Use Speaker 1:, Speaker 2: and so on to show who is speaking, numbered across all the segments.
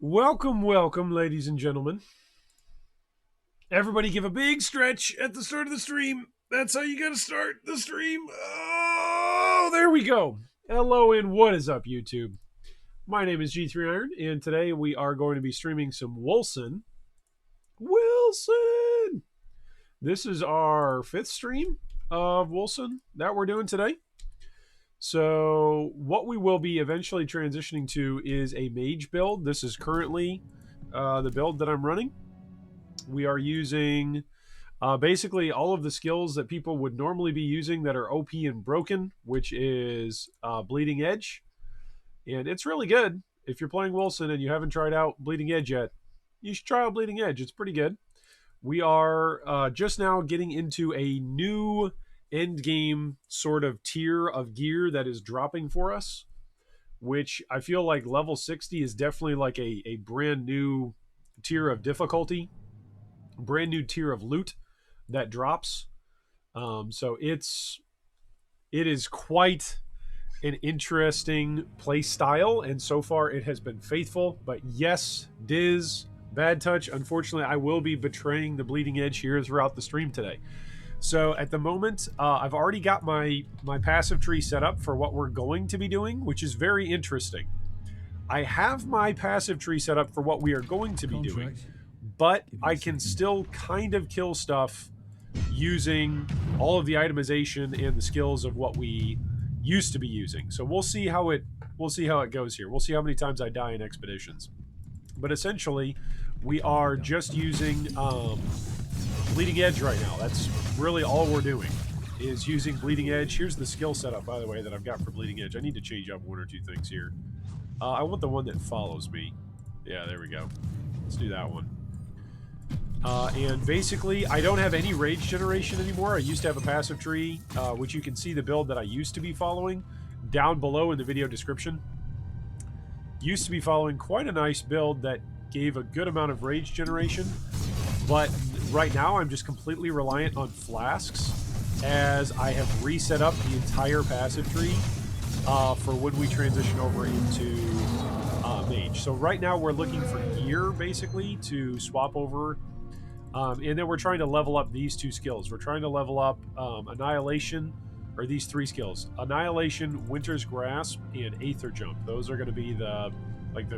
Speaker 1: Welcome, welcome, ladies and gentlemen. Everybody give a big stretch at the start of the stream. That's how you got to start the stream. Oh, there we go. Hello, and what is up, YouTube? My name is G3Iron, and today we are going to be streaming some Wolcen. Wilson! This is our 5th stream of Wolcen that we're doing today. So what we will be eventually transitioning to is a Mage build. This is currently the build that I'm running. We are using basically all of the skills that people would normally be using that are OP and broken, which is Bleeding Edge. And it's really good. If you're playing Wolcen and you haven't tried out Bleeding Edge yet, you should try out Bleeding Edge. It's pretty good. We are just now getting into a new Endgame sort of tier of gear that is dropping for us, which I feel like level 60 is definitely like a brand new tier of difficulty, brand new tier of loot that drops. So it is quite an interesting play style, and so far it has been faithful. But yes, Diz, Bad Touch, unfortunately, I will be betraying the Bleeding Edge here throughout the stream today. So at the moment, I've already got my passive tree set up for what we're going to be doing, which is very interesting. I have my passive tree set up for what we are going to be doing, but I can still kind of kill stuff using all of the itemization and the skills of what we used to be using. So we'll see how it goes here. We'll see how many times I die in expeditions. But essentially, we are just using Bleeding Edge right now. That's really all we're doing, is using Bleeding Edge. Here's the skill setup, by the way, that I've got for Bleeding Edge. I need to change up one or two things here. I want the one that follows me. Yeah, there we go. Let's do that one. And basically, I don't have any rage generation anymore. I used to have a passive tree, which you can see the build that I used to be following down below in the video description. Used to be following quite a nice build that gave a good amount of rage generation, but right now I'm just completely reliant on flasks, as I have reset up the entire passive tree for when we transition over into Mage. So right now we're looking for gear, basically, to swap over. And then we're trying to level up these two skills. We're trying to level up Annihilation, or these three skills: Annihilation, Winter's Grasp, and Aether Jump. Those are going to be the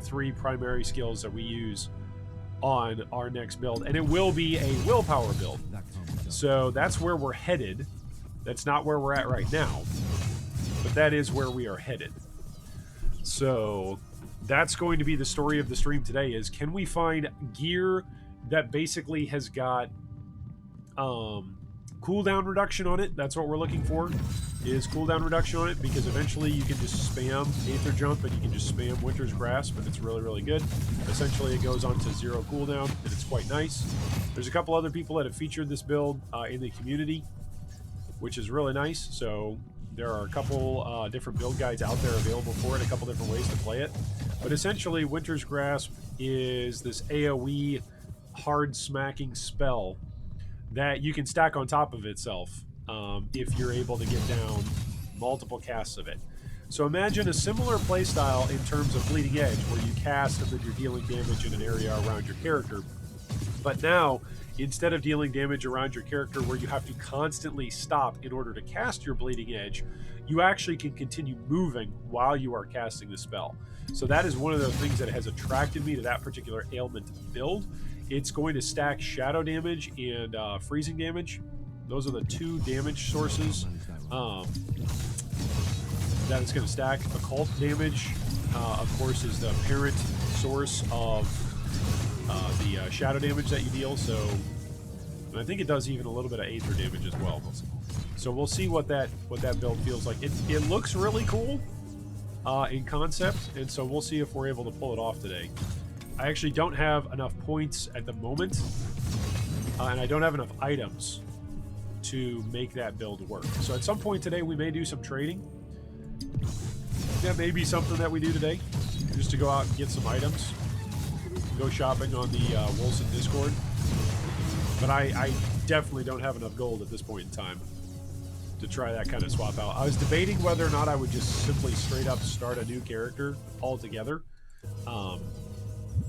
Speaker 1: three primary skills that we use on our next build, and it will be a willpower build. So that's where we're headed. That's not where we're at right now, but that is where we are headed. So that's going to be the story of the stream today: is can we find gear that basically has got cooldown reduction on it. That's what we're looking for, is cooldown reduction on it, because eventually you can just spam Aether Jump and you can just spam Winter's Grasp, and it's really, really good. Essentially, it goes on to 0 cooldown, and it's quite nice. There's a couple other people that have featured this build in the community, which is really nice. So there are a couple different build guides out there available for it, a couple different ways to play it. But essentially, Winter's Grasp is this AoE hard smacking spell that you can stack on top of itself if you're able to get down multiple casts of it. So imagine a similar playstyle in terms of Bleeding Edge, where you cast and then you're dealing damage in an area around your character. But now, instead of dealing damage around your character where you have to constantly stop in order to cast your Bleeding Edge, you actually can continue moving while you are casting the spell. So that is one of the things that has attracted me to that particular ailment build. It's going to stack shadow damage and freezing damage. Those are the two damage sources that it's going to stack. Occult damage, of course, is the apparent source of the shadow damage that you deal. So, and I think it does even a little bit of Aether damage as well. So we'll see what that build feels like. It looks really cool in concept, and so we'll see if we're able to pull it off today. I actually don't have enough points at the moment, and I don't have enough items to make that build work. So at some point today, we may do some trading. That may be something that we do today, just to go out and get some items, go shopping on the Wolcen Discord. But I definitely don't have enough gold at this point in time to try that kind of swap out. I was debating whether or not I would just simply straight up start a new character altogether.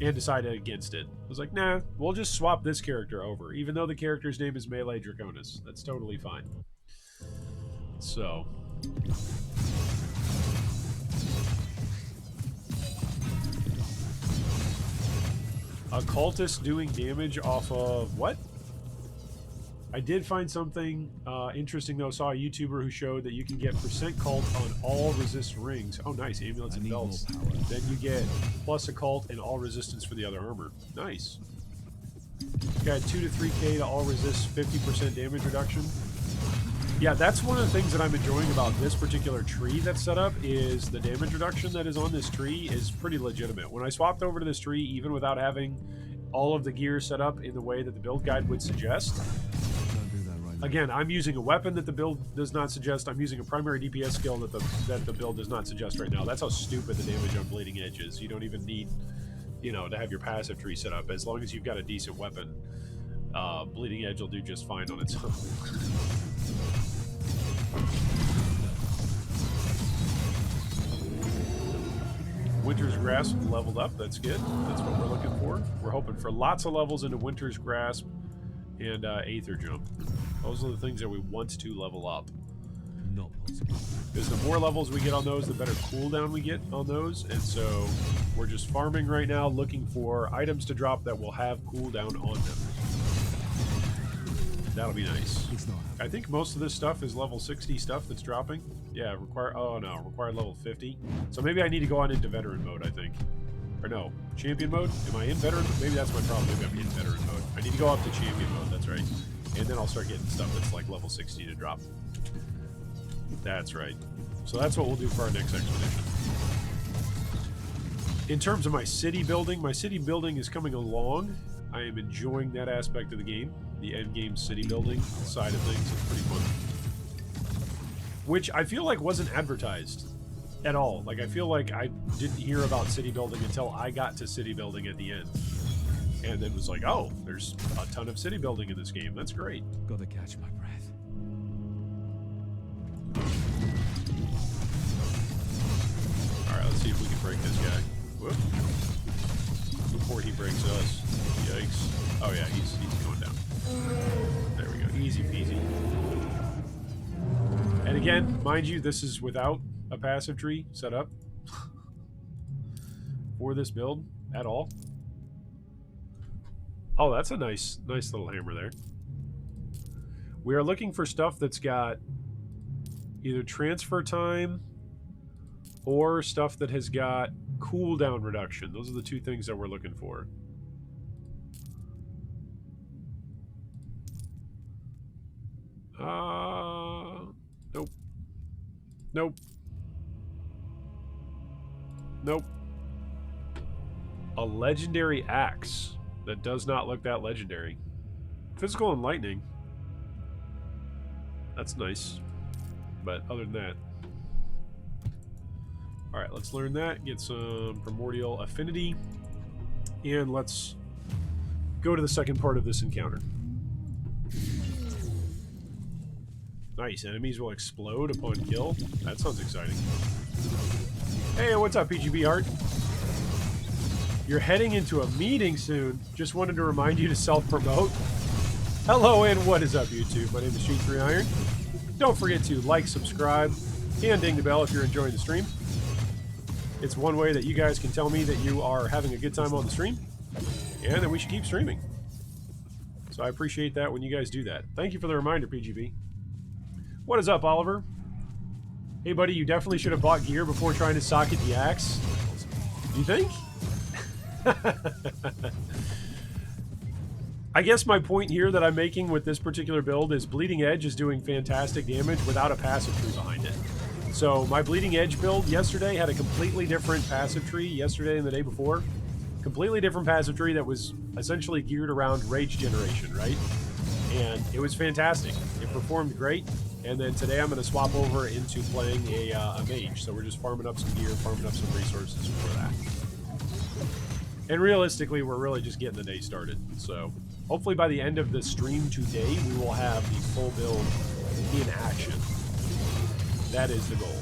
Speaker 1: and decided against it. I was like, nah, we'll just swap this character over, even though the character's name is Melee Draconis. That's totally fine. So... a cultist doing damage off of what? I did find something interesting though. Saw a YouTuber who showed that you can get % cult on all resist rings. Oh, nice. Amulets and belts. Then you get plus a cult and all resistance for the other armor. Nice. Got 2 to 3k to all resist 50% damage reduction. Yeah, that's one of the things that I'm enjoying about this particular tree that's set up is the damage reduction that is on this tree is pretty legitimate. When I swapped over to this tree, even without having all of the gear set up in the way that the build guide would suggest, again, I'm using a weapon that the build does not suggest. I'm using a primary DPS skill that the build does not suggest right now. That's how stupid the damage on Bleeding Edge is. You don't even need, you know, to have your passive tree set up. As long as you've got a decent weapon, Bleeding Edge will do just fine on its own. Winter's Grasp leveled up. That's good. That's what we're looking for. We're hoping for lots of levels into Winter's Grasp and Aether Jump. Those are the things that we want to level up.
Speaker 2: Not possible.
Speaker 1: Because the more levels we get on those, the better cooldown we get on those. And so we're just farming right now, looking for items to drop that will have cooldown on them. That'll be nice.
Speaker 2: It's not.
Speaker 1: I think most of this stuff is level 60 stuff that's dropping. Yeah, required level 50. So maybe I need to go on into veteran mode, I think. Or no, champion mode? Am I in veteran? Maybe that's my problem. Maybe I'm in veteran mode. I need to go up to champion mode, that's right. And then I'll start getting stuff that's like level 60 to drop. That's right. So that's what we'll do for our next expedition. In terms of my city building is coming along. I am enjoying that aspect of the game. The endgame city building side of things is pretty fun. Which I feel like wasn't advertised at all. Like, I feel like I didn't hear about city building until I got to city building at the end. And then was like, oh, there's a ton of city building in this game. That's great.
Speaker 2: Gotta catch my breath.
Speaker 1: Alright, let's see if we can break this guy. Whoop. Before he breaks us. Yikes. Oh yeah, he's going down. There we go. Easy peasy. And again, mind you, this is without a passive tree set up for this build at all. Oh, that's a nice little hammer there. We are looking for stuff that's got either transfer time or stuff that has got cooldown reduction. Those are the two things that we're looking for. Nope. Nope. Nope. A legendary axe that does not look that legendary. Physical and lightning. That's nice. But other than that. Alright, let's learn that. Get some primordial affinity. And let's go to the second part of this encounter. Nice. Enemies will explode upon kill. That sounds exciting. Hey, what's up, PGB Art? You're heading into a meeting soon. Just wanted to remind you to self-promote. Hello, and what is up, YouTube? My name is G3Iron. Don't forget to like, subscribe, and ding the bell if you're enjoying the stream. It's one way that you guys can tell me that you are having a good time on the stream, and that we should keep streaming. So I appreciate that when you guys do that. Thank you for the reminder, PGB. What is up, Oliver? Hey, buddy, you definitely should have bought gear before trying to socket the axe. You think? I guess my point here that I'm making with this particular build is Bleeding Edge is doing fantastic damage without a passive tree behind it. So my Bleeding Edge build yesterday had a completely different passive tree yesterday and the day before. Completely different passive tree that was essentially geared around rage generation, right? And it was fantastic. It performed great. And then today I'm going to swap over into playing a mage. So we're just farming up some gear, farming up some resources for that. And realistically, we're really just getting the day started. So hopefully by the end of the stream today, we will have the full build in action. That is the goal.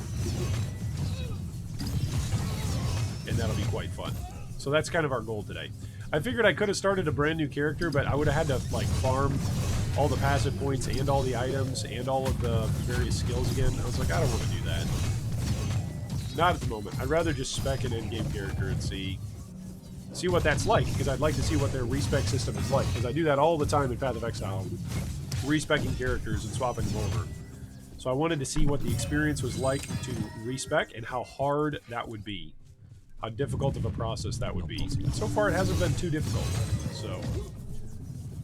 Speaker 1: And that'll be quite fun. So that's kind of our goal today. I figured I could have started a brand new character, but I would have had to like farm all the passive points and all the items and all of the various skills again. I was like, I don't want to do that. Not at the moment. I'd rather just spec an endgame character and see what that's like, because I'd like to see what their respec system is like, because I do that all the time in Path of Exile, respecking characters and swapping them over. So I wanted to see what the experience was like to respec and how hard that would be. How difficult of a process that would be. So far, it hasn't been too difficult. So,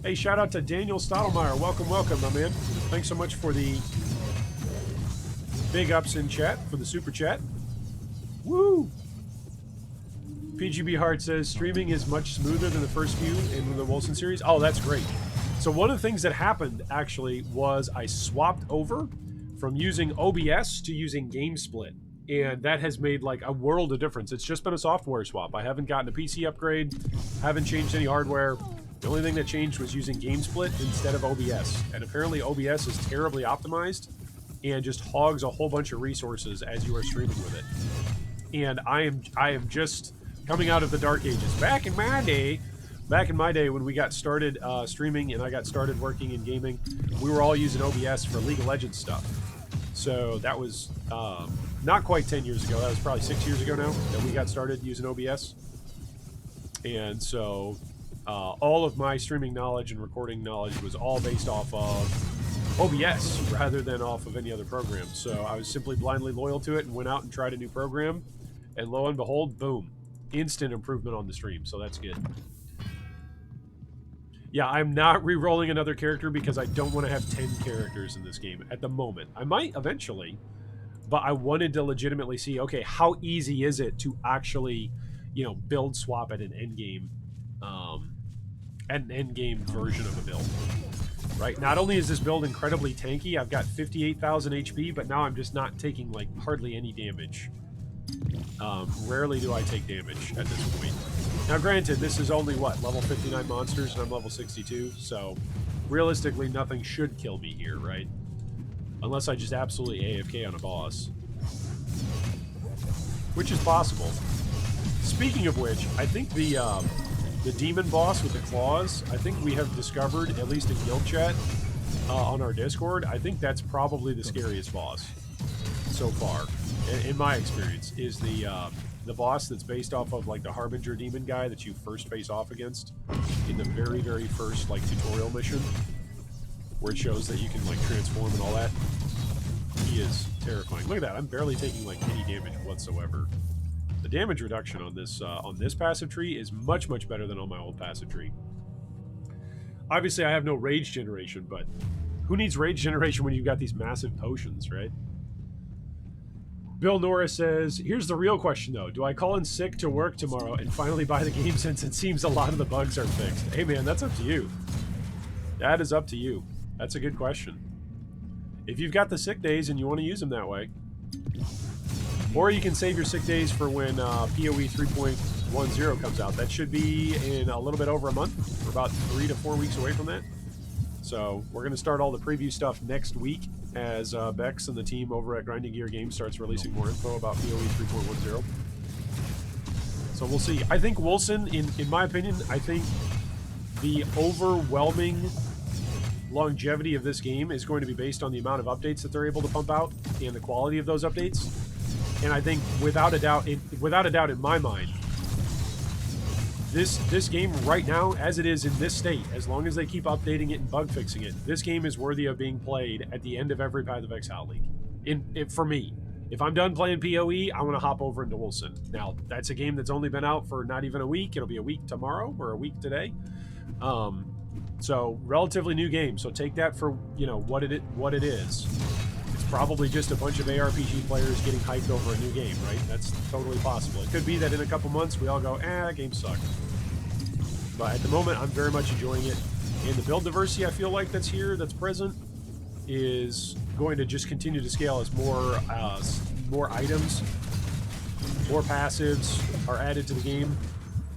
Speaker 1: hey, shout out to Daniel Stottlemyre. Welcome, welcome, my man. Thanks so much for the big ups in chat, for the super chat. Woo! PGB Hart says, streaming is much smoother than the first few in the Wolcen series. Oh, that's great. So one of the things that happened, actually, was I swapped over from using OBS to using GameSplit. And that has made like a world of difference. It's just been a software swap. I haven't gotten a PC upgrade, haven't changed any hardware. The only thing that changed was using GameSplit instead of OBS. And apparently OBS is terribly optimized and just hogs a whole bunch of resources as you are streaming with it. And I am just coming out of the dark ages. Back in my day when we got started streaming and I got started working in gaming, we were all using OBS for League of Legends stuff. So that was not quite 10 years ago. That was probably 6 years ago now that we got started using OBS. And so all of my streaming knowledge and recording knowledge was all based off of OBS rather than off of any other program. So I was simply blindly loyal to it and went out and tried a new program. And lo and behold, boom, instant improvement on the stream. So that's good. Yeah, I'm not re-rolling another character because I don't want to have 10 characters in this game at the moment. I might eventually, but I wanted to legitimately see, okay, how easy is it to actually, you know, build swap at an endgame version of a build, right? Not only is this build incredibly tanky, I've got 58,000 HP, but now I'm just not taking, like, hardly any damage. Rarely do I take damage at this point. Now, granted, this is only, what, level 59 monsters, and I'm level 62, so realistically, nothing should kill me here, right? Unless I just absolutely AFK on a boss. Which is possible. Speaking of which, I think the demon boss with the claws, I think we have discovered, at least in guild chat, on our Discord, I think that's probably the scariest boss so far, in my experience, is the boss that's based off of like the Harbinger demon guy that you first face off against in the very, very first like tutorial mission, where it shows that you can like transform and all that. He is terrifying. Look at that, I'm barely taking like any damage whatsoever. The damage reduction on this passive tree is much, much better than on my old passive tree. Obviously, I have no rage generation, but who needs rage generation when you've got these massive potions, right? Bill Norris says, here's the real question, though. Do I call in sick to work tomorrow and finally buy the game since it seems a lot of the bugs are fixed? Hey, man, that's up to you. That is up to you. That's a good question. If you've got the sick days and you want to use them that way. Or you can save your sick days for when PoE 3.10 comes out. That should be in a little bit over a month. We're about 3 to 4 weeks away from that. So we're going to start all the preview stuff next week as Bex and the team over at Grinding Gear Games starts releasing more info about PoE 3.10. So we'll see. I think Wolcen, in my opinion, I think the overwhelming longevity of this game is going to be based on the amount of updates that they're able to pump out and the quality of those updates. And I think, without a doubt in my mind, this game right now, as it is in this state, as long as they keep updating it and bug fixing it, this game is worthy of being played at the end of every Path of Exile League. For me, if I'm done playing PoE, I want to hop over into Wolcen. Now, that's a game that's only been out for not even a week. It'll be a week tomorrow or a week today. So relatively new game. So take that for what it is. It's probably just a bunch of ARPG players getting hyped over a new game, right? That's totally possible. It could be that in a couple months we all go, that game sucked. But at the moment, I'm very much enjoying it. And the build diversity I feel like that's here, that's present, is going to just continue to scale as more items, more passives are added to the game,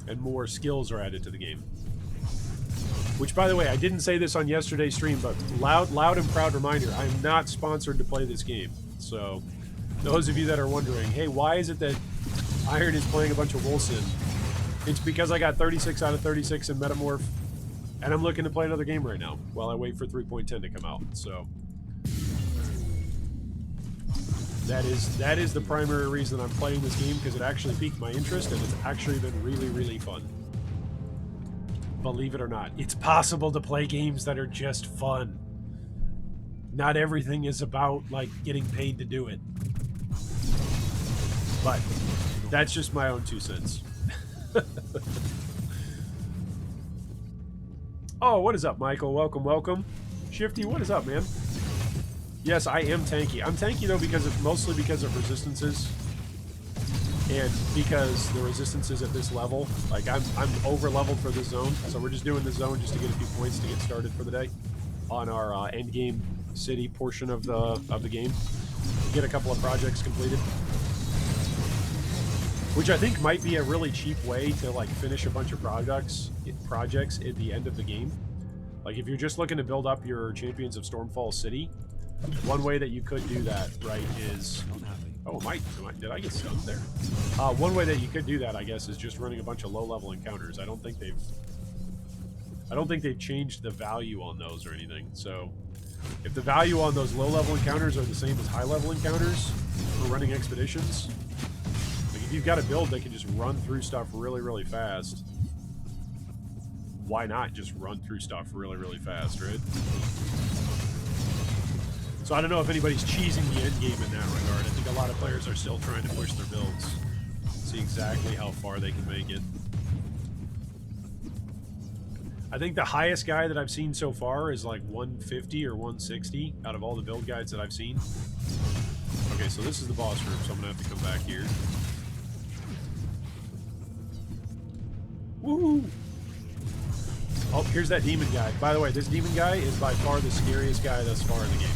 Speaker 1: and more skills are added to the game. Which, by the way, I didn't say this on yesterday's stream, but loud and proud reminder, I am not sponsored to play this game. So, those of you that are wondering, hey, why is it that Iron is playing a bunch of Wolcen It's because I got 36 out of 36 in Metamorph, and I'm looking to play another game right now while I wait for 3.10 to come out. So that is the primary reason I'm playing this game, because it actually piqued my interest, and it's actually been really, really fun. Believe it or not, it's possible to play games that are just fun. Not everything is about, like, getting paid to do it. But that's just my own 2 cents. Oh, what is up, Michael? Welcome, welcome. Shifty, what is up, man? Yes, I am tanky. I'm tanky, though, mostly because of resistances. And because the resistances at this level, like, I'm over-leveled for this zone, so we're just doing this zone just to get a few points to get started for the day on our Endgame city portion of the game. Get a couple of projects completed. Which I think might be a really cheap way to, like, finish a bunch of projects at the end of the game. Like, if you're just looking to build up your Champions of Stormfall City, one way that you could do that, right, is... Oh, did I get stunned there? One way that you could do that, I guess, is just running a bunch of low-level encounters. I don't think they've changed the value on those or anything. So, if the value on those low-level encounters are the same as high-level encounters for running expeditions, like, if you've got a build that can just run through stuff really, really fast, why not just run through stuff really, really fast, right? So I don't know if anybody's cheesing the end game in that regard. I think a lot of players are still trying to push their builds, see exactly how far they can make it. I think the highest guy that I've seen so far is like 150 or 160 out of all the build guides that I've seen. Okay, so this is the boss room, so I'm going to have to come back here. Woohoo! Oh, here's that demon guy. By the way, this demon guy is by far the scariest guy thus far in the game.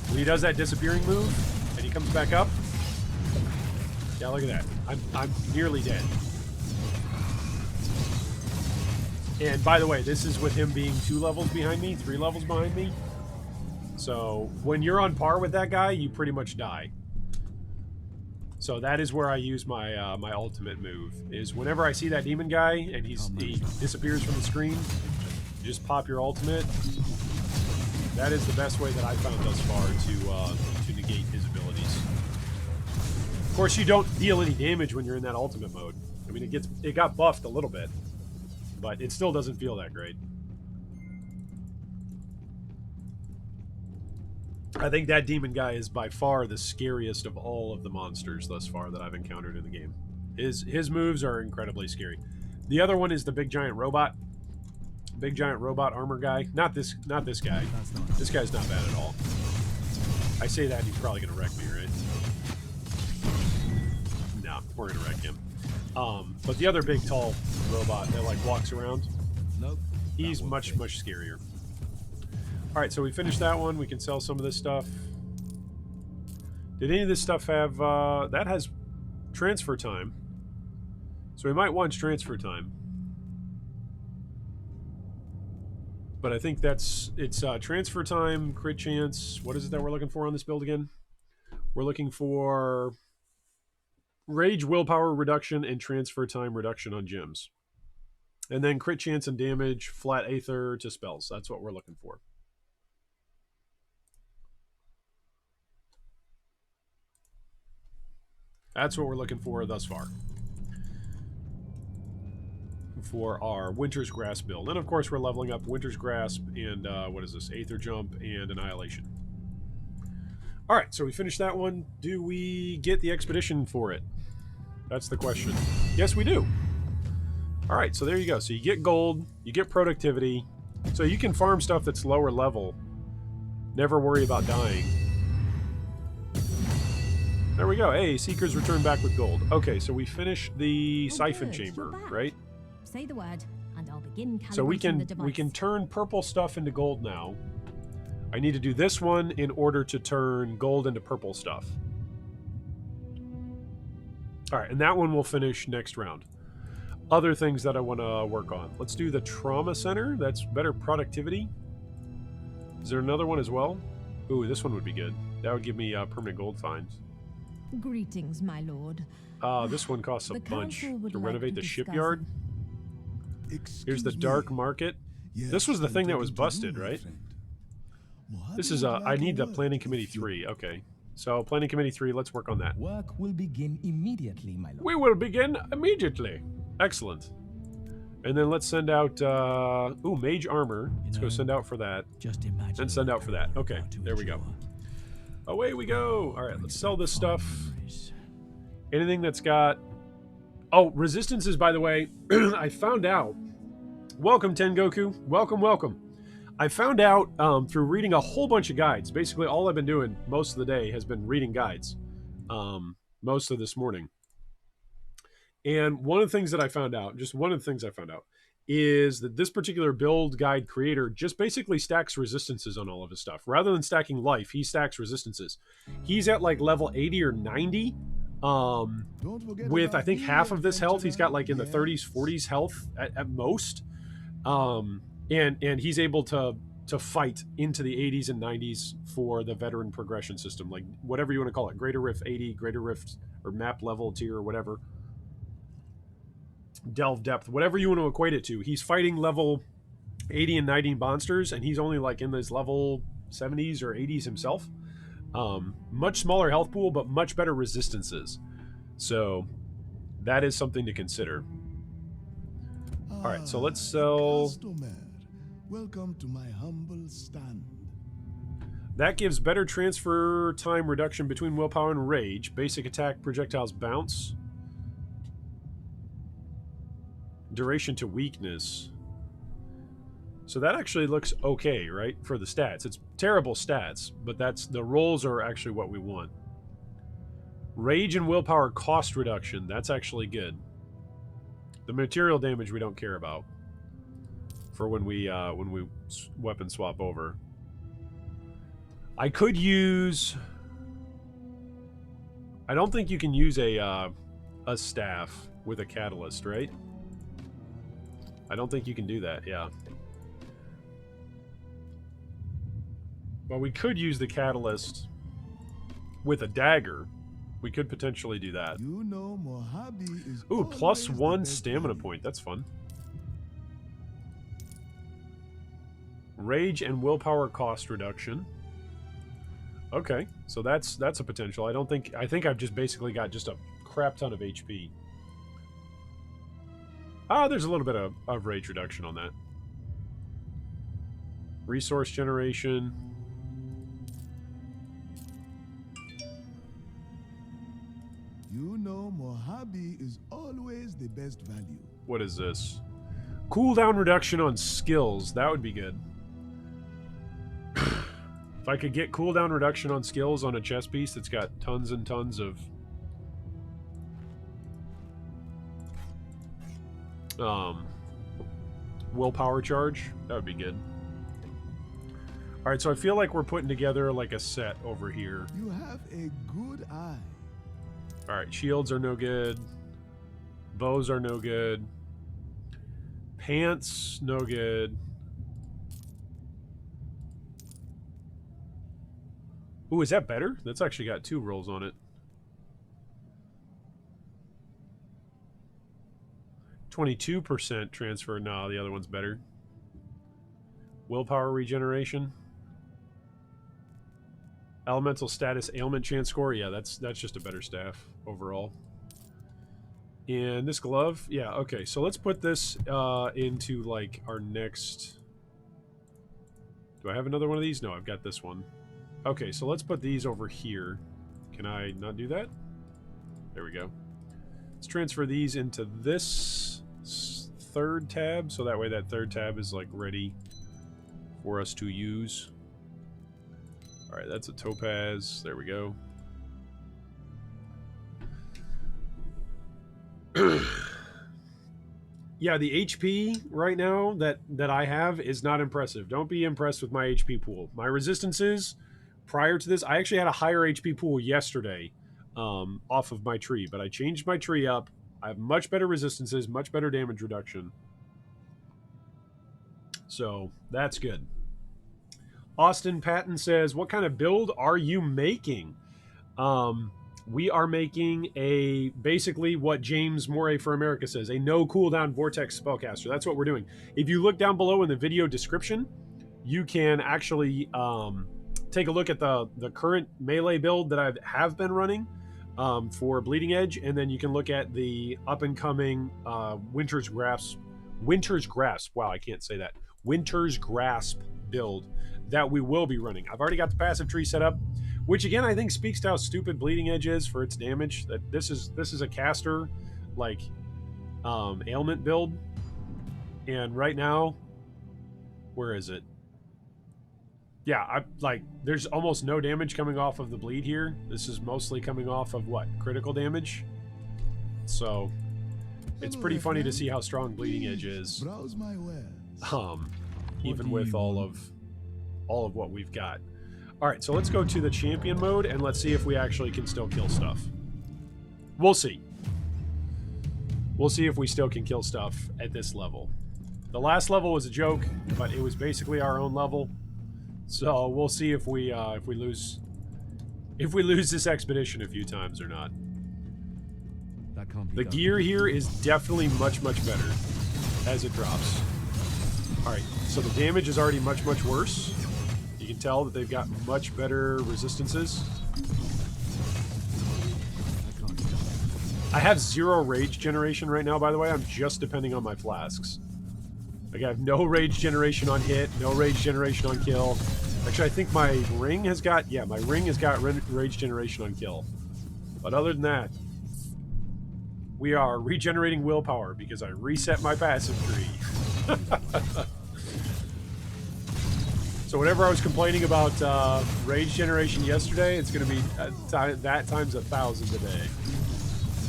Speaker 1: When he does that disappearing move, and he comes back up, yeah, look at that. I'm nearly dead. And by the way, this is with him being 2 levels behind me, 3 levels behind me. So when you're on par with that guy, you pretty much die. So that is where I use my my ultimate move. Is whenever I see that demon guy and he disappears from the screen, you just pop your ultimate. That is the best way that I've found thus far to negate his abilities. Of course, you don't deal any damage when you're in that ultimate mode. I mean, it got buffed a little bit, but it still doesn't feel that great. I think that demon guy is by far the scariest of all of the monsters thus far that I've encountered in the game. His moves are incredibly scary. The other one is the big giant robot. Big giant robot armor guy. Not this guy. This guy's not bad at all. I say that and he's probably gonna wreck me, right? No, we're gonna wreck him. But the other big tall robot that like walks around,
Speaker 2: Nope.
Speaker 1: he's much scarier. Alright, so we finished that one. We can sell some of this stuff. Did any of this stuff have that has transfer time. So we might want transfer time. But I think it's transfer time, crit chance. What is it that we're looking for on this build again? We're looking for rage, willpower reduction, and transfer time reduction on gems. And then crit chance and damage, flat aether to spells. That's what we're looking for. That's what we're looking for thus far. For our Winter's Grasp build. And of course we're leveling up Winter's Grasp and what is this? Aether Jump and Annihilation. Alright, so we finished that one. Do we get the expedition for it? That's the question. Yes, we do. Alright, so there you go. So you get gold, you get productivity, so you can farm stuff that's lower level. Never worry about dying. There we go. Hey, Seekers return back with gold. Okay, so we finished the Siphon Chamber, right?
Speaker 3: Say the word, and I'll begin calibrating
Speaker 1: So we
Speaker 3: the
Speaker 1: can turn purple stuff into gold now. I need to do this one in order to turn gold into purple stuff. All right, and that one we'll finish next round. Other things that I want to work on. Let's do the Trauma Center. That's better productivity. Is there another one as well? Ooh, this one would be good. That would give me permanent gold finds.
Speaker 3: Greetings, my lord.
Speaker 1: This one costs a
Speaker 3: The
Speaker 1: bunch
Speaker 3: council would
Speaker 1: to
Speaker 3: like
Speaker 1: renovate
Speaker 3: to
Speaker 1: the
Speaker 3: discuss
Speaker 1: shipyard. Here's the dark market. This was the thing that was busted, right? This is I need the planning committee 3. Okay. So planning committee 3, let's work on that.
Speaker 4: Work will begin immediately, my lord.
Speaker 1: We will begin immediately. Excellent. And then let's send out mage armor. Let's go send out for that.
Speaker 2: Just imagine.
Speaker 1: And send out for that. Okay,
Speaker 2: about to
Speaker 1: there we go.
Speaker 2: endure.
Speaker 1: Away we go. All right, let's sell this stuff. Anything that's got... Oh, resistances, by the way. I found out. Welcome, Tengoku. Welcome, welcome. I found out through reading a whole bunch of guides. Basically, all I've been doing most of the day has been reading guides. Most of this morning. And one of the things that I found out, just one of the things I found out, is that this particular build guide creator just basically stacks resistances on all of his stuff. Rather than stacking life, he stacks resistances. He's at like level 80 or 90. With I think half of this health. He's got like in the 30s, 40s health at most. And he's able to fight into the 80s and 90s for the veteran progression system, like whatever you want to call it, Greater Rift 80, Greater Rift or map level tier or whatever, delve depth, whatever you want to equate it to. He's fighting level 80 and 90 monsters, and he's only like in this level 70s or 80s himself. Much smaller health pool, but much better resistances. So that is something to consider. All right, so let's sell.
Speaker 5: Welcome to my humble stand.
Speaker 1: That gives better transfer time reduction between willpower and rage. Basic attack projectiles bounce. Duration to weakness. So that actually looks okay, right? For the stats. It's terrible stats, but that's the rolls are actually what we want. Rage and willpower cost reduction. That's actually good. The material damage we don't care about for when we weapon swap over. I could use... I don't think you can use a staff with a catalyst, right? I don't think you can do that, yeah. But we could use the catalyst with a dagger. We could potentially do that.
Speaker 5: You know, Mojave is
Speaker 1: Ooh, plus
Speaker 5: always the
Speaker 1: 1
Speaker 5: best
Speaker 1: stamina
Speaker 5: value.
Speaker 1: point. That's fun. Rage and willpower cost reduction. Okay, so that's a potential. I think I've just basically got just a crap ton of HP. Ah, there's a little bit of rage reduction on that. Resource generation.
Speaker 5: You know, Mojave is always the best value.
Speaker 1: What is this? Cooldown reduction on skills. That would be good. If I could get cooldown reduction on skills on a chess piece that's got tons and tons of willpower charge, that would be good. Alright, so I feel like we're putting together like a set over here.
Speaker 5: You have a good eye.
Speaker 1: Alright, shields are no good. Bows are no good. Pants, no good. Ooh, is that better? That's actually got 2 rolls on it. 22% transfer. No, the other one's better. Willpower regeneration. Elemental status ailment chance score. Yeah, that's just a better staff overall. And this glove. Yeah, okay. So let's put this into like our next... Do I have another one of these? No, I've got this one. Okay, so let's put these over here. Can I not do that? There we go. Let's transfer these into this third tab, so that way that third tab is like ready for us to use. Alright, that's a topaz. There we go. Yeah, the HP right now that I have is not impressive. Don't be impressed with my HP pool. My resistances... Prior to this, I actually had a higher HP pool yesterday off of my tree, but I changed my tree up. I have much better resistances, much better damage reduction. So, that's good. Austin Patton says, what kind of build are you making? we are making a basically what James Moray for America says, a no cooldown vortex spellcaster. That's what we're doing. If you look down below in the video description, you can actually take a look at the current melee build that I have been running for Bleeding Edge, and then you can look at the up and coming Winter's Grasp. Wow, I can't say that. Winter's Grasp build that we will be running. I've already got the passive tree set up, which again I think speaks to how stupid Bleeding Edge is for its damage. That this is a caster like ailment build, and right now, where is it? Yeah, there's almost no damage coming off of the bleed here. This is mostly coming off of what? Critical damage. So it's pretty funny to see how strong Bleeding Edge is.
Speaker 5: Browse my wares.
Speaker 1: Even with all of what we've got. All right, so let's go to the champion mode and let's see if we actually can still kill stuff. We'll see. We'll see if we still can kill stuff at this level. The last level was a joke, but it was basically our own level. So we'll see if we lose this expedition a few times or not.
Speaker 2: That can't be
Speaker 1: The
Speaker 2: done.
Speaker 1: gear here is definitely much better as it drops. All right, so the damage is already much worse. You can tell that they've got much better resistances.
Speaker 2: That can't be done.
Speaker 1: I have 0 rage generation right now, by the way. I'm just depending on my flasks. Like, I have no rage generation on hit, no rage generation on kill. Actually, I think my ring has got... Yeah, my ring has got rage generation on kill. But other than that, we are regenerating willpower because I reset my passive tree. So whenever I was complaining about rage generation yesterday, it's going to be that times 1,000 today.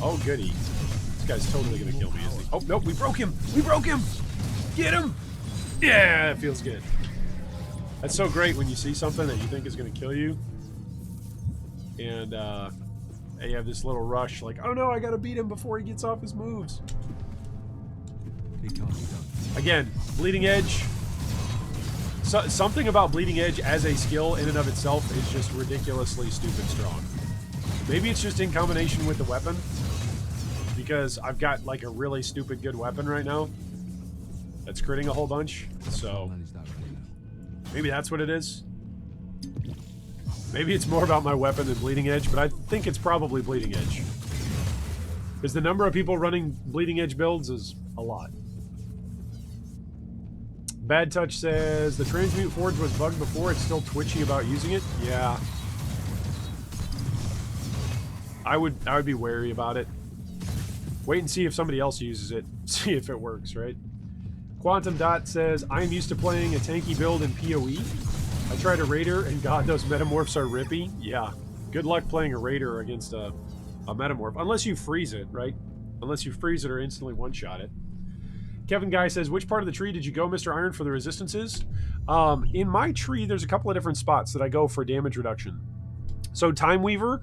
Speaker 1: Oh, goody. This guy's totally going to kill me, isn't he? Oh, nope, we broke him! We broke him! Get him! Yeah, it feels good. That's so great when you see something that you think is going to kill you. And you have this little rush, like, oh no, I got to beat him before he gets off his moves.
Speaker 2: It can't be done.
Speaker 1: Again, Bleeding Edge. Something about Bleeding Edge as a skill in and of itself is just ridiculously stupid strong. Maybe it's just in combination with the weapon, because I've got like a really stupid good weapon right now that's critting a whole bunch. So
Speaker 2: Manage that really now.
Speaker 1: maybe that's what it is. Maybe it's more about my weapon than Bleeding Edge, but I think it's probably Bleeding Edge, because the number of people running Bleeding Edge builds is a lot. Bad Touch says, the Transmute Forge was bugged before, it's still twitchy about using it. Yeah. I would be wary about it. Wait and see if somebody else uses it. See if it works, right? Quantum Dot says, I am used to playing a tanky build in PoE. I tried a Raider, and God, those Metamorphs are rippy. Yeah. Good luck playing a Raider against a Metamorph. Unless you freeze it, right? Unless you freeze it or instantly one-shot it. Kevin Guy says, which part of the tree did you go, Mr. Iron, for the resistances? In my tree, there's a couple of different spots that I go for damage reduction. So Time Weaver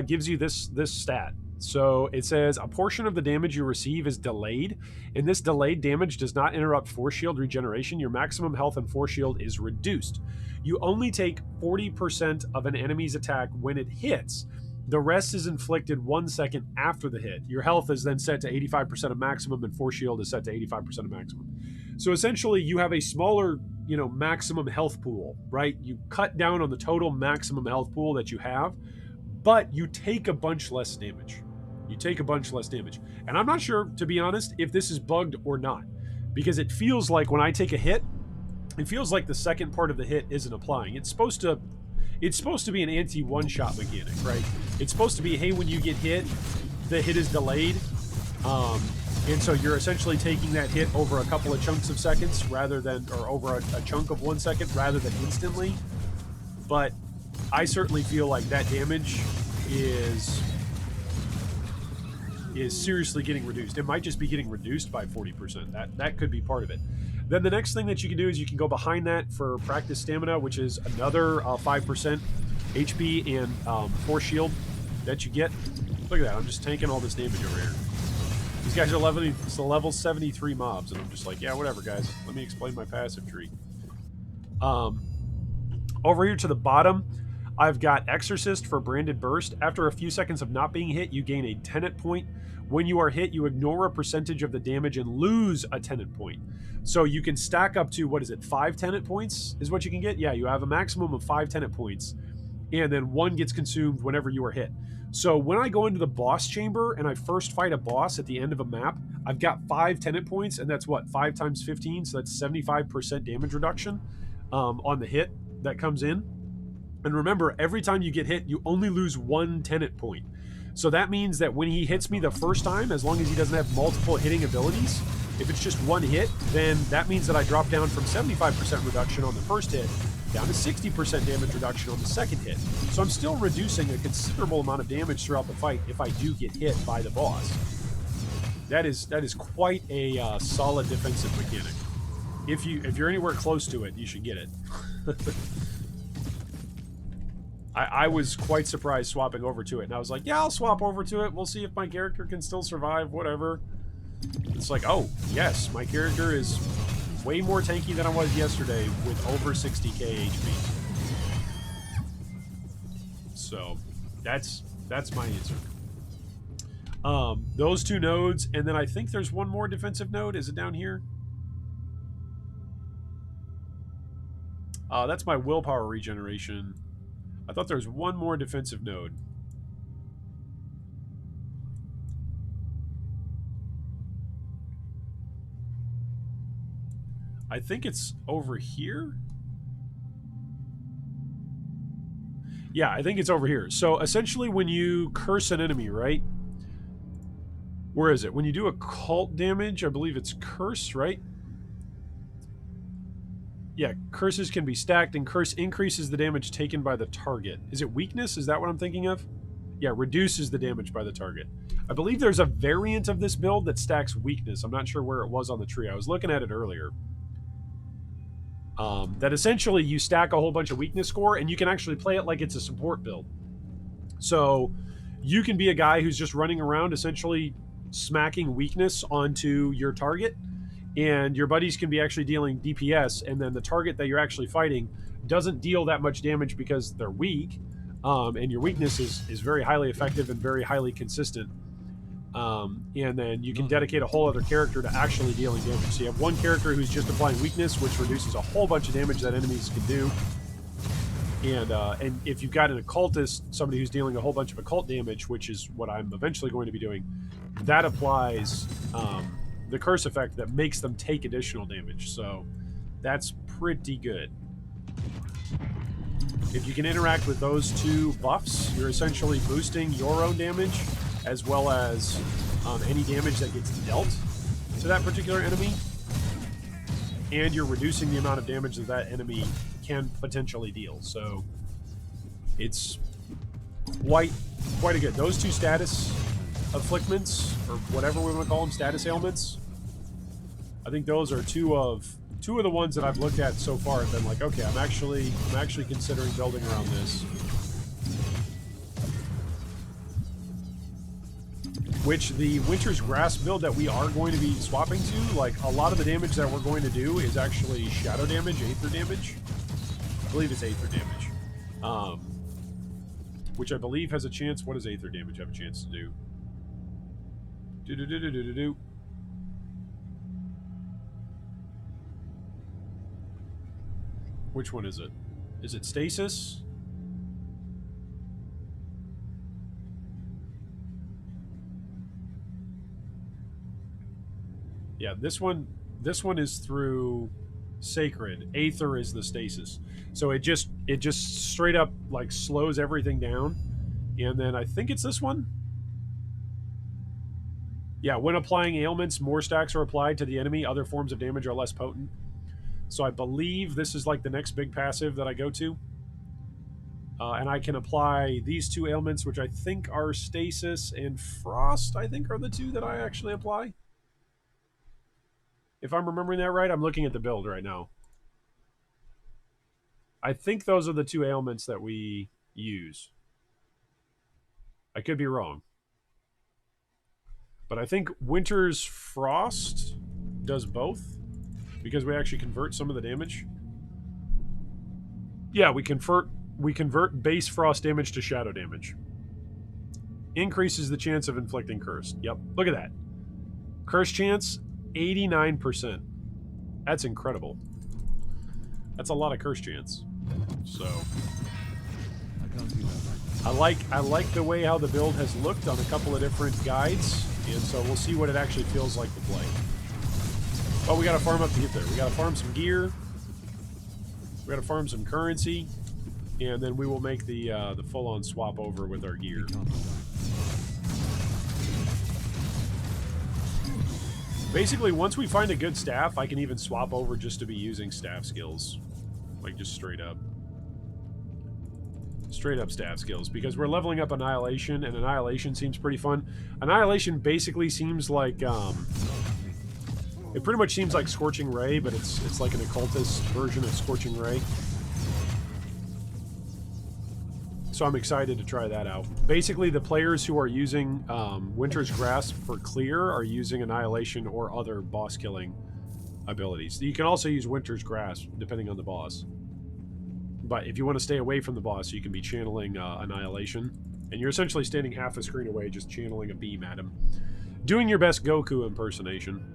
Speaker 1: gives you this stat. So it says, a portion of the damage you receive is delayed, and this delayed damage does not interrupt force shield regeneration. Your maximum health and force shield is reduced. You only take 40% of an enemy's attack when it hits. The rest is inflicted 1 second after the hit. Your health is then set to 85% of maximum, and force shield is set to 85% of maximum. So essentially, you have a smaller, maximum health pool, right? You cut down on the total maximum health pool that you have, but you take a bunch less damage. You take a bunch less damage. And I'm not sure, to be honest, if this is bugged or not, because it feels like when I take a hit, it feels like the second part of the hit isn't applying. It's supposed to be an anti-one-shot mechanic, right? It's supposed to be, hey, when you get hit, the hit is delayed. And so you're essentially taking that hit over a couple of chunks of seconds or over a chunk of 1 second rather than instantly. But I certainly feel like that damage is seriously getting reduced. It might just be getting reduced by 40%. That could be part of it. Then the next thing that you can do is you can go behind that for practice stamina, which is another 5% HP and force shield that you get. Look at that. I'm just tanking all this damage over here. These guys are level 73 mobs, and I'm just like, yeah, whatever, guys. Let me explain my passive tree. Over here to the bottom, I've got Exorcist for Branded Burst. After a few seconds of not being hit, you gain a tenant point. When you are hit, you ignore a percentage of the damage and lose a tenant point. So you can stack up to, what is it, 5 tenant points is what you can get? Yeah, you have a maximum of 5 tenant points, and then 1 gets consumed whenever you are hit. So when I go into the boss chamber and I first fight a boss at the end of a map, I've got 5 tenant points, and that's what, 5 times 15, so that's 75% damage reduction on the hit that comes in. And remember, every time you get hit, you only lose 1 tenant point. So that means that when he hits me the first time, as long as he doesn't have multiple hitting abilities, if it's just 1 hit, then that means that I drop down from 75% reduction on the first hit down to 60% damage reduction on the second hit. So I'm still reducing a considerable amount of damage throughout the fight if I do get hit by the boss. That is quite a solid defensive mechanic. If you're anywhere close to it, you should get it. I was quite surprised swapping over to it, and I was like, yeah, I'll swap over to it. We'll see if my character can still survive, whatever. It's like, oh, yes, my character is way more tanky than I was yesterday with over 60k HP. So, that's my answer. Those 2 nodes, and then I think there's one more defensive node. Is it down here? That's my willpower regeneration. I thought there was one more defensive node. I think it's over here. Yeah, I think it's over here. So essentially when you curse an enemy, right? Where is it? When you do occult damage, I believe it's curse, right? Yeah, curses can be stacked, and curse increases the damage taken by the target. Is it weakness? Is that what I'm thinking of? Yeah, reduces the damage by the target. I believe there's a variant of this build that stacks weakness. I'm not sure where it was on the tree. I was looking at it earlier. That essentially you stack a whole bunch of weakness score, and you can actually play it like it's a support build. So you can be a guy who's just running around essentially smacking weakness onto your target, and your buddies can be actually dealing DPS, and then the target that you're actually fighting doesn't deal that much damage because they're weak, and your weakness is very highly effective and very highly consistent. And then you can dedicate a whole other character to actually dealing damage. So you have one character who's just applying weakness, which reduces a whole bunch of damage that enemies can do. And if you've got an occultist, somebody who's dealing a whole bunch of occult damage, which is what I'm eventually going to be doing, that applies the curse effect that makes them take additional damage. So that's pretty good. If you can interact with those 2 buffs, you're essentially boosting your own damage as well as any damage that gets dealt to that particular enemy, and you're reducing the amount of damage that that enemy can potentially deal. So it's quite a good. Those 2 status afflictments, or whatever we want to call them, status ailments, I think those are two of the ones that I've looked at so far and been like, okay, I'm actually considering building around this. Which the Winter's Grass build that we are going to be swapping to, like, a lot of the damage that we're going to do is actually shadow damage, aether damage. I believe it's aether damage. Which I believe has a chance. What does aether damage have a chance to do? Do-do-do-do-do-do-do. Which one is it? Is it stasis? Yeah, this one is through Sacred. Aether is the stasis. So it just straight up like slows everything down. And then I think it's this one. Yeah, when applying ailments, more stacks are applied to the enemy. Other forms of damage are less potent. So I believe this is like the next big passive that I go to. And I can apply these 2 ailments, which I think are stasis and frost, I think are the 2 that I actually apply. If I'm remembering that right, I'm looking at the build right now. I think those are the 2 ailments that we use. I could be wrong. But I think Winter's Frost does both, because we actually convert some of the damage. Yeah, we convert We convert base frost damage to shadow damage. Increases the chance of inflicting curse. Yep. Look at that. Curse chance, 89%. That's incredible. That's a lot of curse chance. So
Speaker 2: I can't do that right
Speaker 1: I like the way how the build has looked on a couple of different guides, and so we'll see what it actually feels like to play. But we gotta farm up to get there. We gotta farm some gear. We gotta farm some currency, and then we will make the full-on swap over with our gear.
Speaker 2: now. It can't be done.
Speaker 1: Basically, once we find a good staff, I can even swap over just to be using staff skills. Like, just straight up. Straight up staff skills. Because we're leveling up Annihilation, and Annihilation seems pretty fun. Annihilation basically seems like, it pretty much seems like Scorching Ray, but it's like an occultist version of Scorching Ray. So I'm excited to try that out. Basically, the players who are using Winter's Grasp for clear are using Annihilation or other boss killing abilities. You can also use Winter's Grasp, depending on the boss. But if you want to stay away from the boss, you can be channeling Annihilation. And you're essentially standing half the screen away, just channeling a beam at him. Doing your best Goku impersonation.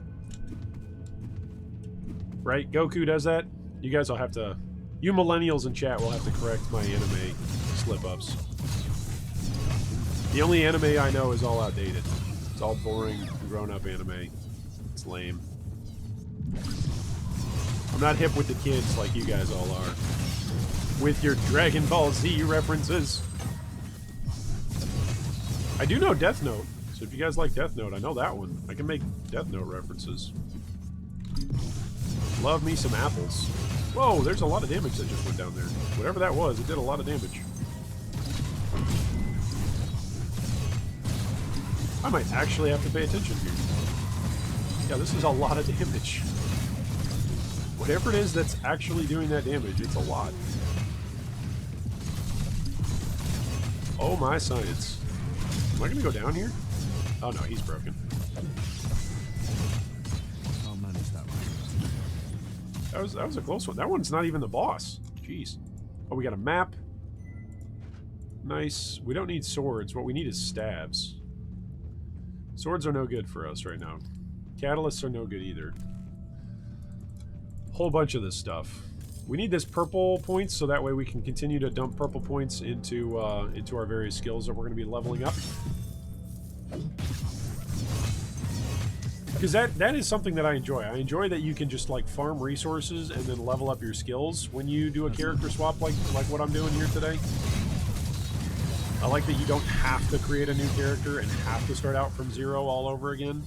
Speaker 1: Right? Goku does that? You guys will have to... You millennials in chat will have to correct my anime slip-ups. The only anime I know is all outdated. It's all boring, grown-up anime. It's lame. I'm not hip with the kids like you guys all are. With your Dragon Ball Z references. I do know Death Note, so if you guys like Death Note, I know that one. I can make Death Note references. Love me some apples. Whoa, there's a lot of damage that just went down there. Whatever that was, it did a lot of damage. I might actually have to pay attention here. Yeah, this is a lot of damage. Whatever it is that's actually doing that damage, it's a lot. Oh my science. Am I gonna go down here? Oh no, he's broken.
Speaker 2: I'll manage that one.
Speaker 1: That was a close one. That one's not even the boss. Jeez. Oh, we got a map. Nice. We don't need swords. What we need is stabs. Swords are no good for us right now. Catalysts are no good either. Whole bunch of this stuff. We need this purple points so that way we can continue to dump purple points into our various skills that we're going to be leveling up. Because that is something that I enjoy. I enjoy that you can just like farm resources and then level up your skills when you do a character swap like what I'm doing here today. I like that you don't have to create a new character and have to start out from zero all over again.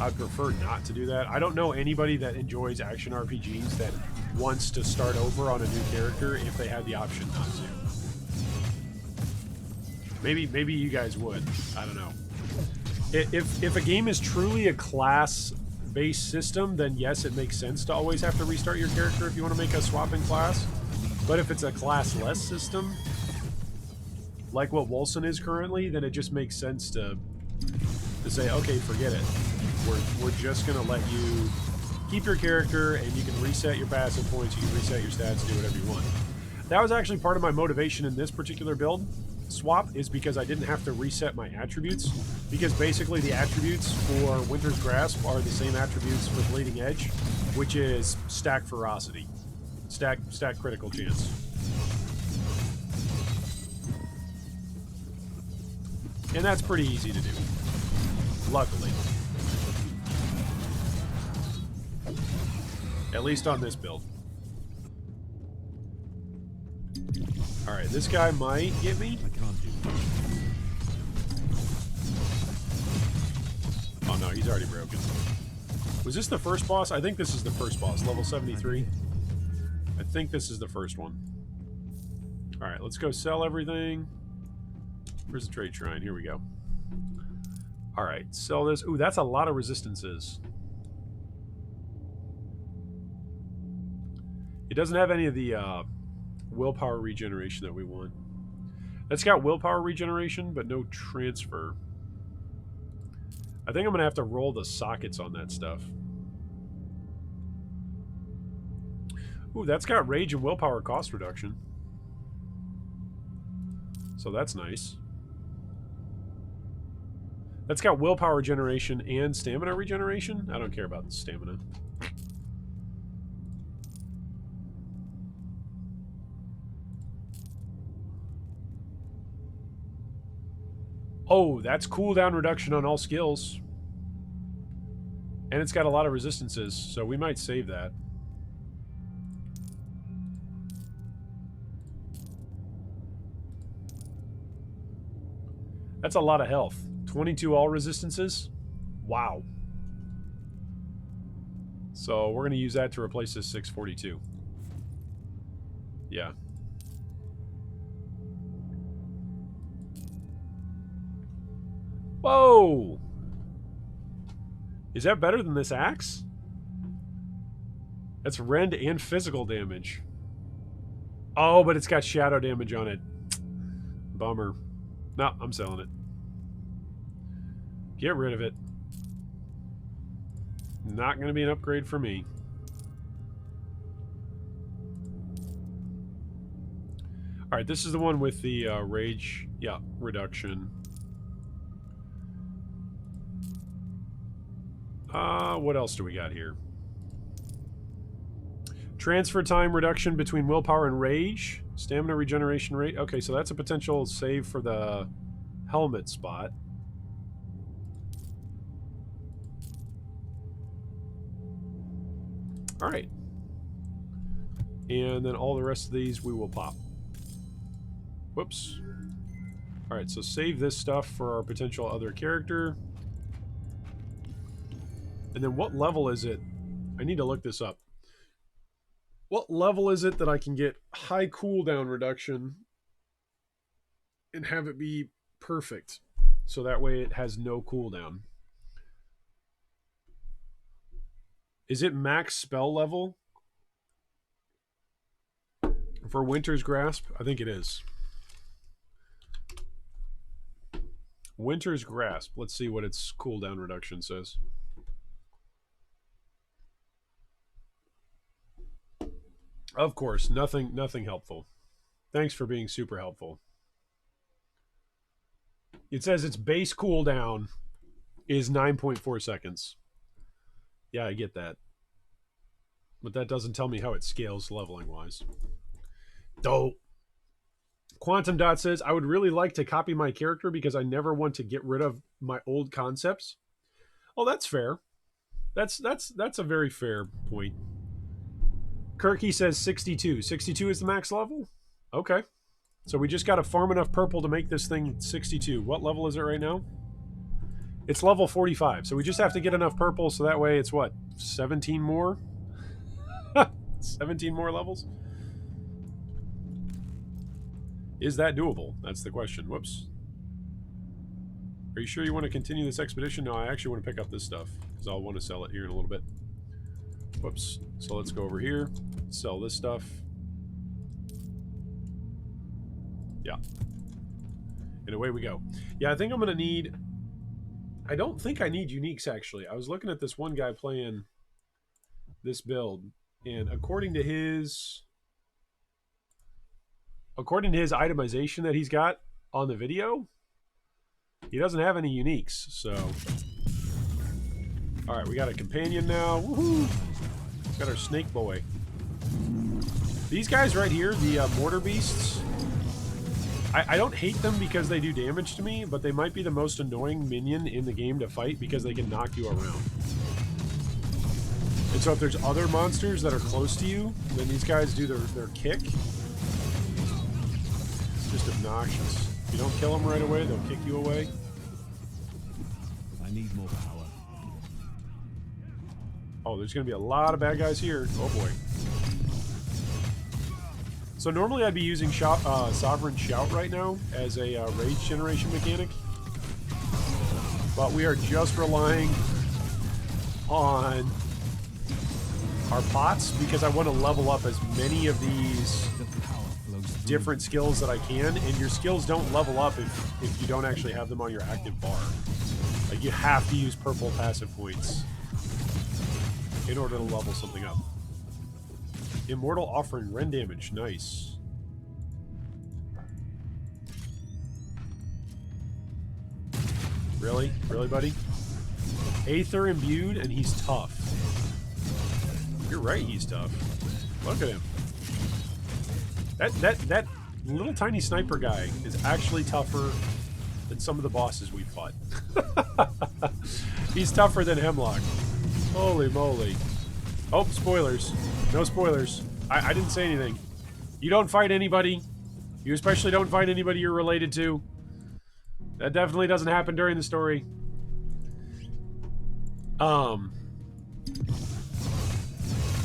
Speaker 1: I'd prefer not to do that. I don't know anybody that enjoys action RPGs that wants to start over on a new character if they had the option not to. Maybe you guys would. I don't know. If a game is truly a class-based system, then yes, it makes sense to always have to restart your character if you want to make a swapping class. But if it's a class-less system, like what Wolcen is currently, then it just makes sense to say, okay, forget it. We're just going to let you keep your character, and you can reset your passive points, you can reset your stats, do whatever you want. That was actually part of my motivation in this particular build swap, is because I didn't have to reset my attributes, because basically the attributes for Winter's Grasp are the same attributes for Bleeding Edge, which is stack ferocity, stack critical chance. And that's pretty easy to do, luckily. At least on this build. Alright, this guy might get me.
Speaker 2: I can't do that.
Speaker 1: Oh no, he's already broken. Was this the first boss? I think this is the first boss, level 73. I think this is the first one. Alright, let's go sell everything. Where's the trade shrine? Here we go. Alright, sell this. Ooh, that's a lot of resistances. It doesn't have any of the willpower regeneration that we want. That's got willpower regeneration, but no transfer. I think I'm going to have to roll the sockets on that stuff. Ooh, that's got rage and willpower cost reduction. So that's nice. That's got willpower generation and stamina regeneration. I don't care about the stamina. Oh, that's cooldown reduction on all skills. And it's got a lot of resistances, so we might save that. That's a lot of health. 22 all resistances? Wow. So we're going to use that to replace this 642. Yeah. Whoa! Is that better than this axe? That's rend and physical damage. Oh, but it's got shadow damage on it. Bummer. No, I'm selling it. Get rid of it. Not going to be an upgrade for me. Alright, this is the one with the rage, yeah, reduction. What else do we got here? Transfer time reduction between willpower and rage. Stamina regeneration rate. Okay, so that's a potential save for the helmet spot. Alright. And then all the rest of these we will pop. Whoops. Alright, so save this stuff for our potential other character. And then what level is it? I need to look this up. What level is it that I can get high cooldown reduction and have it be perfect? So that way it has no cooldown. Is it max spell level? For Winter's Grasp? I think it is. Winter's Grasp. Let's see what its cooldown reduction says. Of course, nothing helpful. Thanks for being super helpful. It says its base cooldown is 9.4 seconds. Yeah, I get that. But that doesn't tell me how it scales leveling-wise. Dope. Quantum Dot says, I would really like to copy my character because I never want to get rid of my old concepts. Oh, that's fair. That's a very fair point. Kirky says 62. 62 is the max level? Okay. So we just got to farm enough purple to make this thing 62. What level is it right now? It's level 45. So we just have to get enough purple so that way it's what? 17 more? 17 more levels? Is that doable? That's the question. Whoops. Are you sure you want to continue this expedition? No, I actually want to pick up this stuff because I'll want to sell it here in a little bit. Whoops. So let's go over here. Sell this stuff. Yeah. And away we go. Yeah, I think I'm going to need... I don't think I need uniques, actually. I was looking at this one guy playing this build, and according to his itemization that he's got on the video, he doesn't have any uniques, so... Alright, we got a companion now. Woohoo! Got our snake boy. These guys right here, the mortar beasts, I don't hate them because they do damage to me, but they might be the most annoying minion in the game to fight because they can knock you around. And so if there's other monsters that are close to you, then these guys do their kick. It's just obnoxious. If you don't kill them right away, they'll kick you away.
Speaker 2: I need more power.
Speaker 1: Oh, there's going to be a lot of bad guys here. Oh, boy. So normally I'd be using Sovereign Shout right now as a rage generation mechanic. But we are just relying on our pots because I want to level up as many of these different skills that I can. And your skills don't level up if you don't actually have them on your active bar. Like, you have to use purple passive points in order to level something up. Immortal Offering, rend damage. Nice. Really? Really, buddy? Aether imbued, and he's tough. You're right, he's tough. Look at him. That little tiny sniper guy is actually tougher than some of the bosses we've fought. He's tougher than Hemlock. Holy moly. Oh, spoilers. No spoilers. I didn't say anything. You don't fight anybody. You especially don't fight anybody you're related to. That definitely doesn't happen during the story. Oh,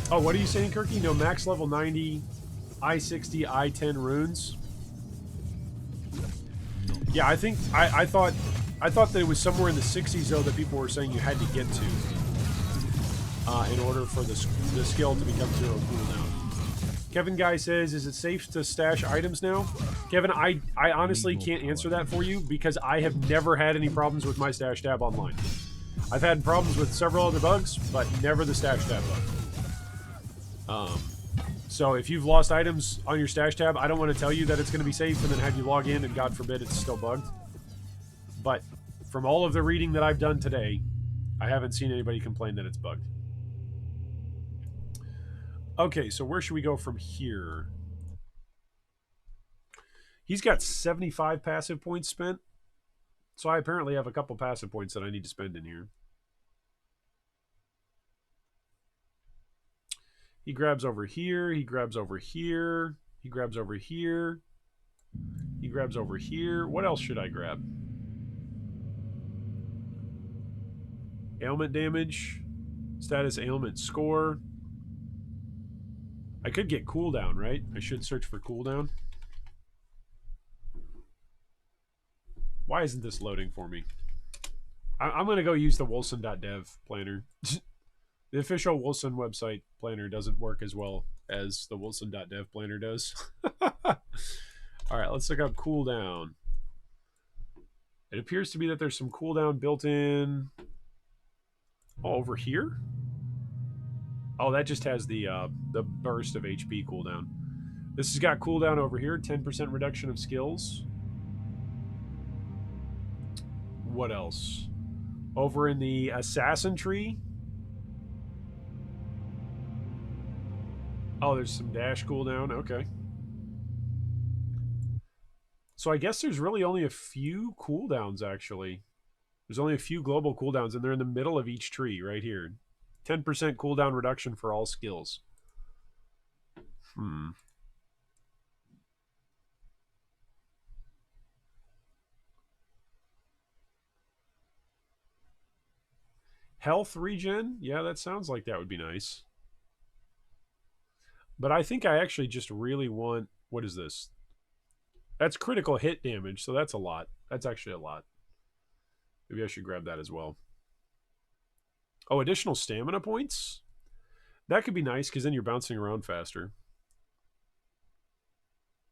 Speaker 1: what are you saying, Kirky? No, max level 90, I-60, I-10 runes. Yeah, I think I thought that it was somewhere in the 60s though that people were saying you had to get to in order for the skill to become 0 cooldown. Kevin Guy says, "Is it safe to stash items now?" Kevin, I honestly can't answer that for you because I have never had any problems with my stash tab online. I've had problems with several other bugs, but never the stash tab bug. So if you've lost items on your stash tab, I don't want to tell you that it's going to be safe and then have you log in and God forbid it's still bugged. But from all of the reading that I've done today, I haven't seen anybody complain that it's bugged. Okay, so where should we go from here? He's got 75 passive points spent. So I apparently have a couple passive points that I need to spend in here. He grabs over here. He grabs over here. He grabs over here. He grabs over here. What else should I grab? Ailment damage. Status ailment score. I could get cooldown, right? I should search for cooldown. Why isn't this loading for me? I'm going to go use the Wolcen.dev planner. The official Wolcen website planner doesn't work as well as the Wolcen.dev planner does. Alright, let's look up cooldown. It appears to be that there's some cooldown built in. Oh, over here? Oh, that just has the burst of HP cooldown. This has got cooldown over here, 10% reduction of skills. What else? Over in the assassin tree. Oh, there's some dash cooldown. Okay. So I guess there's really only a few cooldowns, actually. There's only a few global cooldowns, and they're in the middle of each tree right here. 10% cooldown reduction for all skills. Health regen? Yeah, that sounds like that would be nice. But I think I actually just really want... What is this? That's critical hit damage, so that's a lot. That's actually a lot. Maybe I should grab that as well. Oh, additional stamina points? That could be nice, because then you're bouncing around faster.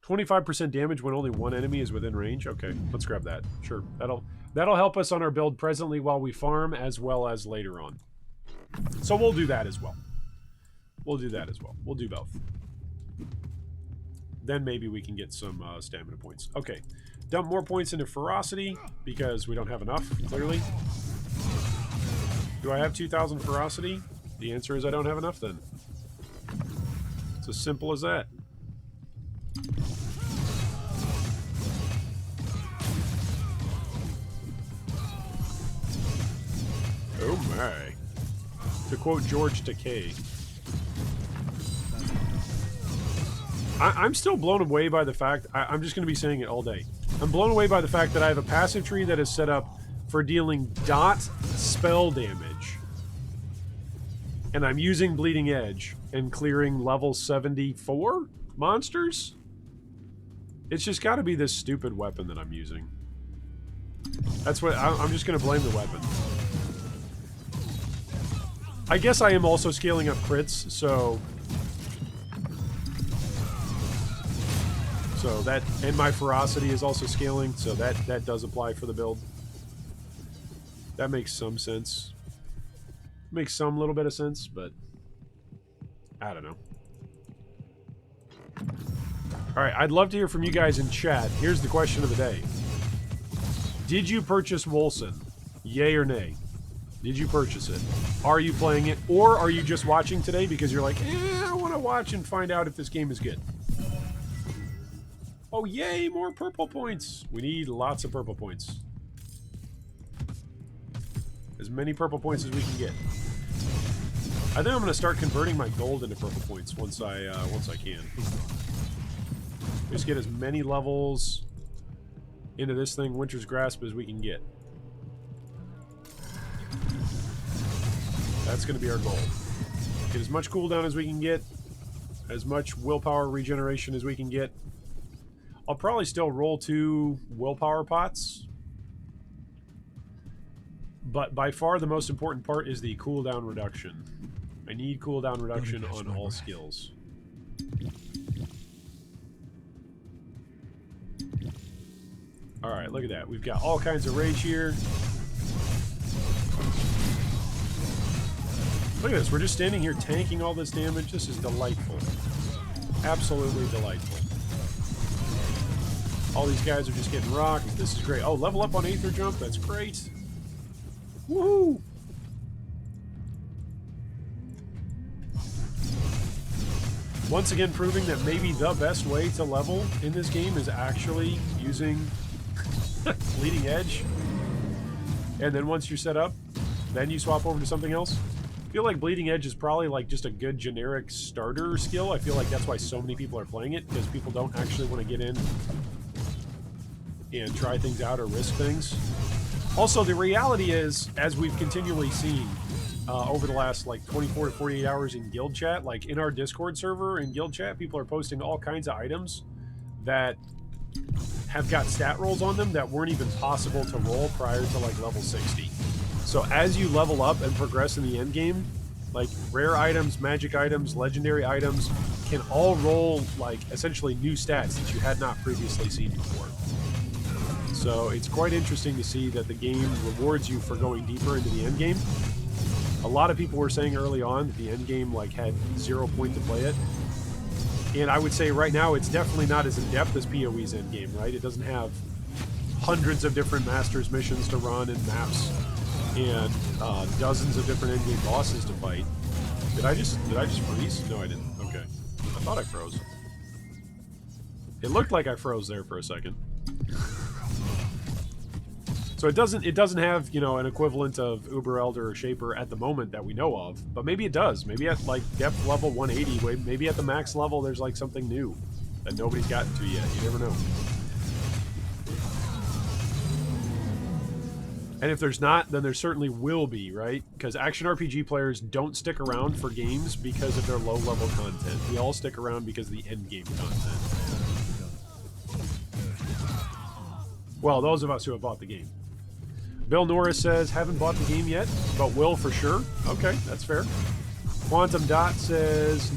Speaker 1: 25% damage when only one enemy is within range? Okay, let's grab that. Sure, that'll help us on our build presently while we farm, as well as later on. So we'll do that as well. We'll do that as well. We'll do both. Then maybe we can get some stamina points. Okay, dump more points into ferocity, because we don't have enough, clearly. Do I have 2,000 ferocity? The answer is I don't have enough then. It's as simple as that. Oh my. To quote George Takei. I'm still blown away by the fact... I'm just going to be saying it all day. I'm blown away by the fact that I have a passive tree that is set up for dealing dot spell damage. And I'm using Bleeding Edge and clearing level 74 monsters? It's just got to be this stupid weapon that I'm using. That's what... I'm just going to blame the weapon. I guess I am also scaling up crits, so that, and my ferocity is also scaling, so that does apply for the build. That makes some sense. Makes some little bit of sense, but I don't know. All right, I'd love to hear from you guys in chat. Here's the question of the day. Did you purchase Wolcen? Yay or nay? Did you purchase it? Are you playing it? Or are you just watching today because you're like, I want to watch and find out if this game is good? Oh, yay, more purple points. We need lots of purple points. As many purple points as we can get. I think I'm going to start converting my gold into purple points once I can. Just get as many levels into this thing, Winter's Grasp, as we can get. That's going to be our goal. Get as much cooldown as we can get, as much willpower regeneration as we can get. I'll probably still roll 2 willpower pots. But by far the most important part is the cooldown reduction. I need cooldown reduction on all skills. Alright, look at that. We've got all kinds of rage here. Look at this. We're just standing here tanking all this damage. This is delightful. Absolutely delightful. All these guys are just getting rocked. This is great. Oh, level up on Aether Jump. That's great. Woohoo! Once again, proving that maybe the best way to level in this game is actually using Bleeding Edge. And then once you're set up, then you swap over to something else. I feel like Bleeding Edge is probably like just a good generic starter skill. I feel like that's why so many people are playing it, because people don't actually want to get in and try things out or risk things. Also, the reality is, as we've continually seen over the last like 24 to 48 hours in guild chat, like in our Discord server in guild chat, people are posting all kinds of items that have got stat rolls on them that weren't even possible to roll prior to like level 60. So as you level up and progress in the end game, like rare items, magic items, legendary items can all roll like essentially new stats that you had not previously seen before. So it's quite interesting to see that the game rewards you for going deeper into the end game. A lot of people were saying early on that the end game like had 0 point to play it. And I would say right now it's definitely not as in-depth as PoE's end game, right? It doesn't have hundreds of different Masters missions to run and maps and dozens of different end game bosses to fight. Did I just freeze? No, I didn't. Okay. I thought I froze. It looked like I froze there for a second. So it doesn't have, you know, an equivalent of Uber Elder or Shaper at the moment that we know of, but maybe it does. Maybe at like depth level 180, maybe at the max level there's like something new that nobody's gotten to yet. You never know. And if there's not, then there certainly will be, right? Because action RPG players don't stick around for games because of their low-level content. We all stick around because of the end-game content. Well, those of us who have bought the game. Bill Norris says, haven't bought the game yet, but will for sure. Okay, that's fair. Quantum Dot says,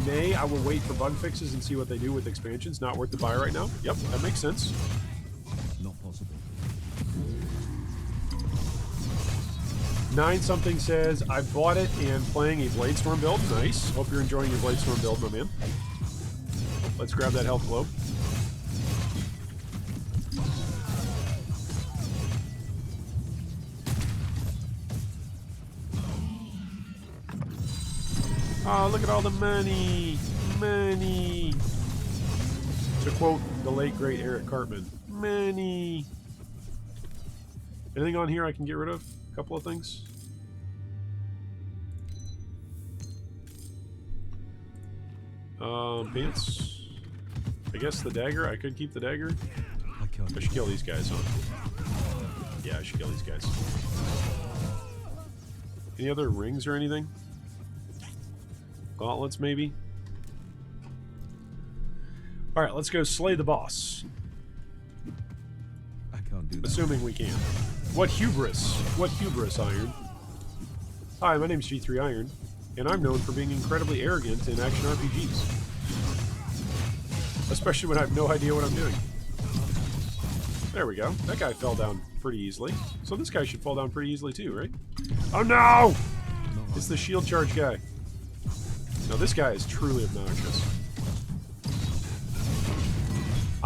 Speaker 1: nay, I will wait for bug fixes and see what they do with expansions. Not worth the buy right now. Yep, that makes sense.
Speaker 2: Not possible.
Speaker 1: 9 something says, I bought it and playing a Bladestorm build. Nice. Hope you're enjoying your Bladestorm build, my man. Let's grab that health globe. Oh, look at all the money. Money. To quote the late, great Eric Cartman. Money. Anything on here I can get rid of? A couple of things. Pants. I guess the dagger. I could keep the dagger. I should kill these guys, huh? Yeah, I should kill these guys. Any other rings or anything? Gauntlets, maybe? Alright, let's go slay the boss.
Speaker 2: I can't do that.
Speaker 1: Assuming we can. What hubris? What hubris, Iron? Hi, my name's G3 Iron, and I'm known for being incredibly arrogant in action RPGs. Especially when I have no idea what I'm doing. There we go. That guy fell down pretty easily. So this guy should fall down pretty easily too, right? Oh no! It's the shield charge guy. Now this guy is truly obnoxious.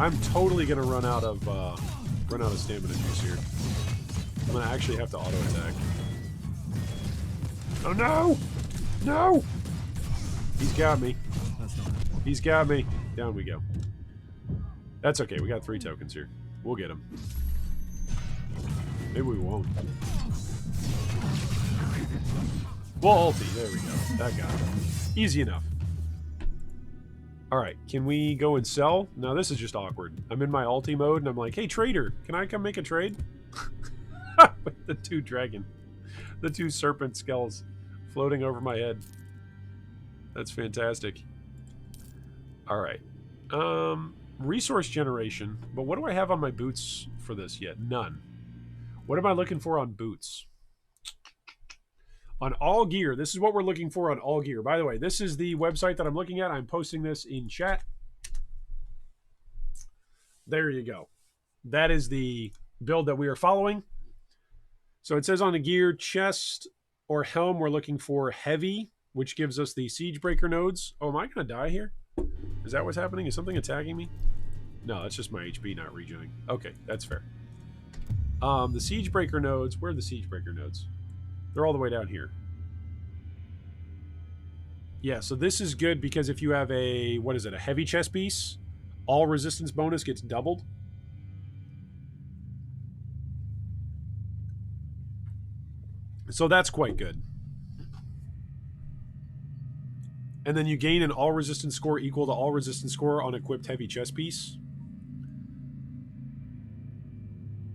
Speaker 1: I'm totally gonna run out of stamina juice here. I'm gonna actually have to auto attack. Oh no! No! He's got me. He's got me. Down we go. That's okay. We got 3 tokens here. We'll get him. Maybe we won't. Well, ulti. There we go. That got him. Easy enough. Alright, can we go and sell? No, this is just awkward. I'm in my ulti mode, and I'm like, hey, trader, can I come make a trade? With the 2 serpent skulls floating over my head. That's fantastic. Alright. Resource generation. But what do I have on my boots for this yet? None. What am I looking for on boots? On all gear, this is what we're looking for on all gear. By the way, this is the website that I'm looking at. I'm posting this in chat. There you go. That is the build that we are following. So it says on the gear, chest or helm, we're looking for heavy, which gives us the Siegebreaker nodes. Oh, am I going to die here? Is that what's happening? Is something attacking me? No, that's just my HP not regenerating. Okay, that's fair. The Siegebreaker nodes, where are the Siegebreaker nodes? They're all the way down here. Yeah, so this is good because if you have a, what is it, a heavy chest piece, all resistance bonus gets doubled. So that's quite good. And then you gain an all resistance score equal to all resistance score on equipped heavy chest piece.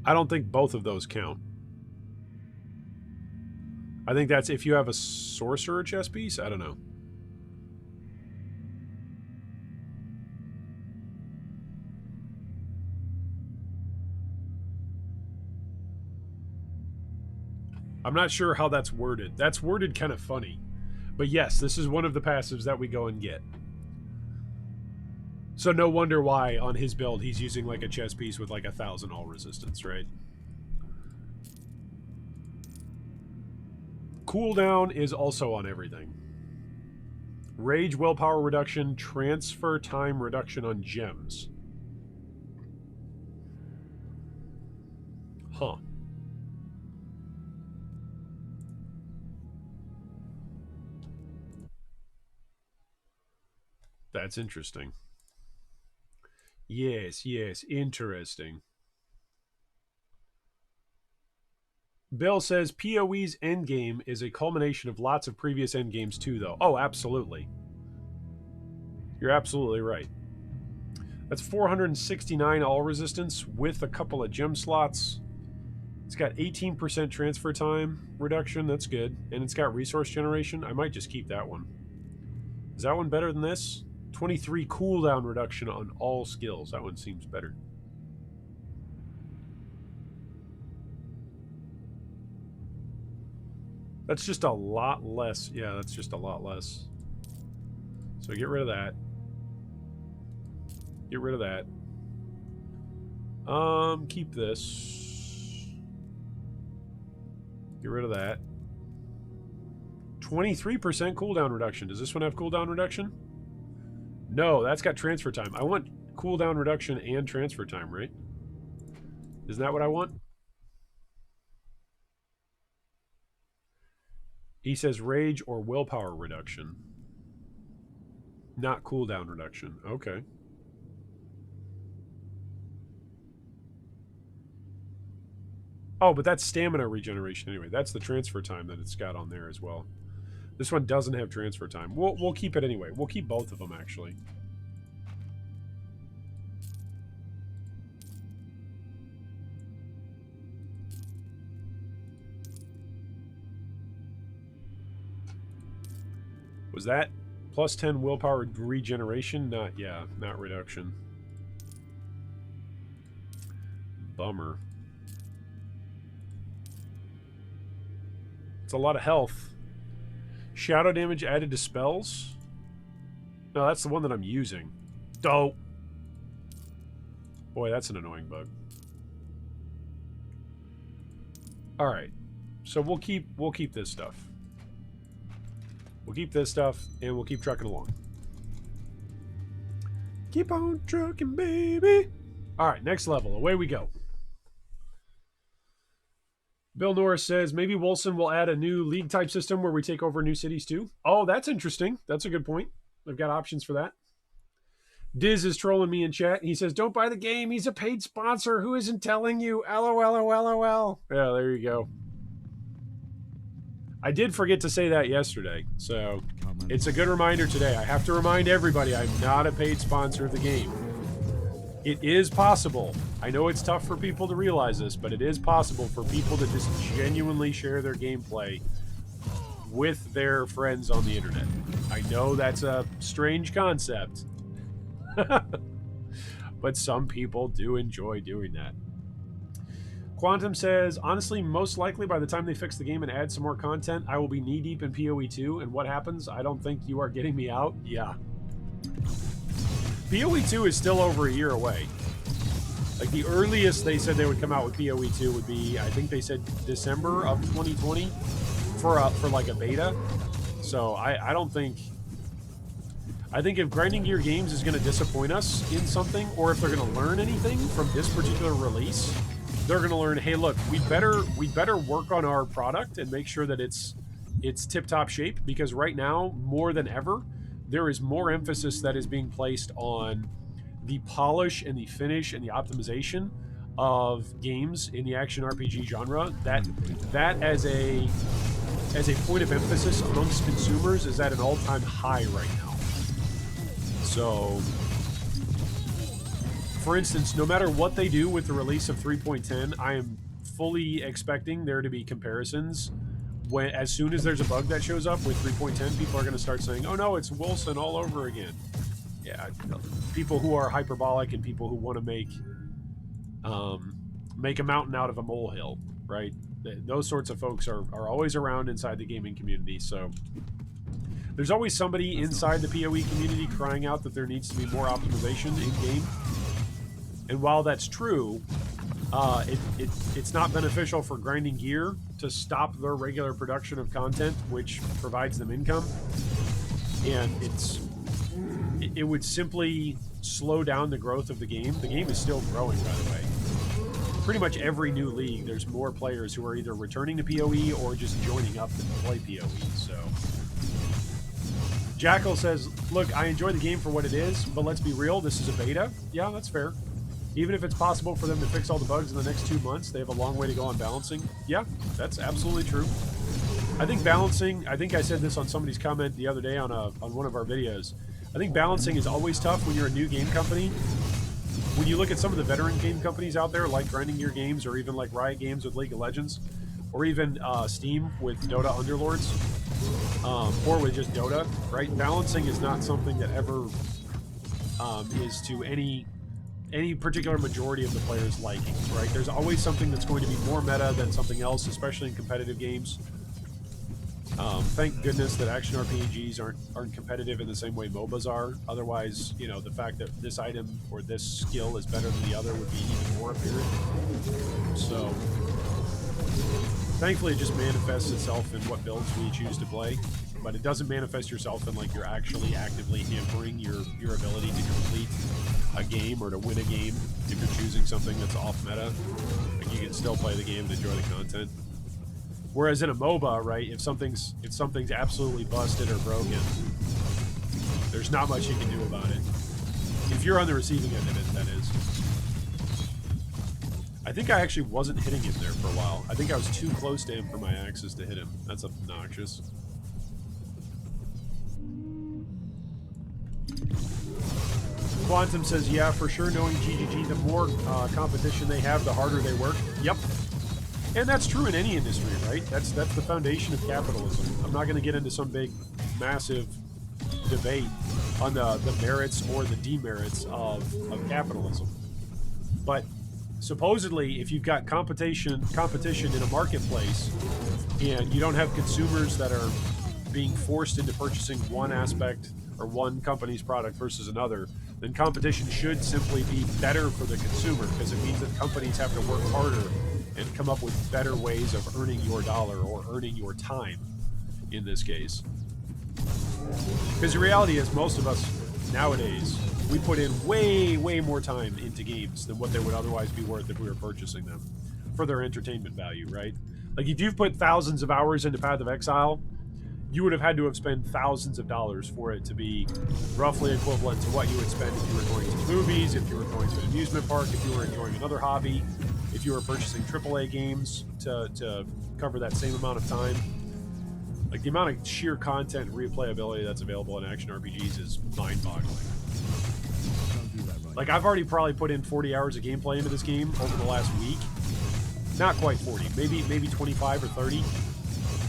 Speaker 1: I don't think both of those count. I think that's if you have a sorcerer chest piece. I don't know. I'm not sure how that's worded. That's worded kind of funny. But yes, this is one of the passives that we go and get. So no wonder why on his build he's using like a chest piece with like 1,000 all resistance, right? Cooldown is also on everything. Rage, willpower reduction, transfer time reduction on gems. Huh. That's interesting. Yes, yes, interesting. Bill says PoE's Endgame is a culmination of lots of previous Endgames too, though. Oh, absolutely. You're absolutely right. That's 469 all resistance with a couple of gem slots. It's got 18% transfer time reduction. That's good. And it's got resource generation. I might just keep that one. Is that one better than this? 23 cooldown reduction on all skills. That one seems better. That's just a lot less. Yeah, that's just a lot less. So get rid of that. Get rid of that. Keep this. Get rid of that. 23% cooldown reduction. Does this one have cooldown reduction? No, that's got transfer time. I want cooldown reduction and transfer time, right? Isn't that what I want? He says rage or willpower reduction. Not cooldown reduction. Okay. Oh, but that's stamina regeneration anyway. That's the transfer time that it's got on there as well. This one doesn't have transfer time. We'll keep it anyway. We'll keep both of them, actually. Was that plus 10 willpower regeneration? Not, yeah, not reduction. Bummer. It's a lot of health. Shadow damage added to spells? No, that's the one that I'm using. Dope. Boy, that's an annoying bug. Alright. So we'll keep this stuff. We'll keep this stuff, and we'll keep trucking along. Keep on trucking, baby. All right, next level. Away we go. Bill Norris says, maybe Wolcen will add a new league type system where we take over new cities too. Oh, that's interesting. That's a good point. They've got options for that. Diz is trolling me in chat. He says, don't buy the game. He's a paid sponsor. Who isn't telling you? LOL. Yeah, there you go. I did forget to say that yesterday, so it's a good reminder today. I have to remind everybody I'm not a paid sponsor of the game. It is possible. I know it's tough for people to realize this, but it is possible for people to just genuinely share their gameplay with their friends on the internet. I know that's a strange concept, but some people do enjoy doing that. Quantum says, honestly, most likely by the time they fix the game and add some more content, I will be knee-deep in PoE 2, and what happens? I don't think you are getting me out. Yeah. PoE 2 is still over a year away. Like, the earliest they said they would come out with PoE 2 would be, I think they said December of 2020 for like a beta. So I don't think... I think if Grinding Gear Games is going to disappoint us in something, or if they're going to learn anything from this particular release, they're going to learn, hey, look, we better work on our product and make sure that it's tip-top shape, because right now, more than ever, there is more emphasis that is being placed on the polish and the finish and the optimization of games in the action RPG genre. That as a point of emphasis amongst consumers is at an all-time high right now. So, for instance, no matter what they do with the release of 3.10, I am fully expecting there to be comparisons. As soon as there's a bug that shows up with 3.10, people are going to start saying, oh no, it's Wolcen all over again. Yeah, people who are hyperbolic and people who want to make a mountain out of a molehill, right? Those sorts of folks are always around inside the gaming community, so there's always somebody inside the PoE community crying out that there needs to be more optimization in-game. And while that's true, it's not beneficial for Grinding Gear to stop their regular production of content, which provides them income. And it would simply slow down the growth of the game. The game is still growing, by the way. Pretty much every new league, there's more players who are either returning to PoE or just joining up to play PoE. So, Jackal says, look, I enjoy the game for what it is, but let's be real, this is a beta. Yeah, that's fair. Even if it's possible for them to fix all the bugs in the next 2 months, they have a long way to go on balancing. Yeah, that's absolutely true. I think balancing, I think I said this on somebody's comment the other day on one of our videos. I think balancing is always tough when you're a new game company. When you look at some of the veteran game companies out there, like Grinding Gear Games, or even like Riot Games with League of Legends, or even Steam with Dota Underlords, or with just Dota, right? Balancing is not something that ever is to any particular majority of the players' likings, right? There's always something that's going to be more meta than something else, especially in competitive games. Thank goodness that action RPGs aren't competitive in the same way MOBAs are. Otherwise, you know, the fact that this item or this skill is better than the other would be even more apparent. So, thankfully, it just manifests itself in what builds we choose to play. But it doesn't manifest yourself in like you're actually actively hampering your ability to complete a game or to win a game if you're choosing something that's off meta. Like, you can still play the game and enjoy the content. Whereas in a MOBA, right, if something's absolutely busted or broken, there's not much you can do about it. If you're on the receiving end of it, that is. I think I actually wasn't hitting him there for a while. I think I was too close to him for my axes to hit him. That's obnoxious. Quantum says, yeah, for sure, knowing GGG, the more competition they have, the harder they work. Yep. And that's true in any industry, right? That's the foundation of capitalism. I'm not going to get into some big, massive debate on the merits or the demerits of capitalism. But supposedly, if you've got competition in a marketplace and you don't have consumers that are being forced into purchasing one aspect or one company's product versus another, then competition should simply be better for the consumer, because it means that companies have to work harder and come up with better ways of earning your dollar or earning your time in this case. Because the reality is most of us nowadays we put in way, way more time into games than what they would otherwise be worth if we were purchasing them for their entertainment value, right? Like, if you've put thousands of hours into Path of Exile, you would have had to have spent thousands of dollars for it to be roughly equivalent to what you would spend if you were going to the movies, if you were going to an amusement park, if you were enjoying another hobby, if you were purchasing AAA games to cover that same amount of time. Like, the amount of sheer content and replayability that's available in action RPGs is mind-boggling. Like, I've already probably put in 40 hours of gameplay into this game over the last week. Not quite 40, maybe 25 or 30.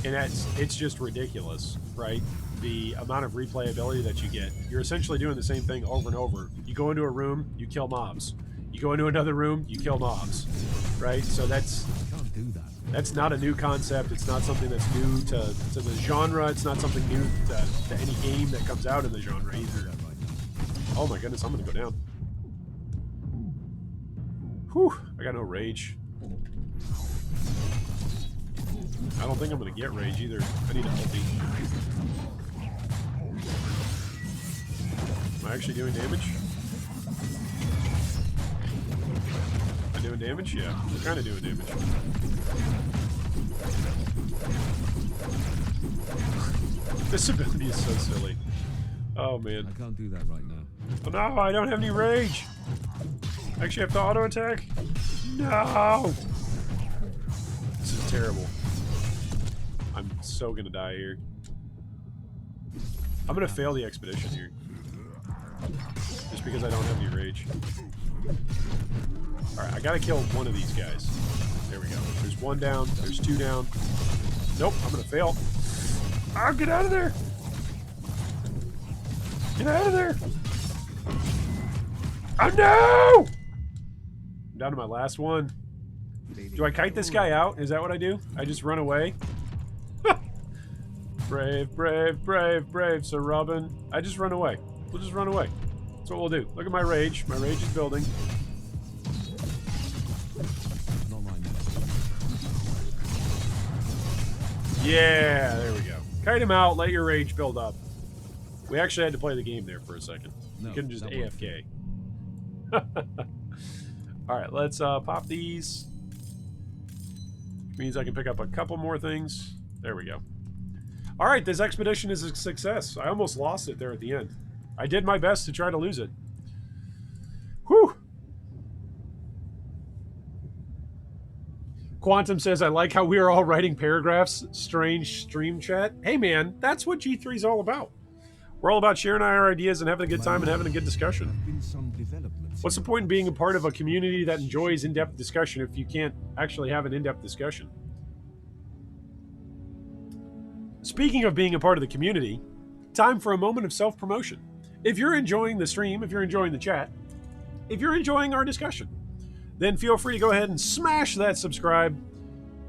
Speaker 1: And it's just ridiculous, right? The amount of replayability that you get. You're essentially doing the same thing over and over. You go into a room, you kill mobs. You go into another room, you kill mobs, right? So that's not a new concept. It's not something that's new to the genre. It's not something new to any game that comes out in the genre either. Oh my goodness, I'm gonna go down. Whew, I got no rage. I don't think I'm going to get rage either. I need a healthy. Am I actually doing damage? Am I doing damage? Yeah, I'm kind of doing damage. This ability is so silly. Oh, man.
Speaker 2: I can't do that right now.
Speaker 1: Oh, no, I don't have any rage. I actually have to auto attack? No! This is terrible. I'm so gonna die here. I'm gonna fail the expedition here. Just because I don't have any rage. Alright, I gotta kill one of these guys. There we go. There's one down. There's two down. Nope, I'm gonna fail. Oh, get out of there! Get out of there! Oh, no! I'm down to my last one. Do I kite this guy out? Is that what I do? I just run away? Brave, brave, brave, brave, Sir Robin. I just run away. We'll just run away. That's what we'll do. Look at my rage. My rage is building.
Speaker 2: Not mine.
Speaker 1: Yeah, there we go. Kite him out. Let your rage build up. We actually had to play the game there for a second.
Speaker 2: No,
Speaker 1: you couldn't just
Speaker 2: that
Speaker 1: AFK. Alright, let's pop these. Means I can pick up a couple more things. There we go. Alright, this expedition is a success. I almost lost it there at the end. I did my best to try to lose it. Whew! Quantum says, I like how we are all writing paragraphs. Strange stream chat. Hey man, that's what G3 is all about. We're all about sharing our ideas and having a good time and having a good discussion. What's the point in being a part of a community that enjoys in-depth discussion if you can't actually have an in-depth discussion? Speaking of being a part of the community, time for a moment of self-promotion. If you're enjoying the stream, if you're enjoying the chat, if you're enjoying our discussion, then feel free to go ahead and smash that subscribe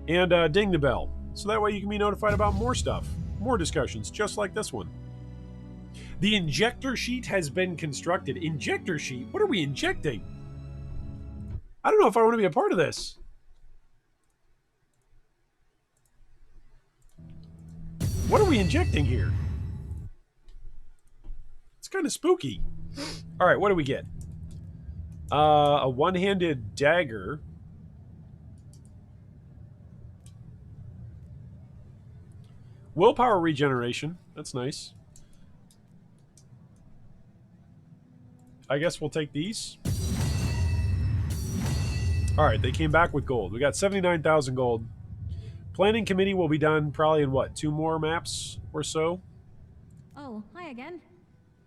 Speaker 1: and ding the bell. So that way you can be notified about more stuff, more discussions, just like this one. The injector sheet has been constructed. Injector sheet? What are we injecting? I don't know if I want to be a part of this. What are we injecting here? It's kind of spooky. All right, what do we get? A one-handed dagger. Willpower regeneration. That's nice. I guess we'll take these. All right, they came back with gold. We got 79,000 gold. Planning committee will be done probably in what, 2 more maps or so?
Speaker 3: Oh, hi again.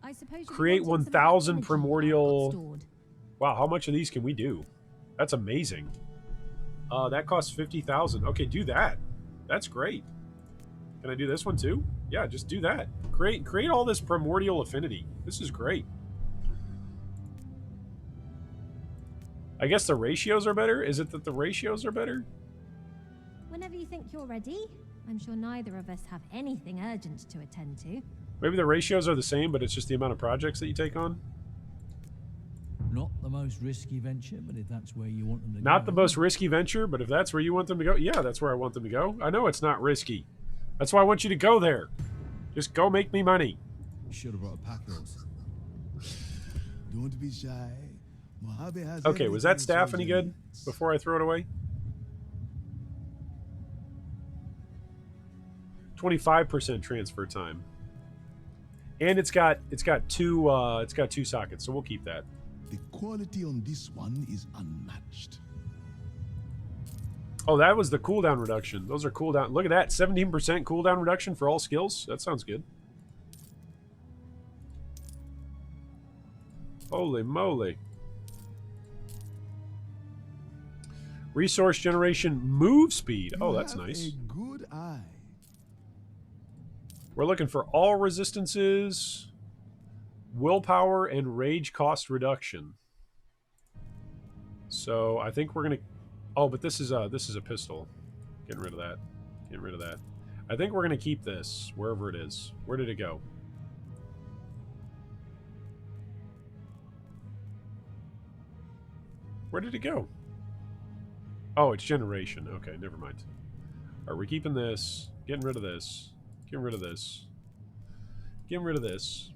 Speaker 3: I suppose
Speaker 1: Create 1,000 primordial. Wow, how much of these can we do? That's amazing. That costs 50,000. Okay, do that. That's great. Can I do this one too? Yeah, just do that. Create all this primordial affinity. This is great. I guess the ratios are better? Is it that the ratios are better?
Speaker 3: Whenever you think you're ready. I'm sure neither of us have anything urgent to attend to.
Speaker 1: Maybe the ratios are the same, but it's just the amount of projects that you take on?
Speaker 2: Not the most risky venture, but if that's where you want them to go.
Speaker 1: Not the most risky venture, but if that's where you want them to go, yeah, that's where I want them to go. I know it's not risky. That's why I want you to go there. Just go make me money.
Speaker 2: You should have brought a pack horse.
Speaker 5: Don't be shy. Mojave has
Speaker 1: Okay, was that
Speaker 5: everything a
Speaker 1: staff any
Speaker 5: soldier
Speaker 1: good
Speaker 5: needs.
Speaker 1: before I throw it away? 25% transfer time. And it's got two sockets, so we'll keep that.
Speaker 5: The quality on this one is unmatched.
Speaker 1: Oh, that was the cooldown reduction. Those are cooldown. Look at that. 17% cooldown reduction for all skills. That sounds good. Holy moly. Resource generation move speed. Oh, that's
Speaker 5: You have
Speaker 1: nice.
Speaker 5: a good eye.
Speaker 1: We're looking for all resistances, willpower, and rage cost reduction. So I think we're gonna. Oh, but this is a pistol. Getting rid of that. Getting rid of that. I think we're gonna keep this wherever it is. Where did it go? Where did it go? Oh, it's generation. Okay, never mind. Are we keeping this? Getting rid of this. Getting rid of this. Getting rid of this.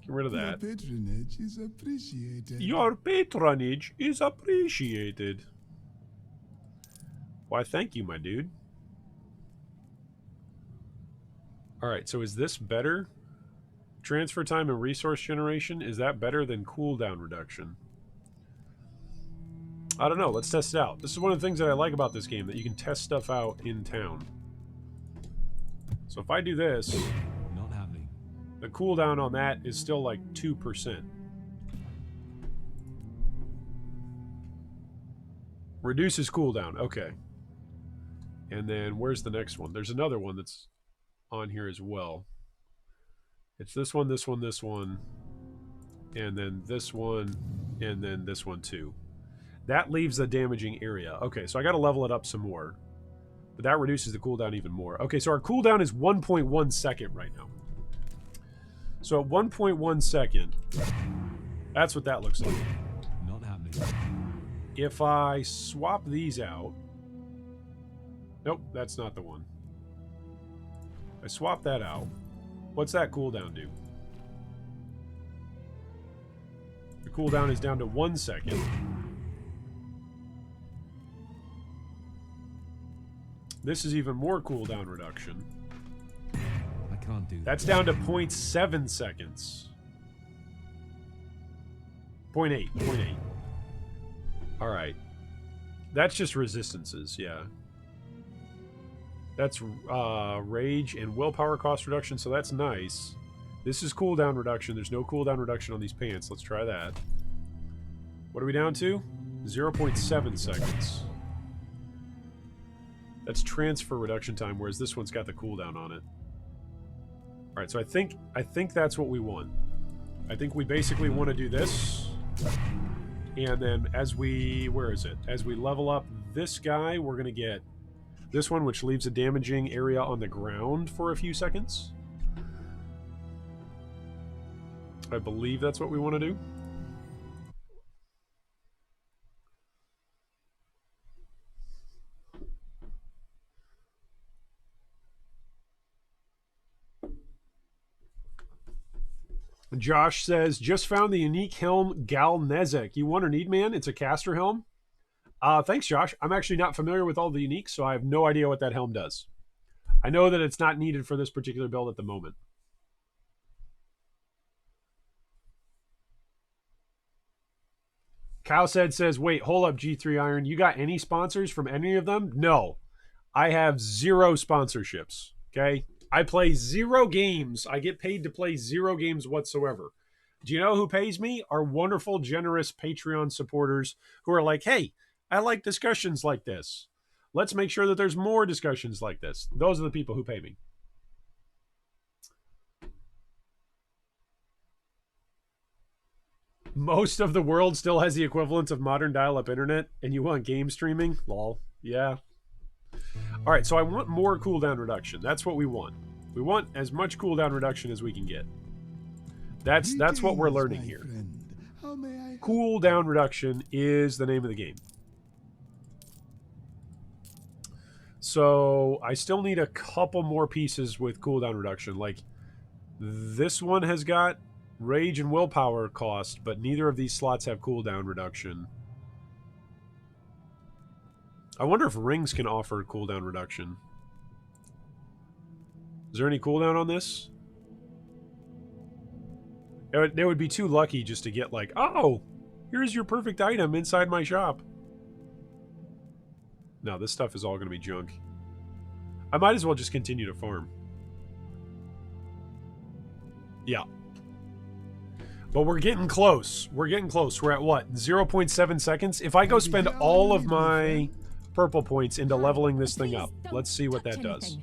Speaker 1: Get rid of
Speaker 5: Your
Speaker 1: that.
Speaker 5: patronage is appreciated.
Speaker 1: Your patronage is appreciated. Why, thank you, my dude. Alright, so is this better? Transfer time and resource generation, is that better than cooldown reduction? I don't know, let's test it out. This is one of the things that I like about this game, that you can test stuff out in town. So if I do this,
Speaker 2: Not happening.
Speaker 1: the cooldown on that is still like 2%. Reduces cooldown, okay. And then where's the next one? There's another one that's on here as well. It's this one, this one, this one, and then this one, and then this one too. That leaves the damaging area. Okay, so I got to level it up some more. But that reduces the cooldown even more. Okay, so our cooldown is 1.1 second right now. So at 1.1 second, that's what that looks like.
Speaker 2: Not happening.
Speaker 1: If I swap these out... Nope, that's not the one. I swap that out. What's that cooldown do? The cooldown is down to 1 second. This is even more cooldown reduction.
Speaker 2: I can't do that.
Speaker 1: That's down to 0.7 seconds. 0.8. 0.8. Alright. That's just resistances, yeah. That's rage and willpower cost reduction, so that's nice. This is cooldown reduction. There's no cooldown reduction on these pants. Let's try that. What are we down to? 0.7 seconds. That's transfer reduction time, whereas this one's got the cooldown on it. Alright, so I think that's what we want. I think we basically want to do this. And then as we... Where is it? As we level up this guy, we're going to get this one, which leaves a damaging area on the ground for a few seconds. I believe that's what we want to do. Josh says, just found the unique helm Galnezek. You want or need, man? It's a caster helm. Thanks, Josh. I'm actually not familiar with all the uniques, so I have no idea what that helm does. I know that it's not needed for this particular build at the moment. Kyle says, wait, hold up, G3 Iron. You got any sponsors from any of them? No. I have 0 sponsorships, okay? I play 0 games. I get paid to play 0 games whatsoever. Do you know who pays me? Our wonderful, generous Patreon supporters who are like, hey, I like discussions like this. Let's make sure that there's more discussions like this. Those are the people who pay me. Most of the world still has the equivalent of modern dial-up internet, and you want game streaming? Lol. Yeah. All right, so I want more cooldown reduction. That's what we want. We want as much cooldown reduction as we can get. That's what we're learning here. Cooldown reduction is the name of the game. So I still need a couple more pieces with cooldown reduction. Like this one has got Rage and willpower cost, but neither of these slots have cooldown reduction. I wonder if rings can offer cooldown reduction. Is there any cooldown on this? They would be too lucky just to get like, oh, here's your perfect item inside my shop. No, this stuff is all going to be junk. I might as well just continue to farm. Yeah. But we're getting close. We're getting close. We're at what? 0.7 seconds? If I go spend all of my purple points into leveling this thing up, let's see what that does.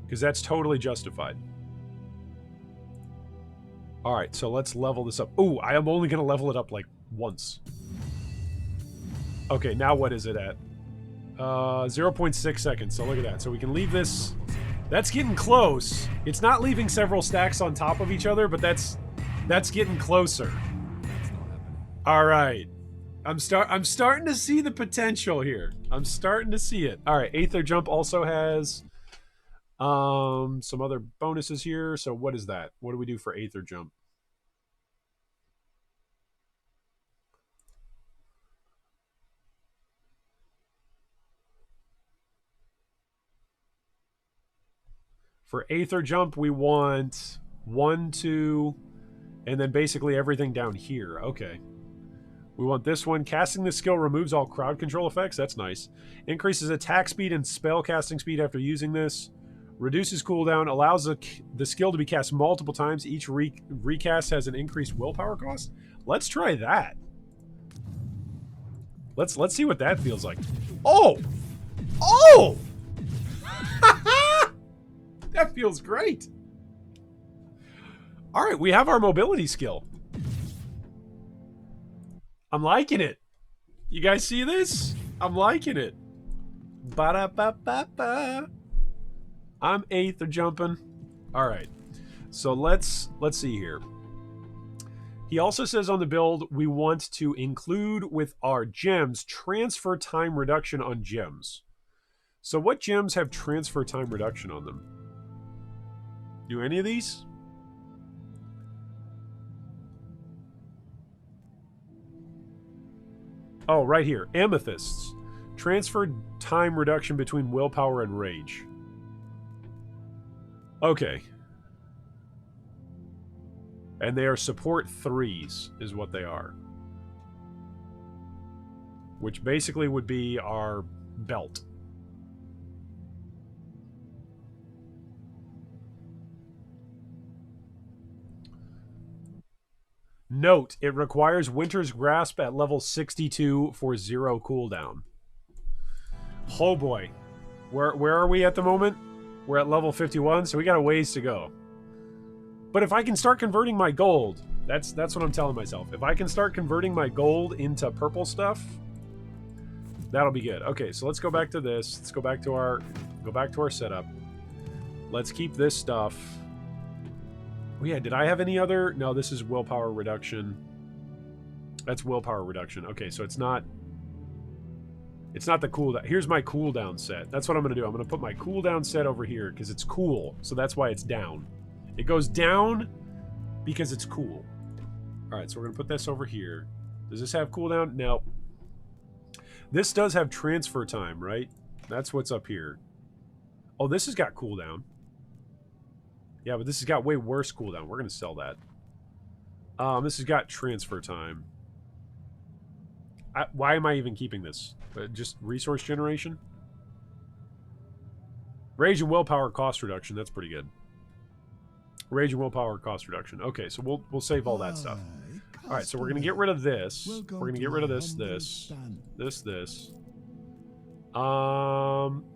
Speaker 1: Because that's totally justified. Alright, so let's level this up. Ooh, I am only going to level it up like once. Okay, now what is it at? 0.6 seconds, so look at that. So we can leave this... That's getting close. It's not leaving several stacks on top of each other, but that's getting closer. Alright. I'm starting to see the potential here. I'm starting to see it. Alright, Aether Jump also has some other bonuses here. So what is that? What do we do for Aether Jump? For Aether Jump, we want 1, 2, and then basically everything down here. Okay. We want this one. Casting the skill removes all crowd control effects. That's nice. Increases attack speed and spell casting speed after using this. Reduces cooldown. Allows the skill to be cast multiple times. Each recast has an increased willpower cost. Let's try that. Let's see what that feels like. Oh! Oh! That feels great. All right, we have our mobility skill. I'm liking it. You guys see this? I'm liking it. Ba-da-ba-ba-ba. I'm Aether jumping. All right. So let's see here. He also says on the build, we want to include with our gems transfer time reduction on gems. So what gems have transfer time reduction on them? Do any of these? Oh, right here. Amethysts. Transfer time reduction between willpower and rage. Okay. And they are support 3s, is what they are. Which basically would be our belt. Note, it requires Winter's Grasp at level 62 for 0 cooldown. Oh boy. Where are we at the moment? We're at level 51, so we got a ways to go. But if I can start converting my gold, that's what I'm telling myself. If I can start converting my gold into purple stuff, that'll be good. Okay, so let's go back to this. Let's go back to our setup. Let's keep this stuff. Oh yeah, did I have any other? No, this is willpower reduction. That's willpower reduction. Okay, so it's not the cooldown. Here's my cooldown set. That's what I'm going to do. I'm going to put my cooldown set over here because it's cool. So that's why it's down. It goes down because it's cool. All right, so we're going to put this over here. Does this have cooldown? No. This does have transfer time, right? That's what's up here. Oh, this has got cooldown. Yeah, but this has got way worse cooldown. We're going to sell that. This has got transfer time. Why am I even keeping this? Just resource generation? Rage and willpower cost reduction. That's pretty good. Rage and willpower cost reduction. Okay, so we'll save all that stuff. All right, so we're going to get rid of this. We're going to get rid of this.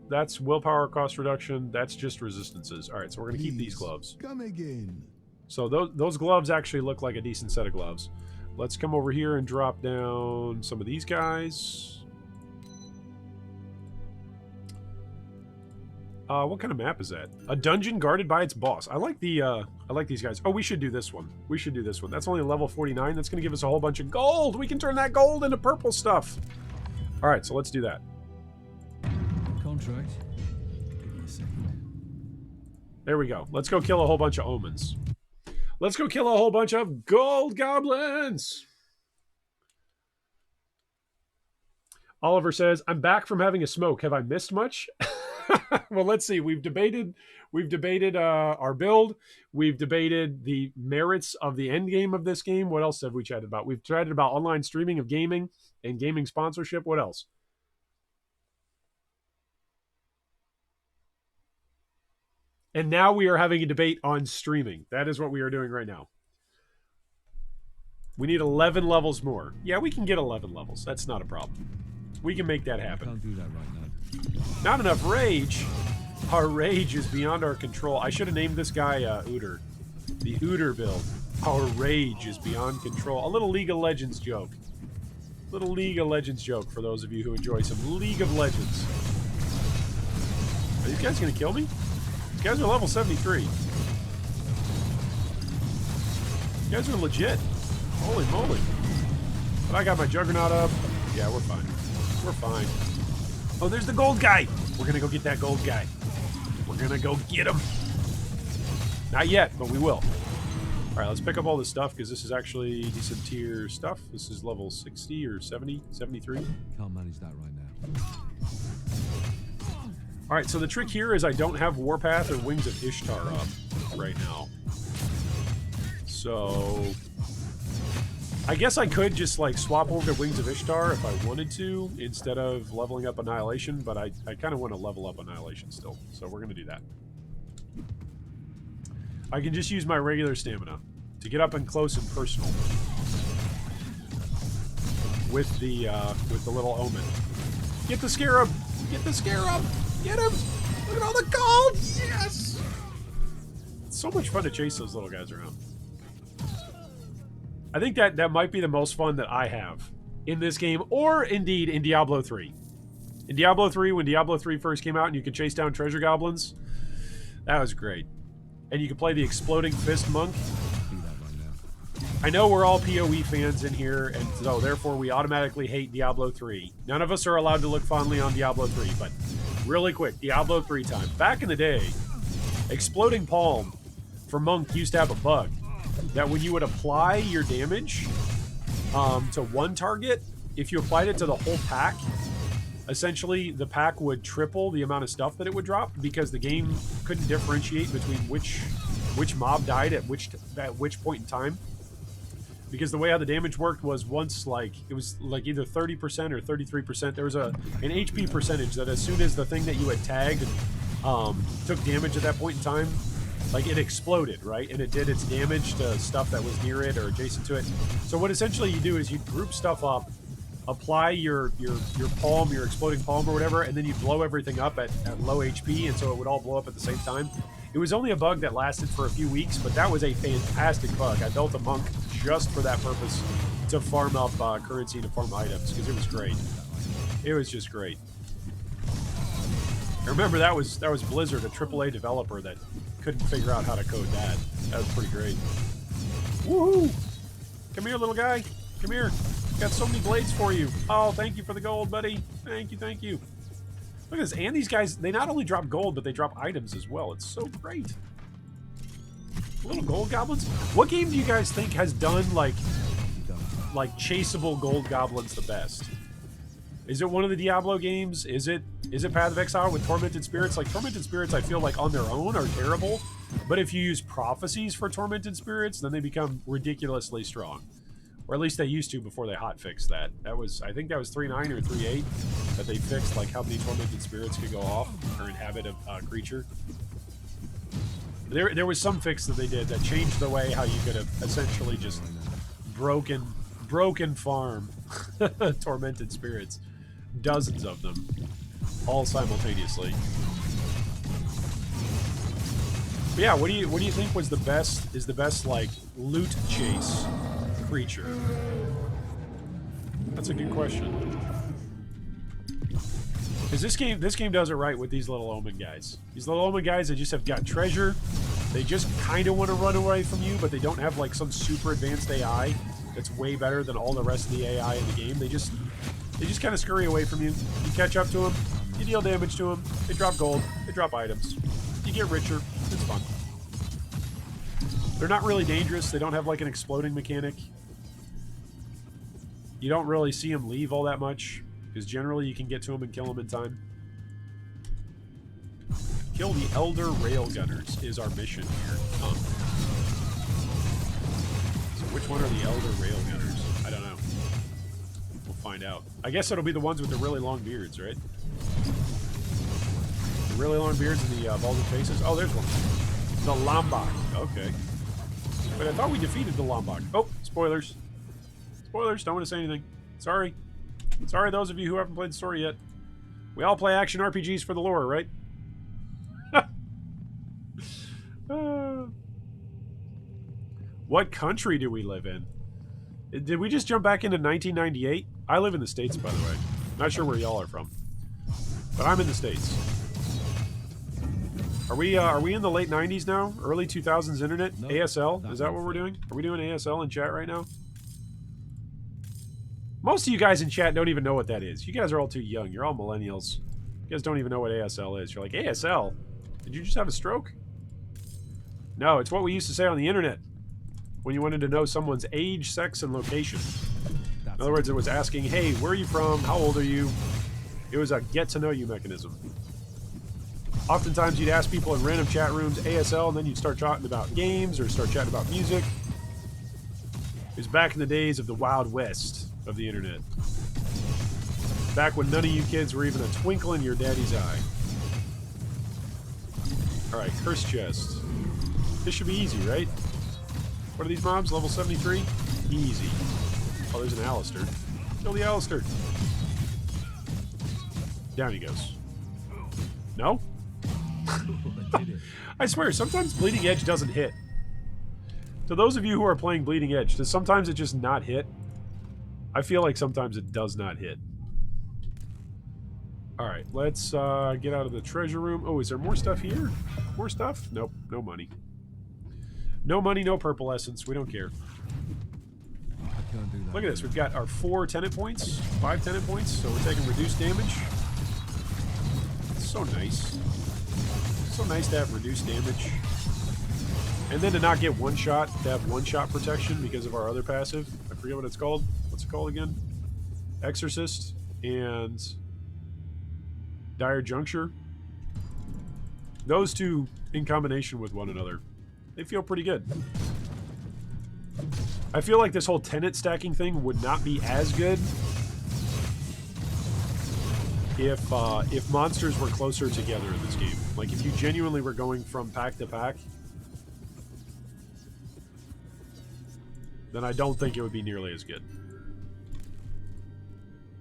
Speaker 1: That's willpower cost reduction. That's just resistances. All right, so we're going to keep these gloves.
Speaker 5: Come again.
Speaker 1: So those gloves actually look like a decent set of gloves. Let's come over here and drop down some of these guys. What kind of map is that? A dungeon guarded by its boss. I like these guys. Oh, we should do this one. We should do this one. That's only level 49. That's going to give us a whole bunch of gold. We can turn that gold into purple stuff. All right, so let's do that.
Speaker 2: Contract. Give me a second.
Speaker 1: There we go. Let's go kill a whole bunch of omens. Let's go kill a whole bunch of gold goblins. Oliver says, I'm back from having a smoke. Have I missed much? Well, let's see. We've debated our build. We've debated the merits of the end game of this game. What else have we chatted about? We've chatted about online streaming of gaming and gaming sponsorship. What else? And now we are having a debate on streaming. That is what we are doing right now. We need 11 levels more. Yeah, we can get 11 levels. That's not a problem. We can make that happen.
Speaker 2: Can't do that right now.
Speaker 1: Not enough rage. Our rage is beyond our control. I should have named this guy Ooter. The Ooter build. Our rage is beyond control. A little League of Legends joke. Little League of Legends joke for those of you who enjoy some League of Legends. Are these guys going to kill me? These guys are level 73. These guys are legit. Holy moly. But I got my Juggernaut up. Yeah, we're fine. We're fine. Oh, there's the gold guy. We're going to go get that gold guy. We're going to go get him. Not yet, but we will. All right, let's pick up all this stuff because this is actually decent tier stuff. This is level 60 or 70, 73.
Speaker 2: Can't manage that right now.
Speaker 1: All right, so the trick here is I don't have Warpath or Wings of Ishtar up right now. So I guess I could just like swap over to Wings of Ishtar if I wanted to instead of leveling up Annihilation, but I kind of want to level up Annihilation still. So we're going to do that. I can just use my regular stamina to get up and close and personal with the little omen. Get the scarab! Get the scarab! Get him! Look at all the gold! Yes! It's so much fun to chase those little guys around. I think that might be the most fun that I have in this game, or indeed in Diablo 3. In Diablo 3, when Diablo 3 first came out and you could chase down treasure goblins, that was great. And you could play the Exploding Fist Monk.
Speaker 2: Do that right now.
Speaker 1: I know we're all PoE fans in here, and so therefore we automatically hate Diablo 3. None of us are allowed to look fondly on Diablo 3, but really quick, Diablo 3 time. Back in the day, Exploding Palm for Monk used to have a bug that when you would apply your damage to one target, if you applied it to the whole pack, essentially the pack would triple the amount of stuff that it would drop because the game couldn't differentiate between which mob died at which point in time. Because the way how the damage worked was once it was like either 30% or 33%. There was an HP percentage that as soon as the thing that you had tagged took damage at that point in time, like it exploded, right? And it did its damage to stuff that was near it or adjacent to it. So what essentially you do is you group stuff up, apply your palm, your exploding palm or whatever, and then you blow everything up at low HP, and so it would all blow up at the same time. It was only a bug that lasted for a few weeks, but that was a fantastic bug. I built a monk just for that purpose, to farm up currency and to farm items, because it was great. It was just great. I remember that was Blizzard, a AAA developer that couldn't figure out how to code that. That was pretty great. Woohoo! Come here, little guy. Come here. Got so many blades for you. Oh, thank you for the gold, buddy. Thank you, thank you. Look at this. And these guys, they not only drop gold, but they drop items as well. It's so great. Little gold goblins. What game do you guys think has done like chaseable gold goblins the best? Is it one of the Diablo games? Is it Path of Exile with Tormented Spirits? Like Tormented Spirits, I feel like on their own are terrible, but if you use prophecies for Tormented Spirits, then they become ridiculously strong. Or at least they used to before they hotfixed that. I think that was 3.9 or 3.8 that they fixed, like how many Tormented Spirits could go off or inhabit a creature. There was some fix that they did that changed the way how you could have essentially just broken farm Tormented Spirits. Dozens of them, all simultaneously. But yeah, what do you think was the best like loot chase creature? That's a good question. Because this game does it right with these little omen guys. These little omen guys, they just have got treasure. They just kind of want to run away from you, but they don't have like some super advanced AI that's way better than all the rest of the AI in the game. They just kind of scurry away from you. You catch up to them, you deal damage to them, they drop gold, they drop items. You get richer, it's fun. They're not really dangerous. They don't have like an exploding mechanic. You don't really see them leave all that much, because generally you can get to them and kill them in time. Kill the Elder Railgunners is our mission here. So which one are the Elder Railgunners? I don't know. We'll find out. I guess it'll be the ones with the really long beards, right? The really long beards and the balding faces. Oh, there's one. The Lombok. Okay. But I thought we defeated the Lombok. Oh, spoilers. Spoilers, don't want to say anything. Sorry. Sorry, those of you who haven't played the story yet. We all play action RPGs for the lore, right? What country do we live in? Did we just jump back into 1998? I live in the States, by the way. Not sure where y'all are from. But I'm in the States. Are we in the late 90s now? Early 2000s internet? No, ASL? Is that what we're doing? Are we doing ASL in chat right now? Most of you guys in chat don't even know what that is. You guys are all too young. You're all millennials. You guys don't even know what ASL is. You're like, ASL? Did you just have a stroke? No, it's what we used to say on the internet when you wanted to know someone's age, sex, and location. In other words, it was asking, hey, where are you from? How old are you? It was a get-to-know-you mechanism. Oftentimes, you'd ask people in random chat rooms, ASL, and then you'd start talking about games or start chatting about music. It was back in the days of the Wild West of the internet. Back when none of you kids were even a twinkle in your daddy's eye. Alright, curse chest. This should be easy, right? What are these mobs? Level 73? Easy. Oh, there's an Alistair. Kill the Alistair. Down he goes. No? I swear, sometimes Bleeding Edge doesn't hit. To those of you who are playing Bleeding Edge, does sometimes it just not hit? I feel like sometimes it does not hit. Alright, let's get out of the treasure room. Oh, is there more stuff here? More stuff? Nope, no money. No money, no purple essence. We don't care. Look at this. We've got our 4 tenant points, 5 tenant points, so we're taking reduced damage. It's so nice. So nice to have reduced damage. And then to not get one-shot, to have one-shot protection because of our other passive. I forget what it's called. What's it called again? Exorcist and Dire Juncture. Those two in combination with one another, they feel pretty good. I feel like this whole tenant stacking thing would not be as good if monsters were closer together in this game. Like if you genuinely were going from pack to pack, then I don't think it would be nearly as good.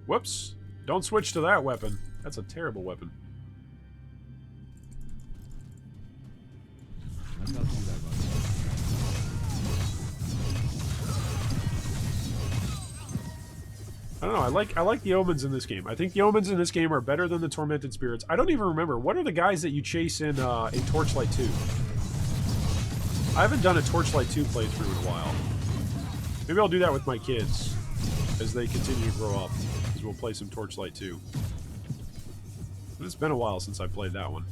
Speaker 1: Whoops. Don't switch to that weapon. That's a terrible weapon. I don't know. I like the omens in this game. I think the omens in this game are better than the tormented spirits. I don't even remember. What are the guys that you chase in Torchlight 2? I haven't done a Torchlight 2 playthrough in a while. Maybe I'll do that with my kids as they continue to grow up. Because we'll play some Torchlight 2. But it's been a while since I played that one.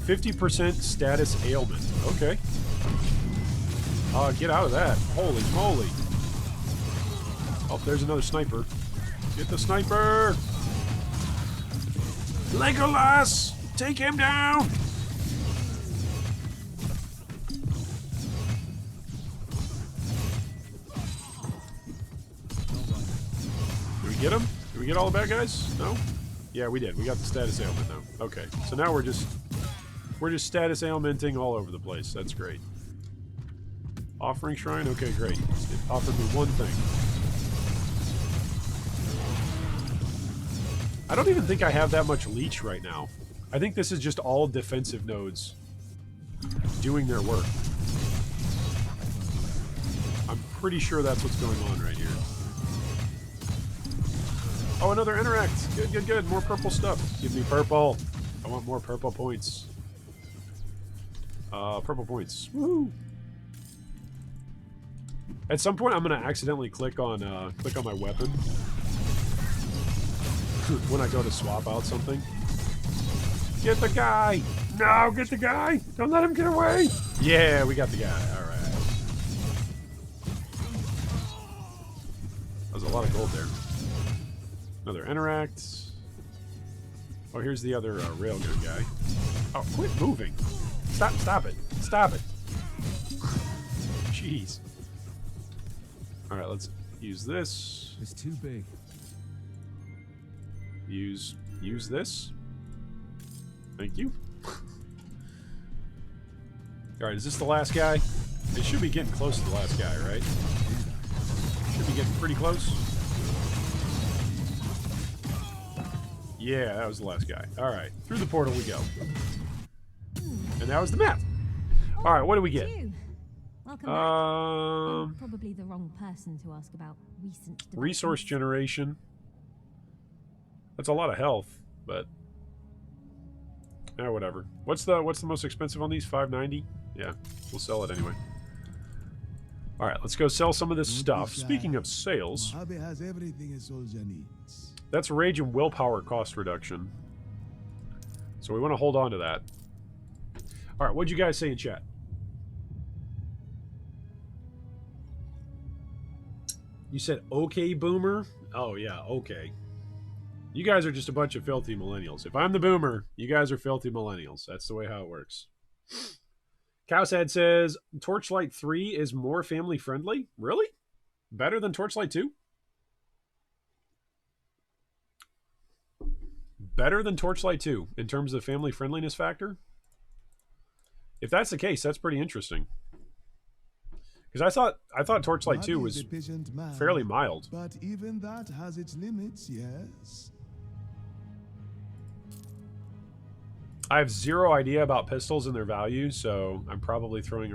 Speaker 1: 50% status ailment. Okay. Get out of that. Holy moly. Oh, there's another sniper. Get the sniper! Legolas! Take him down! Did we get him? Did we get all the bad guys? No? Yeah, we did. We got the status ailment now. Okay, so now we're just status ailmenting all over the place. That's great. Offering shrine? Okay, great. It offered me one thing. I don't even think I have that much leech right now. I think this is just all defensive nodes doing their work. I'm pretty sure that's what's going on right here. Oh, another interact. Good, good, good. More purple stuff. Give me purple. I want more purple points. Purple points. Woohoo! At some point, I'm going to accidentally click on my weapon when I go to swap out something. Get the guy! No, get the guy! Don't let him get away! Yeah, we got the guy. Alright. That was a lot of gold there. Another interact. Oh, here's the other railgun guy. Oh, quit moving! Stop it! Stop it! Jeez. Alright, let's use this.
Speaker 2: It's too big.
Speaker 1: Use this. Thank you. Alright, is this the last guy? It should be getting close to the last guy, right? Should be getting pretty close. Yeah, that was the last guy. Alright, through the portal we go. And that was the map. Alright, what do we get?
Speaker 3: Welcome back. I'm probably the wrong person to ask about recent
Speaker 1: Resource generation. That's a lot of health, but whatever. What's the most expensive on these? 590? Yeah, we'll sell it anyway. All right, let's go sell some of this stuff. Speaking of sales,
Speaker 5: Mojave has everything a soldier needs.
Speaker 1: that's rage and willpower cost reduction. So we want to hold on to that. All right, what'd you guys say in chat? You said okay, boomer? Oh yeah, okay. You guys are just a bunch of filthy millennials. If I'm the boomer, you guys are filthy millennials. That's the way how it works. Cowsad says, Torchlight 3 is more family friendly? Really? Better than Torchlight 2? Better than Torchlight 2 in terms of family friendliness factor? If that's the case, that's pretty interesting. Because I thought Torchlight 2 was fairly mild.
Speaker 5: But even that has its limits, yes.
Speaker 1: I have zero idea about pistols and their value, so I'm probably throwing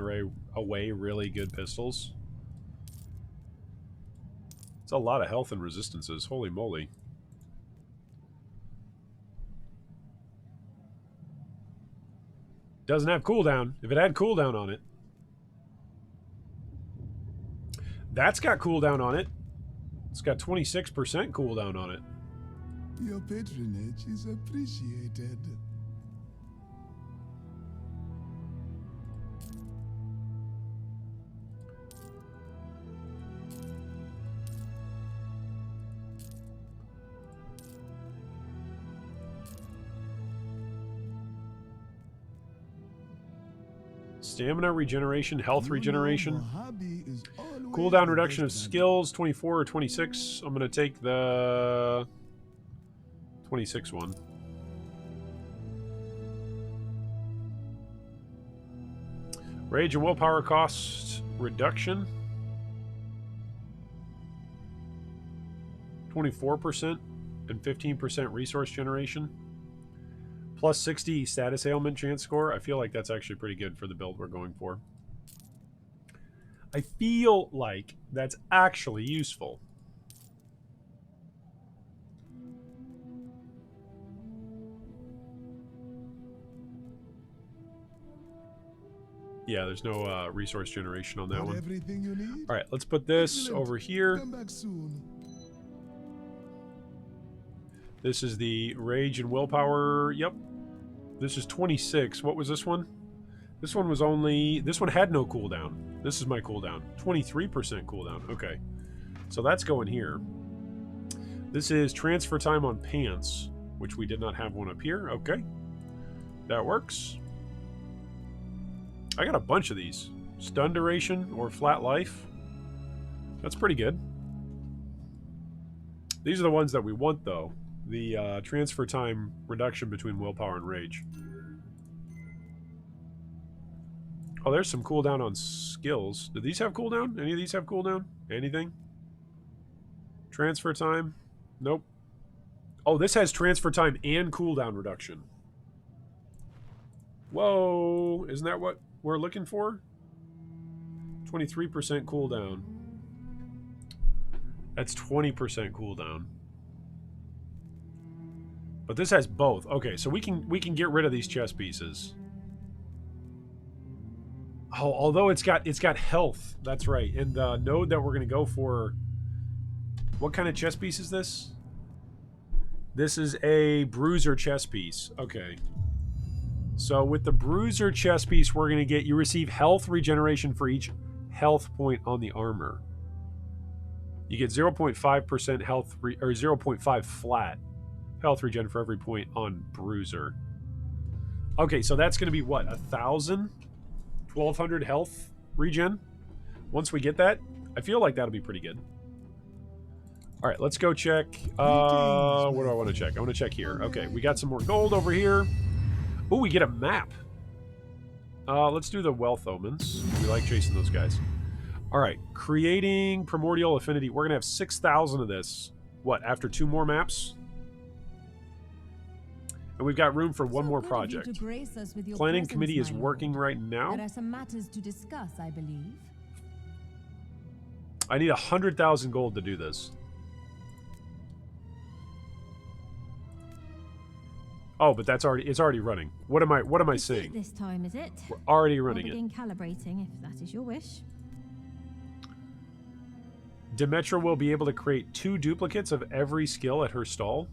Speaker 1: away really good pistols. It's a lot of health and resistances. Holy moly. Doesn't have cooldown. If it had cooldown on it. That's got cooldown on it. It's got 26% cooldown on it.
Speaker 5: Your patronage is appreciated.
Speaker 1: Stamina regeneration, health regeneration.
Speaker 5: Mojave is always
Speaker 1: Cooldown
Speaker 5: the
Speaker 1: reduction of
Speaker 5: best
Speaker 1: skills, 24 or 26. I'm going to take the 26 one. Rage and willpower cost reduction. 24% and 15% resource generation. Plus 60 status ailment chance score. I feel like that's actually pretty good for the build we're going for. I feel like that's actually useful. Yeah, there's no resource generation on that
Speaker 5: Got
Speaker 1: one.
Speaker 5: everything you need?
Speaker 1: All right, let's put this
Speaker 5: Excellent.
Speaker 1: over here.
Speaker 5: Come back soon.
Speaker 1: This is the rage and willpower. Yep. This is 26. What was this one? This one was only... This one had no cooldown. This is my cooldown. 23% cooldown. Okay. So that's going here. This is transfer time on pants, which we did not have one up here. Okay. That works. I got a bunch of these. Stun duration or flat life. That's pretty good. These are the ones that we want, though. The transfer time reduction between willpower and rage. Oh, there's some cooldown on skills. Do these have cooldown? Any of these have cooldown? Anything? Transfer time? Nope. Oh, this has transfer time and cooldown reduction. Whoa! Isn't that what we're looking for? 23% cooldown. That's 20% cooldown. But this has both. Okay, so we can get rid of these chest pieces. Oh, although it's got health. That's right. And the node that we're going to go for, what kind of chest piece is this? This is a bruiser chest piece. Okay. So with the Bruiser chest piece, we're going to get, you receive health regeneration for each health point on the armor. You get 0.5% health, or 0.5 flat health regen for every point on Bruiser. Okay, so that's going to be what? 1,000? 1,200 health regen? Once we get that, I feel like that'll be pretty good. All right, let's go check. What do I want to check? I want to check here. Okay, we got some more gold over here. Oh, we get a map. Let's do the Wealth Omens. We like chasing those guys. All right, creating Primordial Affinity. We're going to have 6,000 of this. What, after 2 more maps? And we've got room for one more project. Planning committee is working right now.
Speaker 6: There are some matters to discuss, I believe.
Speaker 1: I need 100,000 gold to do this. Oh, but it's already running. What am I saying?
Speaker 3: This time, is it?
Speaker 1: We're already
Speaker 3: I'll
Speaker 1: running it.
Speaker 3: begin calibrating if that is your wish.
Speaker 1: Demetra will be able to create 2 duplicates of every skill at her stall.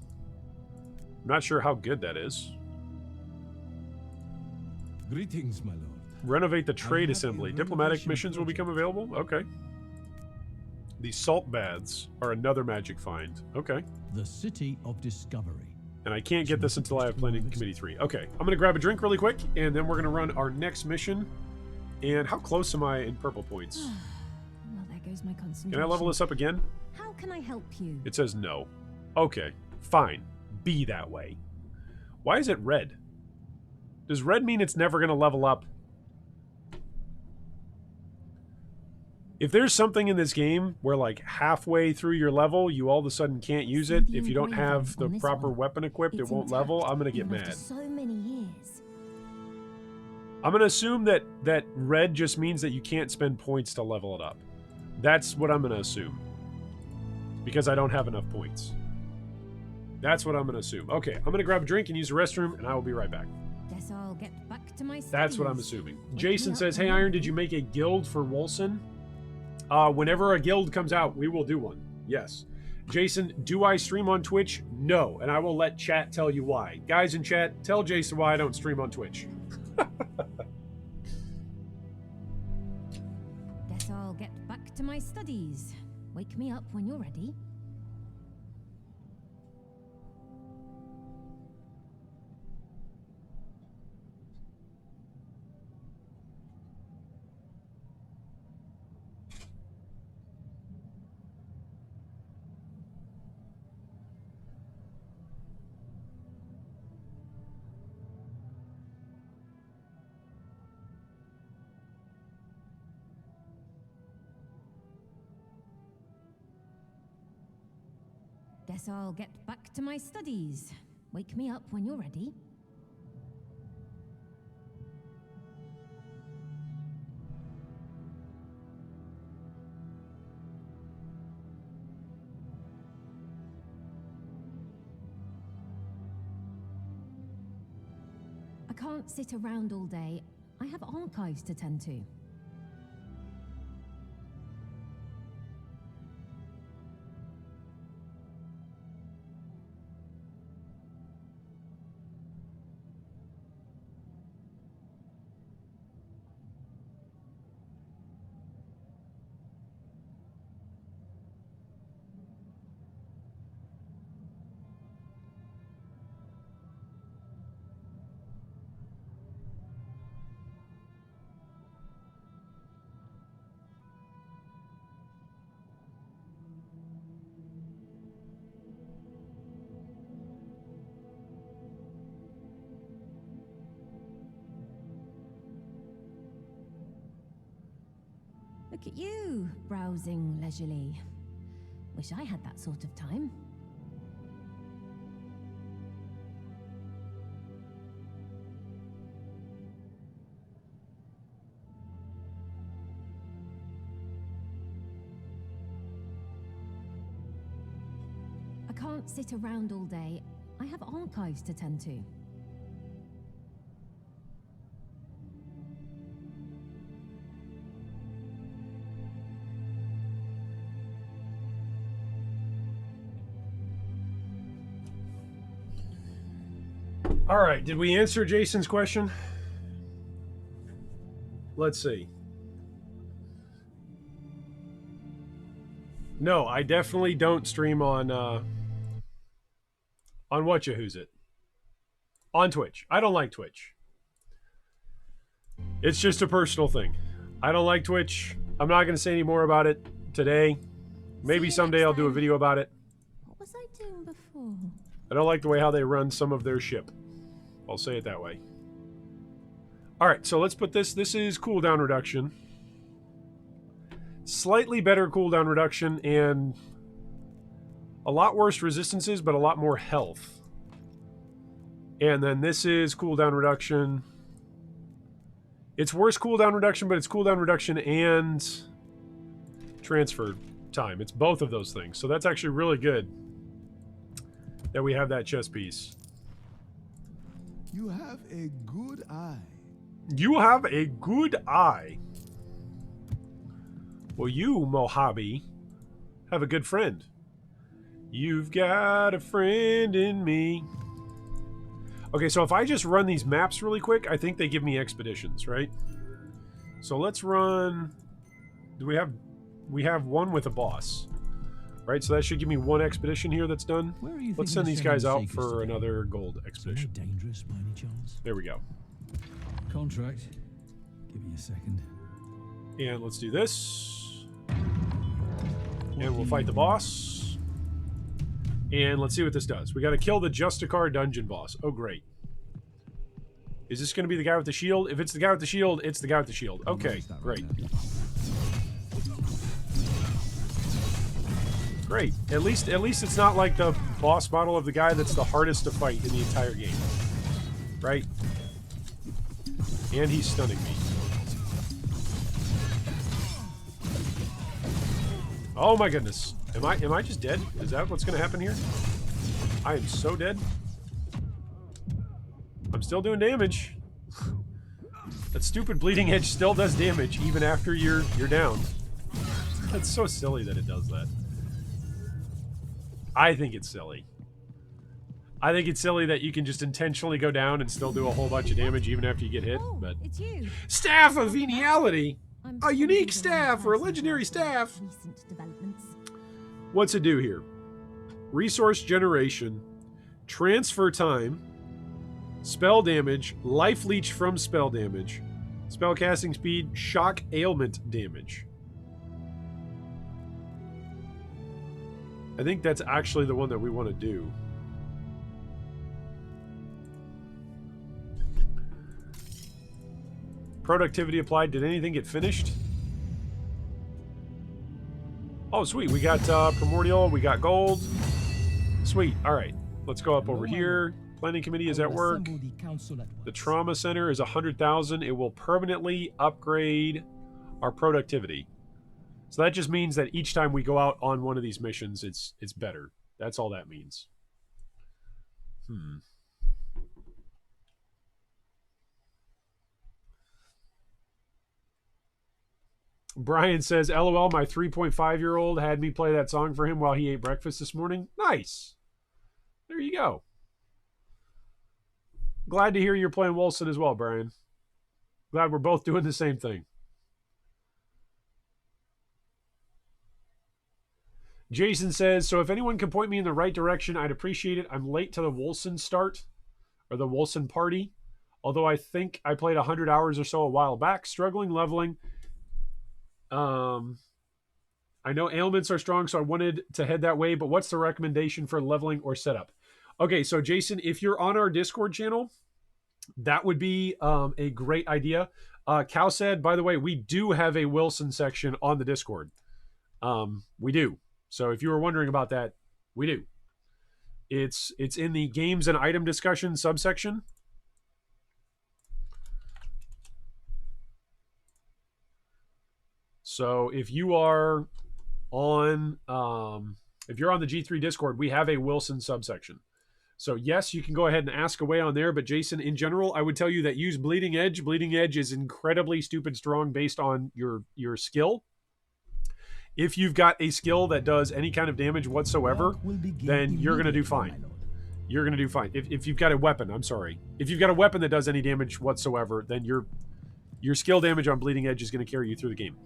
Speaker 1: I'm not sure how good that is.
Speaker 4: Greetings, my lord.
Speaker 1: Renovate the trade assembly. Diplomatic missions will become available? Okay. The salt baths are another magic find. Okay.
Speaker 2: The City of Discovery.
Speaker 1: And I can't get this until I have Planning Committee 3. Okay, I'm going to grab a drink really quick, and then we're going to run our next mission. And how close am I in purple points?
Speaker 3: Well, there goes my concentration.
Speaker 1: Can I level this up again?
Speaker 3: How can I help you?
Speaker 1: It says no. Okay, fine. Be that way. Why is it red? Does red mean it's never going to level up? If there's something in this game where, like, halfway through your level, you all of a sudden can't use it, if you don't have the proper weapon equipped, it won't level, I'm going to get mad.
Speaker 3: So many years.
Speaker 1: I'm going to assume that red just means that you can't spend points to level it up. That's what I'm going to assume. Because I don't have enough points. That's what I'm going to assume. Okay, I'm going to grab a drink and use the restroom, and I will be right back.
Speaker 3: Guess I'll get back to my studies.
Speaker 1: That's what I'm assuming. Jason says, hey, Iron, did you make a guild for Wolcen? Whenever a guild comes out, we will do one. Yes. Jason, do I stream on Twitch? No, and I will let chat tell you why. Guys in chat, tell Jason why I don't stream on Twitch.
Speaker 3: Guess I'll get back to my studies. Wake me up when you're ready. Guess I'll get back to my studies. Wake me up when you're ready. I can't sit around all day. I have archives to tend to. Look at you, browsing leisurely. Wish I had that sort of time. I can't sit around all day. I have archives to tend to.
Speaker 1: All right, did we answer Jason's question? Let's see. No, I definitely don't stream on Whatchahoozit. On Twitch. I don't like Twitch. It's just a personal thing. I don't like Twitch. I'm not going to say any more about it today. Maybe someday I'll do a video about it.
Speaker 3: What was I doing before?
Speaker 1: I don't like the way how they run some of their ship. I'll say it that way. All right, so let's put this. This is cooldown reduction. Slightly better cooldown reduction and a lot worse resistances, but a lot more health. And then this is cooldown reduction. It's worse cooldown reduction, but it's cooldown reduction and transfer time. It's both of those things. So that's actually really good that we have that chess piece.
Speaker 5: You have a good eye.
Speaker 1: You have a good eye. Well, you, Mojave, have a good friend. You've got a friend in me. Okay, so if I just run these maps really quick, I think they give me expeditions, right? So let's run... Do we have... We have one with a boss. Right, so that should give me one expedition here that's done. Let's send these guys out for another gold expedition.
Speaker 2: Dangerous by any chance?
Speaker 1: There we go.
Speaker 2: Contract. Give me a second.
Speaker 1: And let's do this. And we'll fight the boss. And let's see what this does. We got to kill the Justicar dungeon boss. Oh, great. Is this going to be the guy with the shield? If it's the guy with the shield, it's the guy with the shield. Okay, great. Great. At least it's not like the boss model of the guy that's the hardest to fight in the entire game. Right? And he's stunning me. Oh my goodness. Am I just dead? Is that what's going to happen here? I am so dead. I'm still doing damage. That stupid bleeding edge still does damage even after you're down. That's so silly that it does that. I think it's silly. I think it's silly that you can just intentionally go down and still do a whole bunch of damage even after you get hit.
Speaker 3: Oh,
Speaker 1: But
Speaker 3: it's you.
Speaker 1: Staff of Veniality!
Speaker 3: I'm
Speaker 1: A unique
Speaker 3: sorry
Speaker 1: staff or a
Speaker 3: for
Speaker 1: legendary staff!
Speaker 3: recent developments.
Speaker 1: What's it do here? Resource generation, transfer time, spell damage, life leech from spell damage, spell casting speed, shock ailment damage. I think that's actually the one that we want to do. Productivity applied. Did anything get finished? Oh, sweet. We got primordial. We got gold. Sweet. All right. Let's go up over here. Planning committee is at work. The trauma center is 100,000. It will permanently upgrade our productivity. So that just means that each time we go out on one of these missions, it's better. That's all that means. Brian says, LOL, my 3.5-year-old had me play that song for him while he ate breakfast this morning. Nice. There you go. Glad to hear you're playing Wolcen as well, Brian. Glad we're both doing the same thing. Jason says, so if anyone can point me in the right direction, I'd appreciate it. I'm late to the Wolcen start, or the Wolcen party. Although I think I played 100 hours or so a while back, struggling leveling. I know ailments are strong, so I wanted to head that way, but what's the recommendation for leveling or setup? Okay, so Jason, if you're on our Discord channel, that would be a great idea. Cal said, by the way, we do have a Wolcen section on the Discord. We do. So if you were wondering about that, we do. It's in the games and item discussion subsection. So if you are on if you're on the G3 Discord, we have a Wolcen subsection. So yes, you can go ahead and ask away on there, but Jason, in general, I would tell you that use Bleeding Edge. Bleeding Edge is incredibly stupid strong based on your skill. If you've got a skill that does any kind of damage whatsoever, then you're going to do fine. you're going to do fine. If you've got a weapon, I'm sorry. If you've got a weapon that does any damage whatsoever, then your skill damage on Bleeding Edge is going to carry you through the game.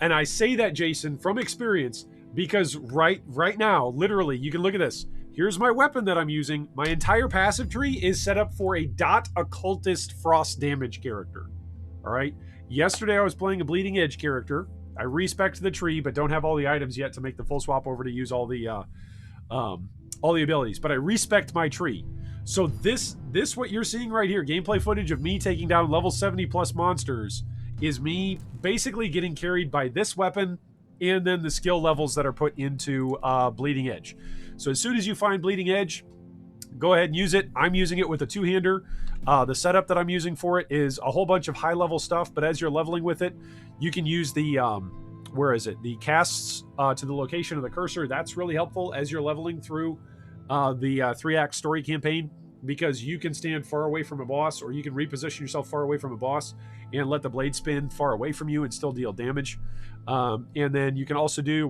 Speaker 1: And I say that, Jason, from experience, because right now, literally, you can look at this. Here's my weapon that I'm using. My entire passive tree is set up for a dot occultist frost damage character. All right. Yesterday I was playing a Bleeding Edge character. I respect the tree, but don't have all the items yet to make the full swap over to use all the abilities. But I respect my tree. So this what you're seeing right here, gameplay footage of me taking down level 70 plus monsters, is me basically getting carried by this weapon and then the skill levels that are put into Bleeding Edge. So as soon as you find Bleeding Edge, go ahead and use it. I'm using it with a two-hander. The setup that I'm using for it is a whole bunch of high-level stuff, but as you're leveling with it, you can use the, the casts to the location of the cursor. That's really helpful as you're leveling through the 3-act story campaign, because you can stand far away from a boss, or you can reposition yourself far away from a boss and let the blade spin far away from you and still deal damage. And then you can also do,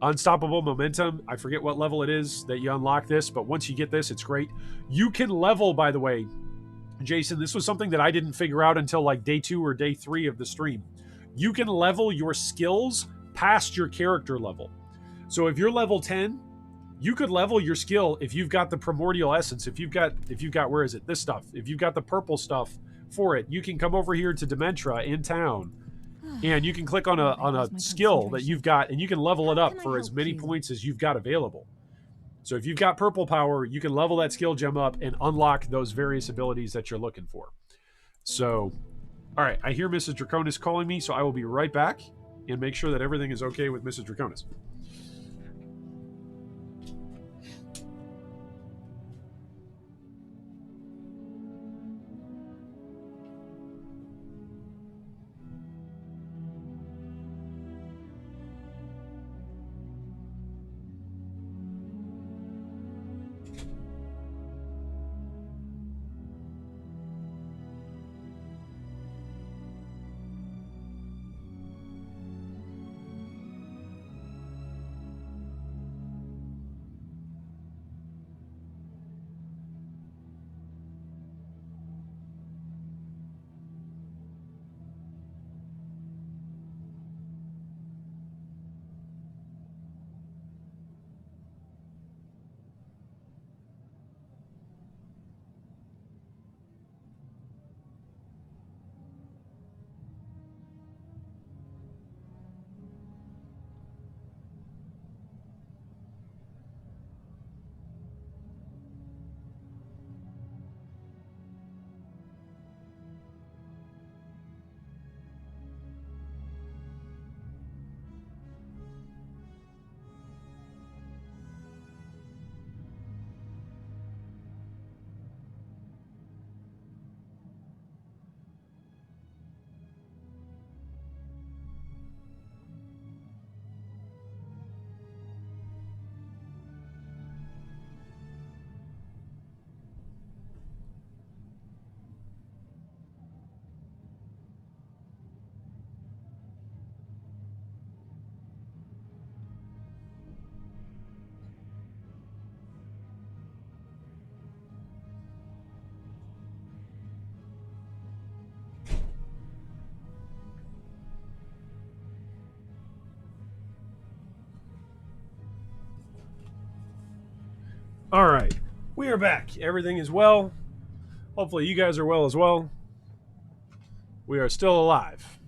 Speaker 1: Unstoppable Momentum. I forget what level it is that you unlock this, but once you get this, it's great. You can level, by the way, Jason, this was something that I didn't figure out until like day 2 or day 3 of the stream. You can level your skills past your character level. So if you're level 10, you could level your skill if you've got the Primordial Essence, if you've got this stuff, if you've got the purple stuff for it, you can come over here to Dementia in town, and you can click on a skill that you've got, and you can level it up for as many points as you've got available. So if you've got purple power, you can level that skill gem up and unlock those various abilities that you're looking for. So, all right, I hear Mrs. Draconis calling me, so I will be right back and make sure that everything is okay with Mrs. Draconis. All right, we are back. Everything is well. Hopefully you guys are well as well. We are still alive.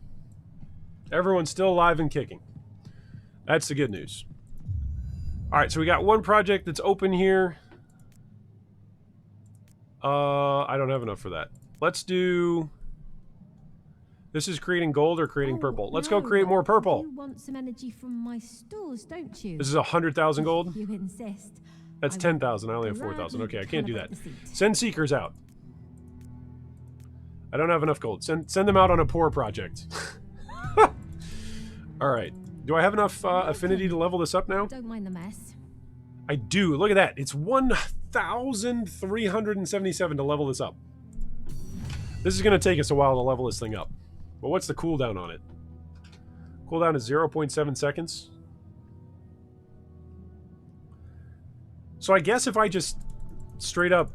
Speaker 1: Everyone's still alive and kicking. That's the good news. All right, so we got one project that's open here. I don't have enough for that. Let's do... This is creating gold or creating purple. Let's go create more purple.
Speaker 3: You want some energy from my stores, don't you?
Speaker 1: This is 100,000 gold.
Speaker 3: If you insist.
Speaker 1: That's 10,000. I only have 4,000. Okay, I can't do that. Send seekers out. I don't have enough gold. Send them out on a poor project. All right. Do I have enough affinity to level this up now?
Speaker 3: Don't mind the mess.
Speaker 1: I do. Look at that. It's 1,377 to level this up. This is going to take us a while to level this thing up. But what's the cooldown on it? Cooldown is 0.7 seconds. So I guess if I just straight up,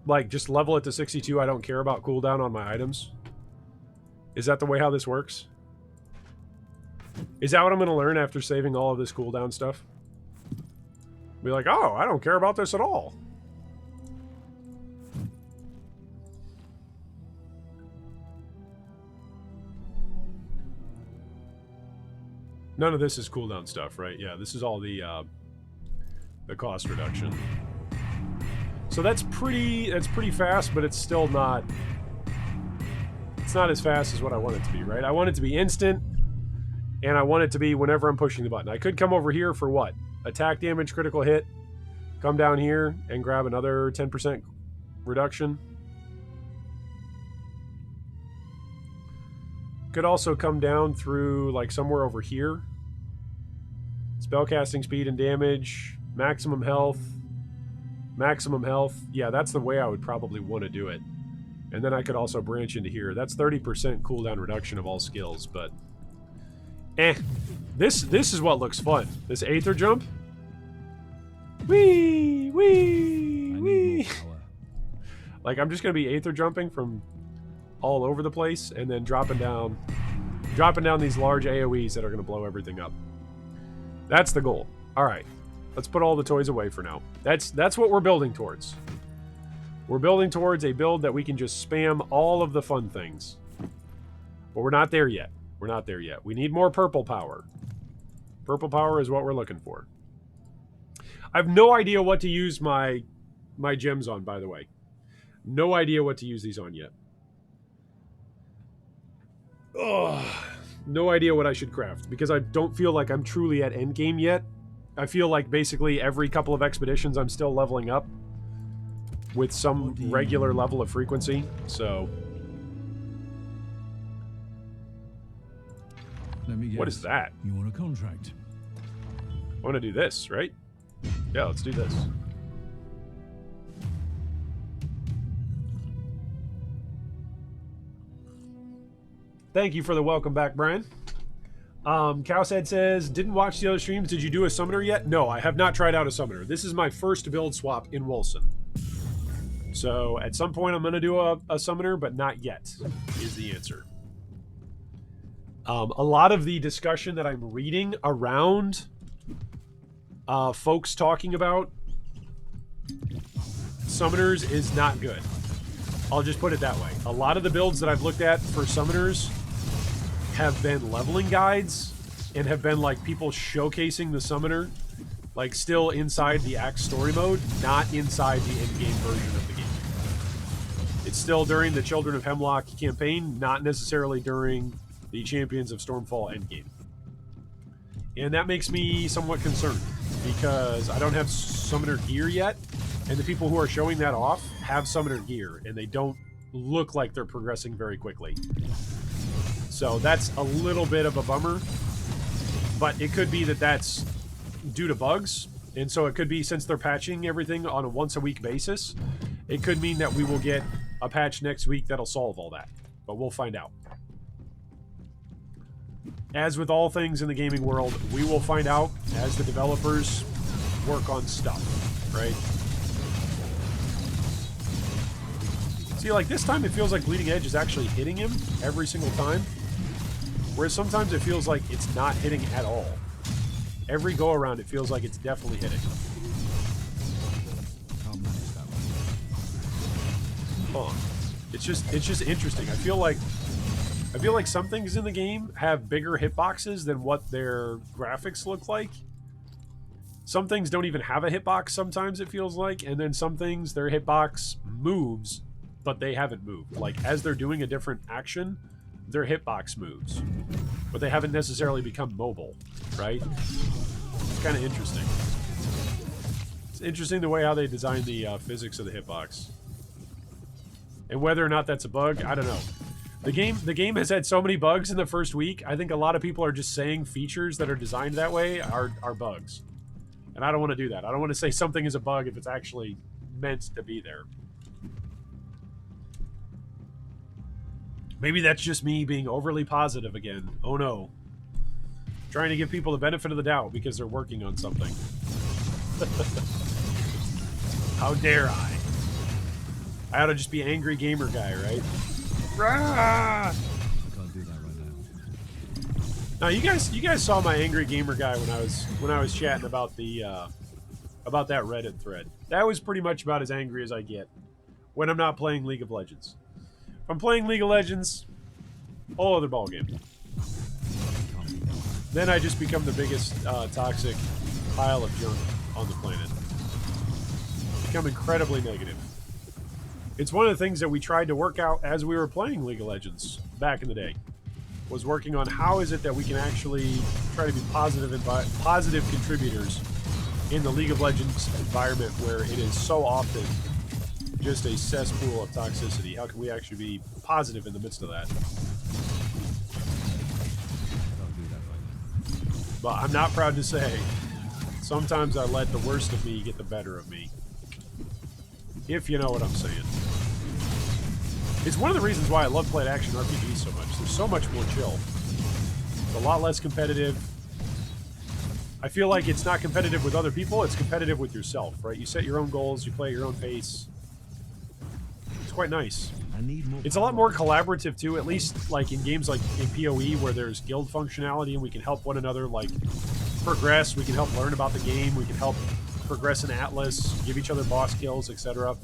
Speaker 1: like, just level it to 62, I don't care about cooldown on my items. Is that the way how this works? Is that what I'm going to learn after saving all of this cooldown stuff? Be like, oh, I don't care about this at all. None of this is cooldown stuff, right? Yeah, this is all the cost reduction. So that's pretty fast, but it's still not... It's not as fast as what I want it to be, right? I want it to be instant, and I want it to be whenever I'm pushing the button. I could come over here for what? Attack damage, critical hit. Come down here and grab another 10% reduction. Could also come down through, like, somewhere over here. Spellcasting speed and damage. Maximum health. Maximum health. Yeah, that's the way I would probably want to do it. And then I could also branch into here. That's 30% cooldown reduction of all skills, but... This is what looks fun. This Aether jump. Whee! Whee! Whee! Like, I'm just going to be Aether jumping from all over the place and then dropping down these large AoEs that are going to blow everything up. That's the goal. All right. Let's put all the toys away for now. That's what we're building towards. We're building towards a build that we can just spam all of the fun things. But we're not there yet. We're not there yet. We need more purple power. Purple power is what we're looking for. I have no idea what to use my gems on, by the way. No idea what to use these on yet. Ugh. No idea what I should craft, because I don't feel like I'm truly at endgame yet. I feel like basically every couple of expeditions I'm still leveling up with some regular level of frequency, so...
Speaker 2: Let me guess.
Speaker 1: What is that?
Speaker 2: You want a contract?
Speaker 1: I want to do this, right? Yeah, let's do this. Thank you for the welcome back, Brian. Cowshead says, didn't watch the other streams. Did you do a summoner yet? No, I have not tried out a summoner. This is my first build swap in Wolcen. So at some point I'm going to do a summoner, but not yet is the answer. A lot of the discussion that I'm reading around folks talking about summoners is not good. I'll just put it that way. A lot of the builds that I've looked at for summoners have been leveling guides and have been like people showcasing the summoner like still inside the Axe story mode, not inside the in-game version of the game. It's still during the Children of Hemlock campaign, not necessarily during the Champions of Stormfall endgame. And that makes me somewhat concerned because I don't have summoner gear yet, and the people who are showing that off have summoner gear, and they don't look like they're progressing very quickly. So that's a little bit of a bummer, but it could be that that's due to bugs, and so it could be, since they're patching everything on a once-a-week basis, it could mean that we will get a patch next week that'll solve all that, but we'll find out. As with all things in the gaming world, we will find out as the developers work on stuff, right? See, like this time it feels like Bleeding Edge is actually hitting him every single time, whereas sometimes it feels like it's not hitting at all. Every go around it feels like it's definitely hitting. Huh. It's just interesting. I feel like some things in the game have bigger hitboxes than what their graphics look like. Some things don't even have a hitbox sometimes, it feels like, and then some things, their hitbox moves, but they haven't moved. Like, as they're doing a different action, their hitbox moves, but they haven't necessarily become mobile, right? It's kind of interesting. It's interesting the way how they design the physics of the hitbox. And whether or not that's a bug, I don't know. The game has had so many bugs in the first week, I think a lot of people are just saying features that are designed that way are bugs. And I don't want to do that. I don't want to say something is a bug if it's actually meant to be there. Maybe that's just me being overly positive again. Oh no. Trying to give people the benefit of the doubt because they're working on something. How dare I? I ought to just be angry gamer guy, right? Rah!
Speaker 2: I can't do that right now.
Speaker 1: Now you guys saw my angry gamer guy when I was chatting about that Reddit thread. That was pretty much about as angry as I get when I'm not playing League of Legends. If I'm playing League of Legends, whole other ballgame. Then I just become the biggest toxic pile of junk on the planet. Become incredibly negative. It's one of the things that we tried to work out as we were playing League of Legends back in the day. Was working on how is it that we can actually try to be positive contributors in the League of Legends environment where it is so often just a cesspool of toxicity. How can we actually be positive in the midst of that? But I'm not proud to say, sometimes I let the worst of me get the better of me. If you know what I'm saying. It's one of the reasons why I love playing action RPGs so much. They're so much more chill. It's a lot less competitive. I feel like it's not competitive with other people, it's competitive with yourself, right? You set your own goals, you play at your own pace. It's quite nice. It's a lot more collaborative too, at least like in games like in PoE where there's guild functionality and we can help one another like progress, we can help learn about the game, we can help progress in Atlas, give each other boss kills, etc.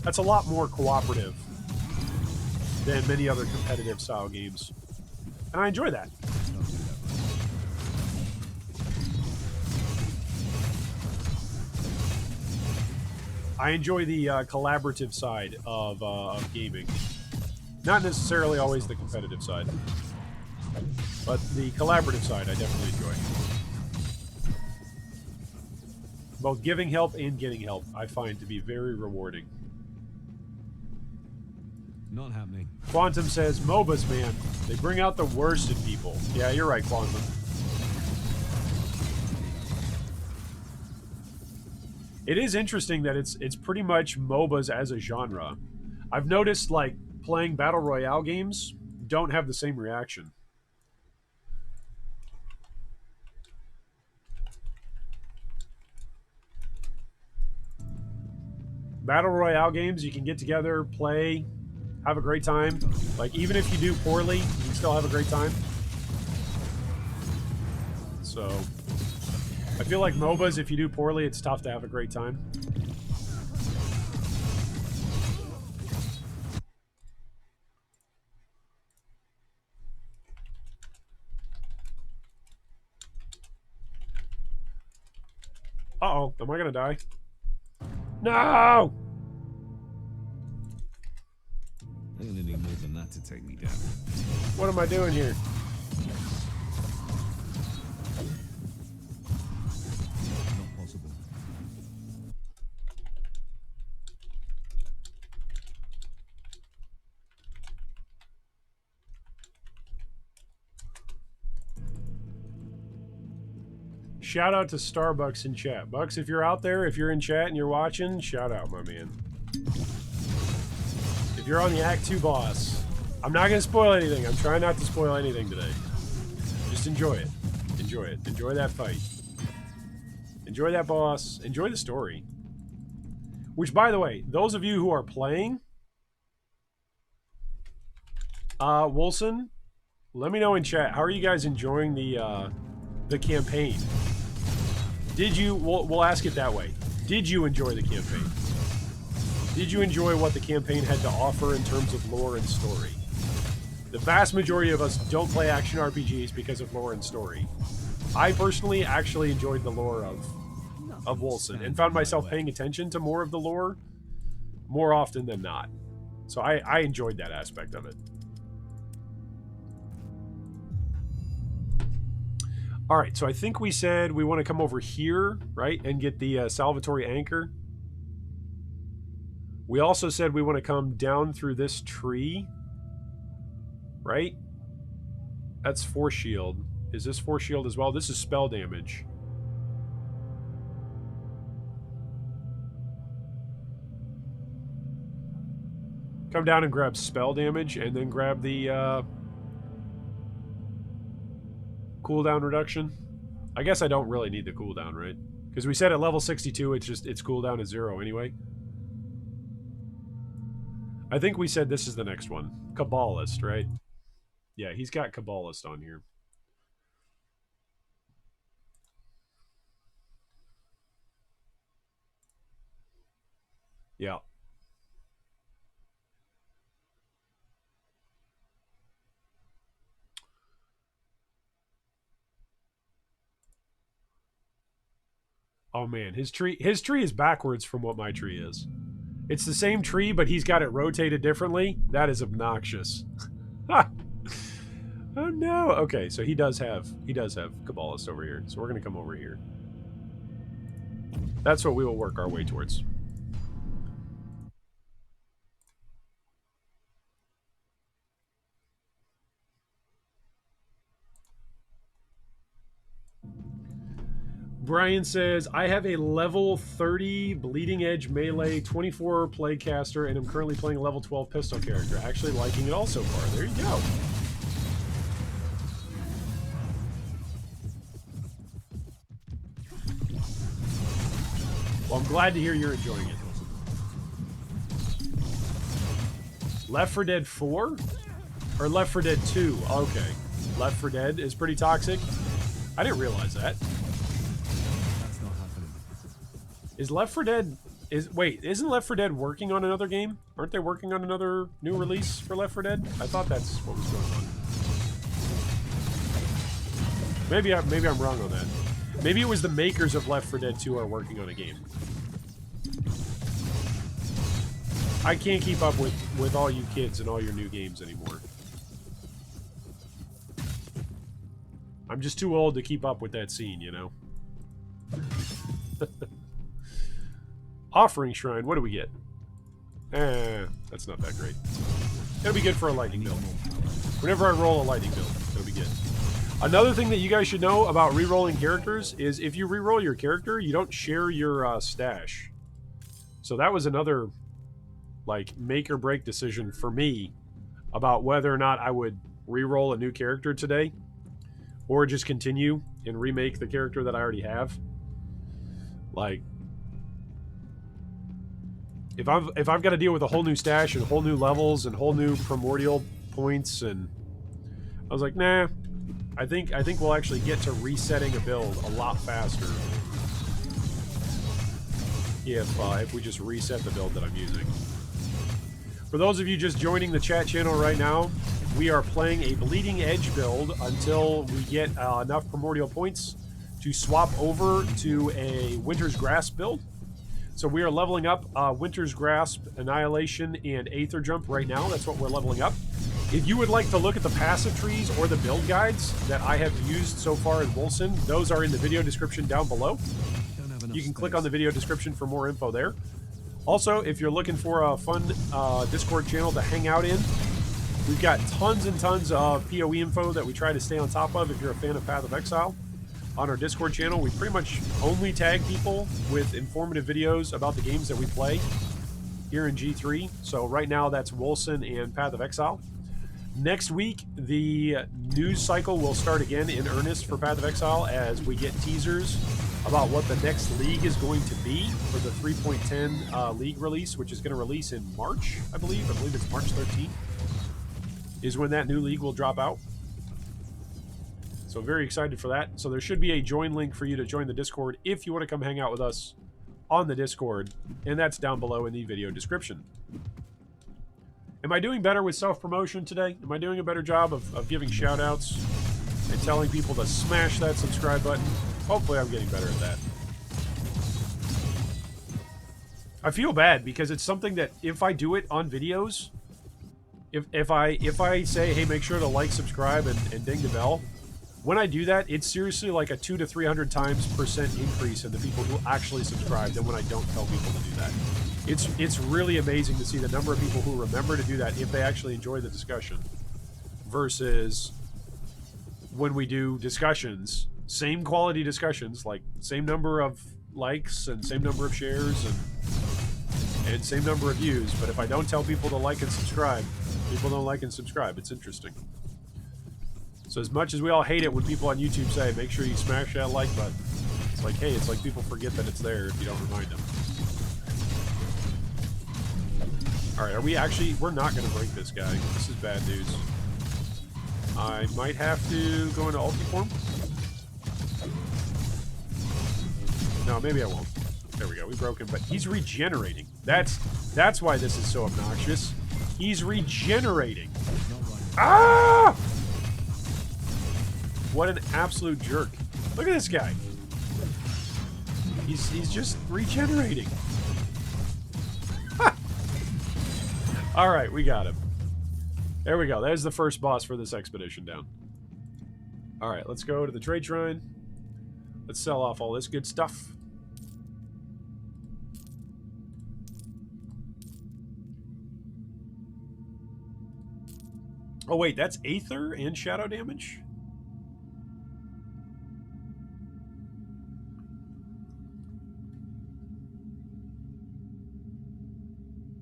Speaker 1: That's a lot more cooperative than many other competitive style games. And I enjoy that. I enjoy the collaborative side of gaming. Not necessarily always the competitive side. But the collaborative side I definitely enjoy. Both giving help and getting help I find to be very rewarding.
Speaker 2: Not happening.
Speaker 1: Quantum says, MOBAs, man, they bring out the worst in people. Yeah, you're right, Quantum. It is interesting that it's pretty much MOBAs as a genre. I've noticed, like, playing Battle Royale games don't have the same reaction. Battle Royale games, you can get together, play, have a great time. Like, even if you do poorly, you can still have a great time. So, I feel like MOBAs, if you do poorly, it's tough to have a great time. Uh-oh, am I gonna die? No!
Speaker 2: I'm gonna need more than that to take me down.
Speaker 1: What am I doing here?
Speaker 2: Not possible.
Speaker 1: Shout out to Starbucks in chat. Bucks, if you're out there, if you're in chat and you're watching, shout out, my man. If you're on the Act 2 boss, I'm not going to spoil anything. I'm trying not to spoil anything today. Just enjoy it. Enjoy it. Enjoy that fight. Enjoy that boss. Enjoy the story. Which, by the way, those of you who are playing, Wolcen, let me know in chat. How are you guys enjoying the campaign? Did you, we'll ask it that way. Did you enjoy the campaign? Did you enjoy what the campaign had to offer in terms of lore and story? The vast majority of us don't play action RPGs because of lore and story. I personally actually enjoyed the lore of Wolcen and found myself paying attention to more of the lore more often than not. So I enjoyed that aspect of it. All right, so I think we said we want to come over here, right, and get the salvatory anchor. We also said we want to come down through this tree, right? That's force shield. Is this force shield as well? This is spell damage. Come down and grab spell damage, and then grab the cooldown reduction. I guess I don't really need the cooldown, right? Because we said at level 62, it's cooldown is 0 anyway. I think we said this is the next one. Kabbalist, right? Yeah, he's got Kabbalist on here. Yeah. Oh man, his tree is backwards from what my tree is. It's the same tree, but he's got it rotated differently. That is obnoxious. Oh no. Okay, so he does have Kabbalist over here. So we're gonna come over here. That's what we will work our way towards. Brian says, I have a level 30 bleeding edge melee 24 playcaster and I'm currently playing a level 12 pistol character. Actually liking it all so far. There you go. Well, I'm glad to hear you're enjoying it. Left 4 Dead 4? Or Left 4 Dead 2? Okay. Left 4 Dead is pretty toxic. I didn't realize that. Is Left 4 Dead... isn't Left 4 Dead working on another game? Aren't they working on another new release for Left 4 Dead? I thought that's what was going on. Maybe I'm wrong on that. Maybe it was the makers of Left 4 Dead 2 are working on a game. I can't keep up with all you kids and all your new games anymore. I'm just too old to keep up with that scene, you know? Offering Shrine, what do we get? That's not that great. It'll be good for a lightning build. Whenever I roll a lightning build, it'll be good. Another thing that you guys should know about re-rolling characters is if you re-roll your character, you don't share your stash. So that was another, like, make or break decision for me about whether or not I would re-roll a new character today or just continue and remake the character that I already have. Like, if I've got to deal with a whole new stash and whole new levels and whole new primordial points, and I was like, nah, I think we'll actually get to resetting a build a lot faster if we just reset the build that I'm using. For those of you just joining the chat channel right now, we are playing a Bleeding Edge build until we get enough primordial points to swap over to a Winter's Grasp build. So we are leveling up Winter's Grasp, Annihilation, and Aether Jump right now. That's what we're leveling up. If you would like to look at the passive trees or the build guides that I have used so far in Wolcen, those are in the video description down below. You can click on the video description for more info there. Also, if you're looking for a fun Discord channel to hang out in, we've got tons and tons of PoE info that we try to stay on top of if you're a fan of Path of Exile. On our Discord channel, we pretty much only tag people with informative videos about the games that we play here in G3. So right now, that's Wolcen and Path of Exile. Next week, the news cycle will start again in earnest for Path of Exile as we get teasers about what the next league is going to be for the 3.10 league release, which is going to release in March, I believe. I believe it's March 13th is when that new league will drop out. So very excited for that. So there should be a join link for you to join the Discord if you want to come hang out with us on the Discord, and that's down below in the video description. Am I doing better with self-promotion today? Am I doing a better job of giving shout-outs and telling people to smash that subscribe button? Hopefully I'm getting better at that. I feel bad because it's something that if I do it on videos, if I say, hey, make sure to like, subscribe, and ding the bell, when I do that, it's seriously like a 200 to 300 times % increase in the people who actually subscribe than when I don't tell people to do that. It's really amazing to see the number of people who remember to do that if they actually enjoy the discussion versus when we do discussions, same quality discussions, like same number of likes and same number of shares and same number of views, but if I don't tell people to like and subscribe, people don't like and subscribe. It's interesting. So as much as we all hate it when people on YouTube say, make sure you smash that like button, It's like, hey, it's like people forget that it's there if you don't remind them. Alright, are we actually... We're not going to break this guy. This is bad news. I might have to go into ulti form. No, maybe I won't. There we go. We broke him, but he's regenerating. That's why this is so obnoxious. He's regenerating. Ah! What an absolute jerk. Look at this guy. He's just regenerating. Ha! All right, we got him. There we go. There's the first boss for this expedition down. All right, let's go to the trade shrine. Let's sell off all this good stuff. Oh, wait, that's Aether and Shadow damage?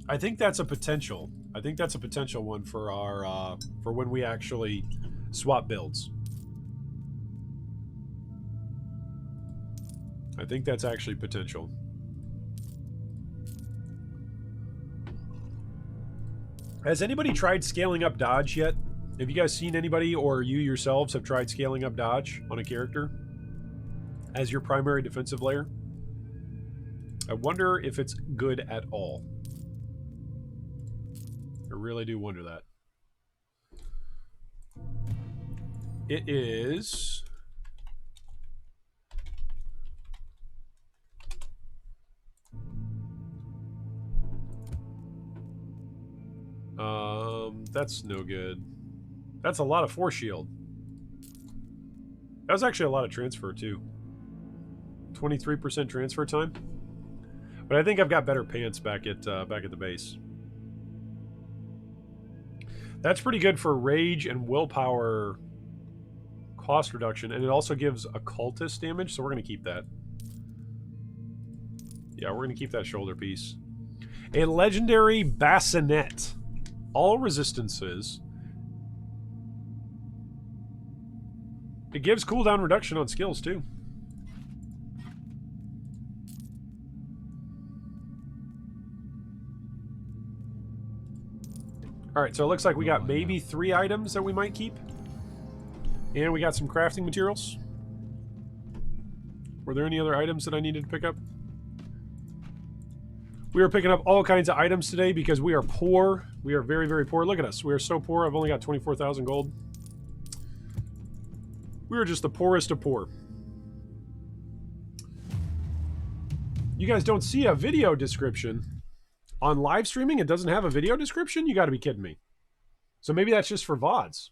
Speaker 1: I think that's a potential. I think that's a potential one for our, for when we actually swap builds. I think that's actually potential. Has anybody tried scaling up dodge yet? Have you guys seen anybody, or you yourselves have tried scaling up dodge on a character as your primary defensive layer? I wonder if it's good at all. I really do wonder that. It is... that's no good. That's a lot of force shield. That was actually a lot of transfer too. 23% transfer time. But I think I've got better pants back at the base. That's pretty good for rage and willpower cost reduction, and it also gives occultist damage, so we're going to keep that. Yeah, we're going to keep that shoulder piece. A legendary bassinet. All resistances. It gives cooldown reduction on skills, too. Alright, so it looks like we got maybe 3 items that we might keep. And we got some crafting materials. Were there any other items that I needed to pick up? We are picking up all kinds of items today because we are poor. We are very, very poor. Look at us. We are so poor. I've only got 24,000 gold. We are just the poorest of poor. You guys don't see a video description. On live streaming, it doesn't have a video description? You got to be kidding me. So maybe that's just for VODs.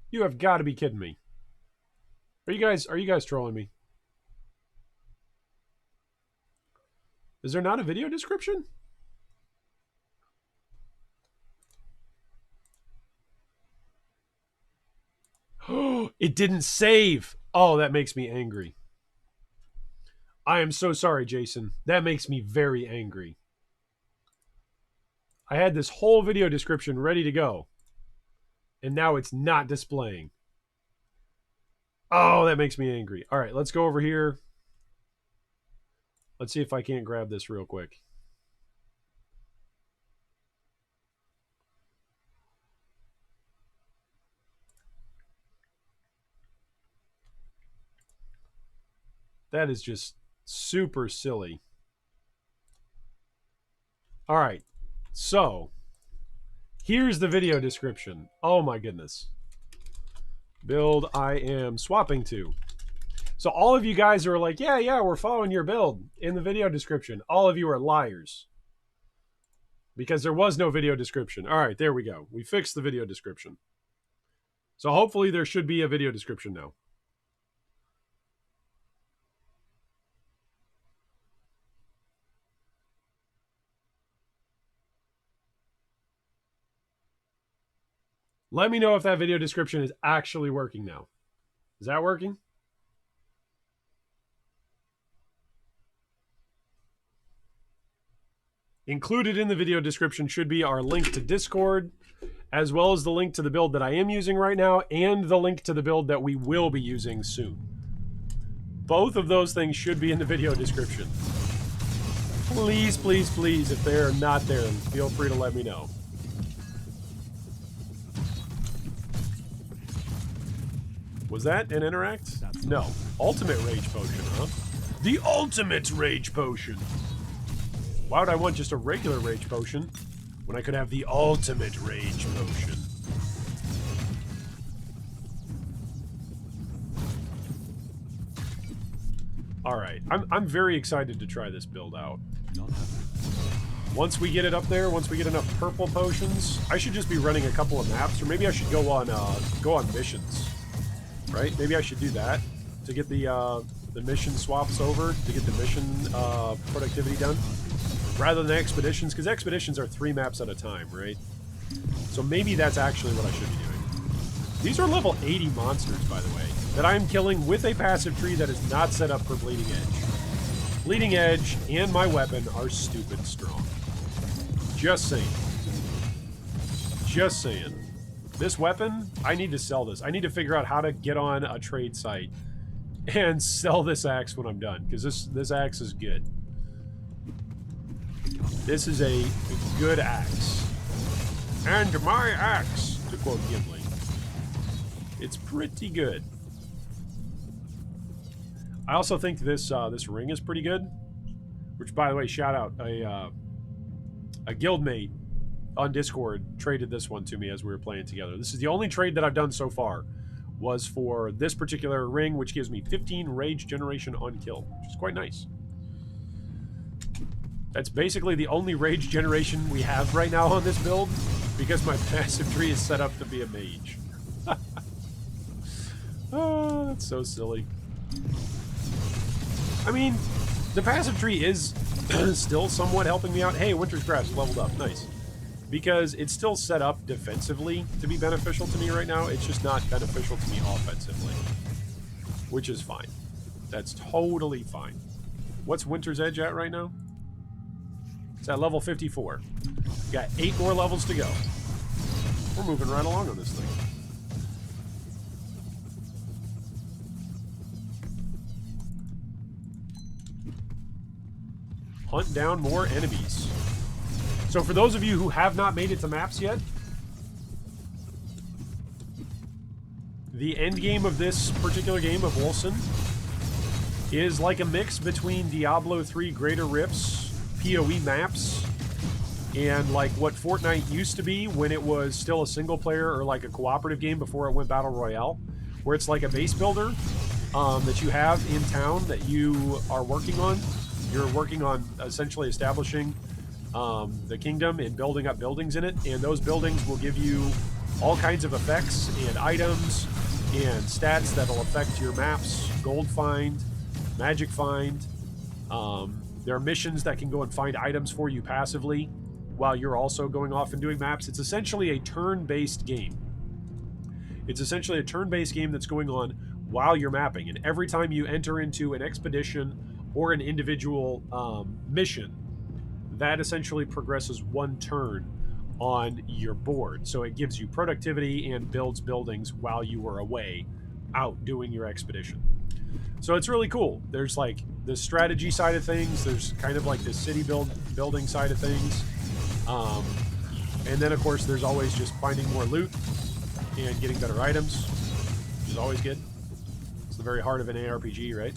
Speaker 1: You have got to be kidding me. Are you guys trolling me? Is there not a video description? Oh, it didn't save. Oh, that makes me angry. I am so sorry, Jason. That makes me very angry. I had this whole video description ready to go. And now it's not displaying. Oh, that makes me angry. All right, let's go over here. Let's see if I can't grab this real quick. That is just super silly. All right, so here's the video description. Oh my goodness. Build I am swapping to. So all of you guys are like, yeah, we're following your build in the video description. All of you are liars. Because there was no video description. All right, there we go. We fixed the video description. So hopefully there should be a video description now. Let me know if that video description is actually working now. Is that working? Included in the video description should be our link to Discord, as well as the link to the build that I am using right now and the link to the build that we will be using soon. Both of those things should be in the video description. Please, please, please, if they're not there, feel free to let me know. Was that an interact? No. Ultimate Rage Potion, huh? The Ultimate Rage Potion! Why would I want just a regular Rage Potion when I could have the Ultimate Rage Potion? Alright, I'm very excited to try this build out. Once we get it up there, once we get enough purple potions, I should just be running a couple of maps, or maybe I should go on missions. Right? Maybe I should do that to get the mission swaps over, to get the mission productivity done, rather than expeditions, because expeditions are 3 maps at a time, right? So maybe that's actually what I should be doing. These are level 80 monsters, by the way, that I am killing with a passive tree that is not set up for Bleeding Edge. Bleeding Edge and my weapon are stupid strong. Just saying. Just saying. This weapon, I need to sell this. I need to figure out how to get on a trade site and sell this axe when I'm done, because this axe is good. This is a good axe. And my axe, to quote Gimli. It's pretty good. I also think this this ring is pretty good. Which, by the way, shout out a guildmate on Discord traded this one to me as we were playing together. This is the only trade that I've done so far, was for this particular ring, which gives me 15 rage generation on kill, which is quite nice. That's basically the only rage generation we have right now on this build, because my passive tree is set up to be a mage. Oh, that's so silly. I mean, the passive tree is still somewhat helping me out. Hey, Winter's Grass leveled up. Nice. Because it's still set up defensively to be beneficial to me right now. It's just not beneficial to me offensively. Which is fine. That's totally fine. What's Winter's Edge at right now? It's at level 54. Got 8 more levels to go. We're moving right along on this thing. Hunt down more enemies. So for those of you who have not made it to maps yet, the end game of this particular game of Wolcen is like a mix between Diablo 3 Greater Rifts, PoE maps, and like what Fortnite used to be when it was still a single player or like a cooperative game before it went Battle Royale, where it's like a base builder that you have in town that you are working on. You're working on essentially establishing the kingdom and building up buildings in it, and those buildings will give you all kinds of effects and items and stats that'll affect your maps. Gold find, magic find. There are missions that can go and find items for you passively while you're also going off and doing maps. It's essentially a turn-based game. It's essentially a turn-based game that's going on while you're mapping, and every time you enter into an expedition or an individual mission, that essentially progresses 1 turn on your board. So it gives you productivity and builds buildings while you are away out doing your expedition. So it's really cool. There's like the strategy side of things. There's kind of like the city building side of things. And then, of course, there's always just finding more loot and getting better items, which is always good. It's the very heart of an ARPG, right?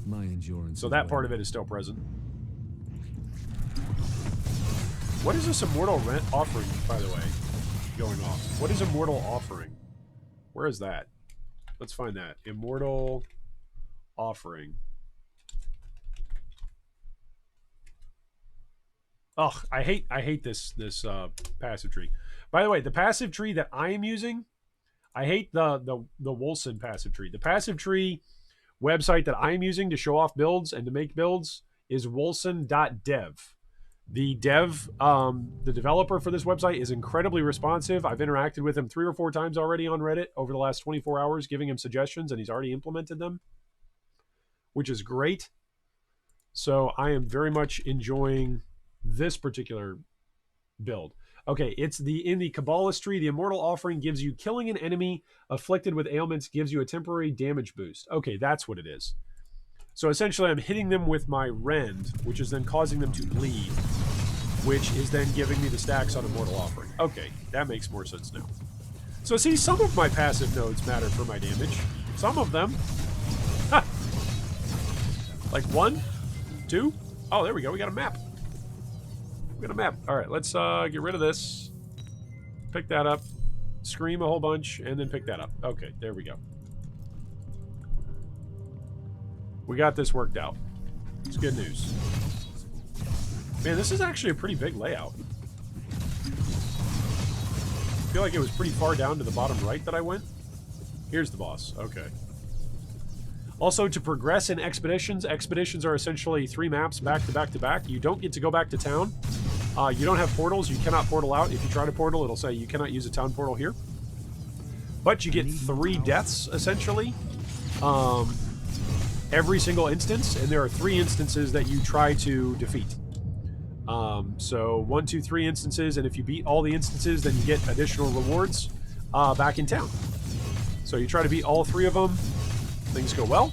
Speaker 2: My endurance.
Speaker 1: So that part of it is still present. What is this Immortal Rent offering, by the way, going off? What is Immortal offering? Where is that? Let's find that. Immortal offering. Ugh, I hate this passive tree. By the way, the passive tree that I am using, I hate the Wolcen passive tree. The passive tree website that I am using to show off builds and to make builds is wolcen.dev. The developer for this website is incredibly responsive. I've interacted with him 3 or 4 times already on Reddit over the last 24 hours, giving him suggestions, and he's already implemented them, which is great. So I am very much enjoying this particular build. Okay, it's in the Kabbalist tree, the Immortal Offering gives you killing an enemy afflicted with ailments gives you a temporary damage boost. Okay, that's what it is. So essentially I'm hitting them with my rend, which is then causing them to bleed, which is then giving me the stacks on Immortal Offering. Okay, that makes more sense now. So see, some of my passive nodes matter for my damage. Some of them. Ha! Like 1, 2. Oh, there we go. We got a map. We got a map. All right, let's get rid of this. Pick that up. Scream a whole bunch, and then pick that up. Okay, there we go. We got this worked out. It's good news. Man, this is actually a pretty big layout. I feel like it was pretty far down to the bottom right that I went. Here's the boss. Okay. Also, to progress in expeditions, expeditions are essentially 3 maps back to back to back. You don't get to go back to town. You don't have portals. You cannot portal out. If you try to portal, it'll say you cannot use a town portal here. But you get 3 deaths, essentially, every single instance. And there are 3 instances that you try to defeat. So 1, 2, 3 instances, and if you beat all the instances, then you get additional rewards back in town. So you try to beat all 3 of them, things go well,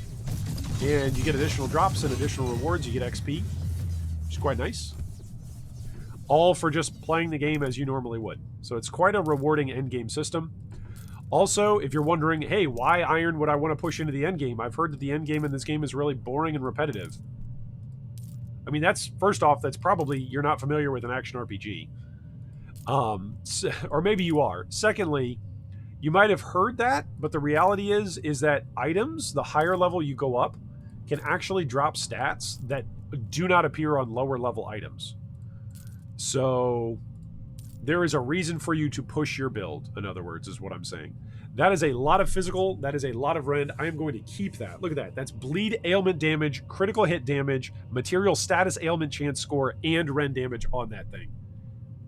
Speaker 1: and you get additional drops and additional rewards. You get XP, which is quite nice. All for just playing the game as you normally would. So it's quite a rewarding endgame system. Also, if you're wondering, hey, why Iron would I want to push into the endgame? I've heard that the endgame in this game is really boring and repetitive. I mean, that's, first off, that's probably you're not familiar with an action RPG. Or maybe you are. Secondly, you might have heard that, but the reality is that items, the higher level you go up, can actually drop stats that do not appear on lower level items. So there is a reason for you to push your build, in other words, is what I'm saying. That is a lot of physical. That is a lot of rend. I am going to keep that. Look at that. That's bleed, ailment damage, critical hit damage, material status, ailment chance score, and rend damage on that thing.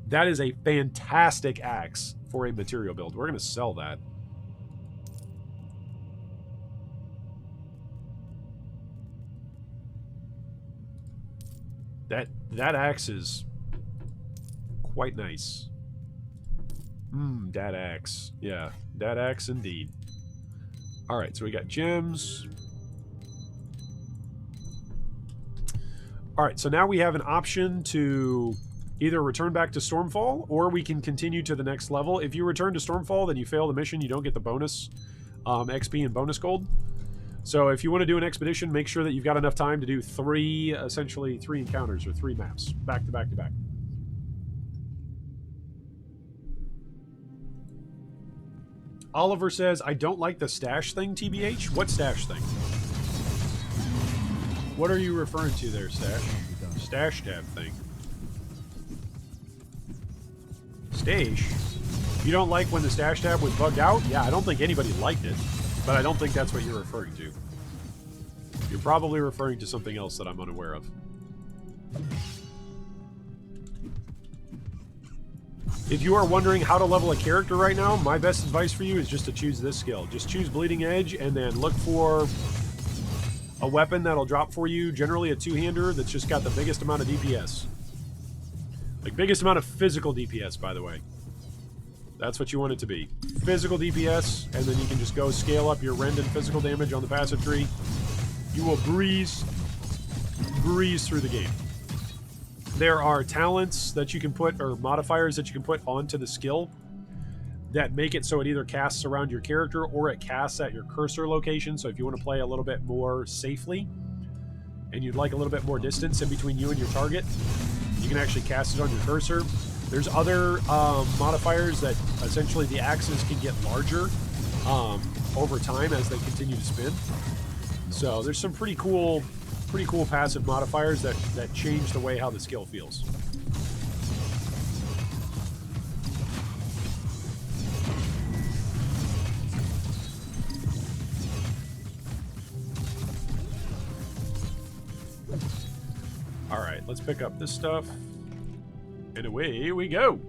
Speaker 1: That is a fantastic axe for a material build. We're going to sell that. That axe is quite nice. Dat axe. Yeah, dat axe indeed. Alright, so we got gems. Alright, so now we have an option to either return back to Stormfall, or we can continue to the next level. If you return to Stormfall, then you fail the mission. You don't get the bonus XP and bonus gold. So if you want to do an expedition, make sure that you've got enough time to do essentially three encounters or 3 maps, back to back to back. Oliver says, I don't like the stash thing, TBH. What stash thing? What are you referring to there, Stash? Stash tab thing. Stash? You don't like when the stash tab was bugged out? Yeah, I don't think anybody liked it, but I don't think that's what you're referring to. You're probably referring to something else that I'm unaware of. If you are wondering how to level a character right now, my best advice for you is just to choose this skill. Just choose Bleeding Edge and then look for a weapon that'll drop for you, generally a 2-hander that's just got the biggest amount of DPS. Like, biggest amount of physical DPS, by the way. That's what you want it to be. Physical DPS, and then you can just go scale up your rend and physical damage on the passive tree. You will breeze through the game. There are talents that you can put, or modifiers that you can put onto the skill that make it so it either casts around your character or it casts at your cursor location. So if you want to play a little bit more safely and you'd like a little bit more distance in between you and your target, you can actually cast it on your cursor. There's other modifiers that essentially the axes can get larger over time as they continue to spin. So there's some pretty cool passive modifiers that change the way how the skill feels. Alright, let's pick up this stuff. And away we go.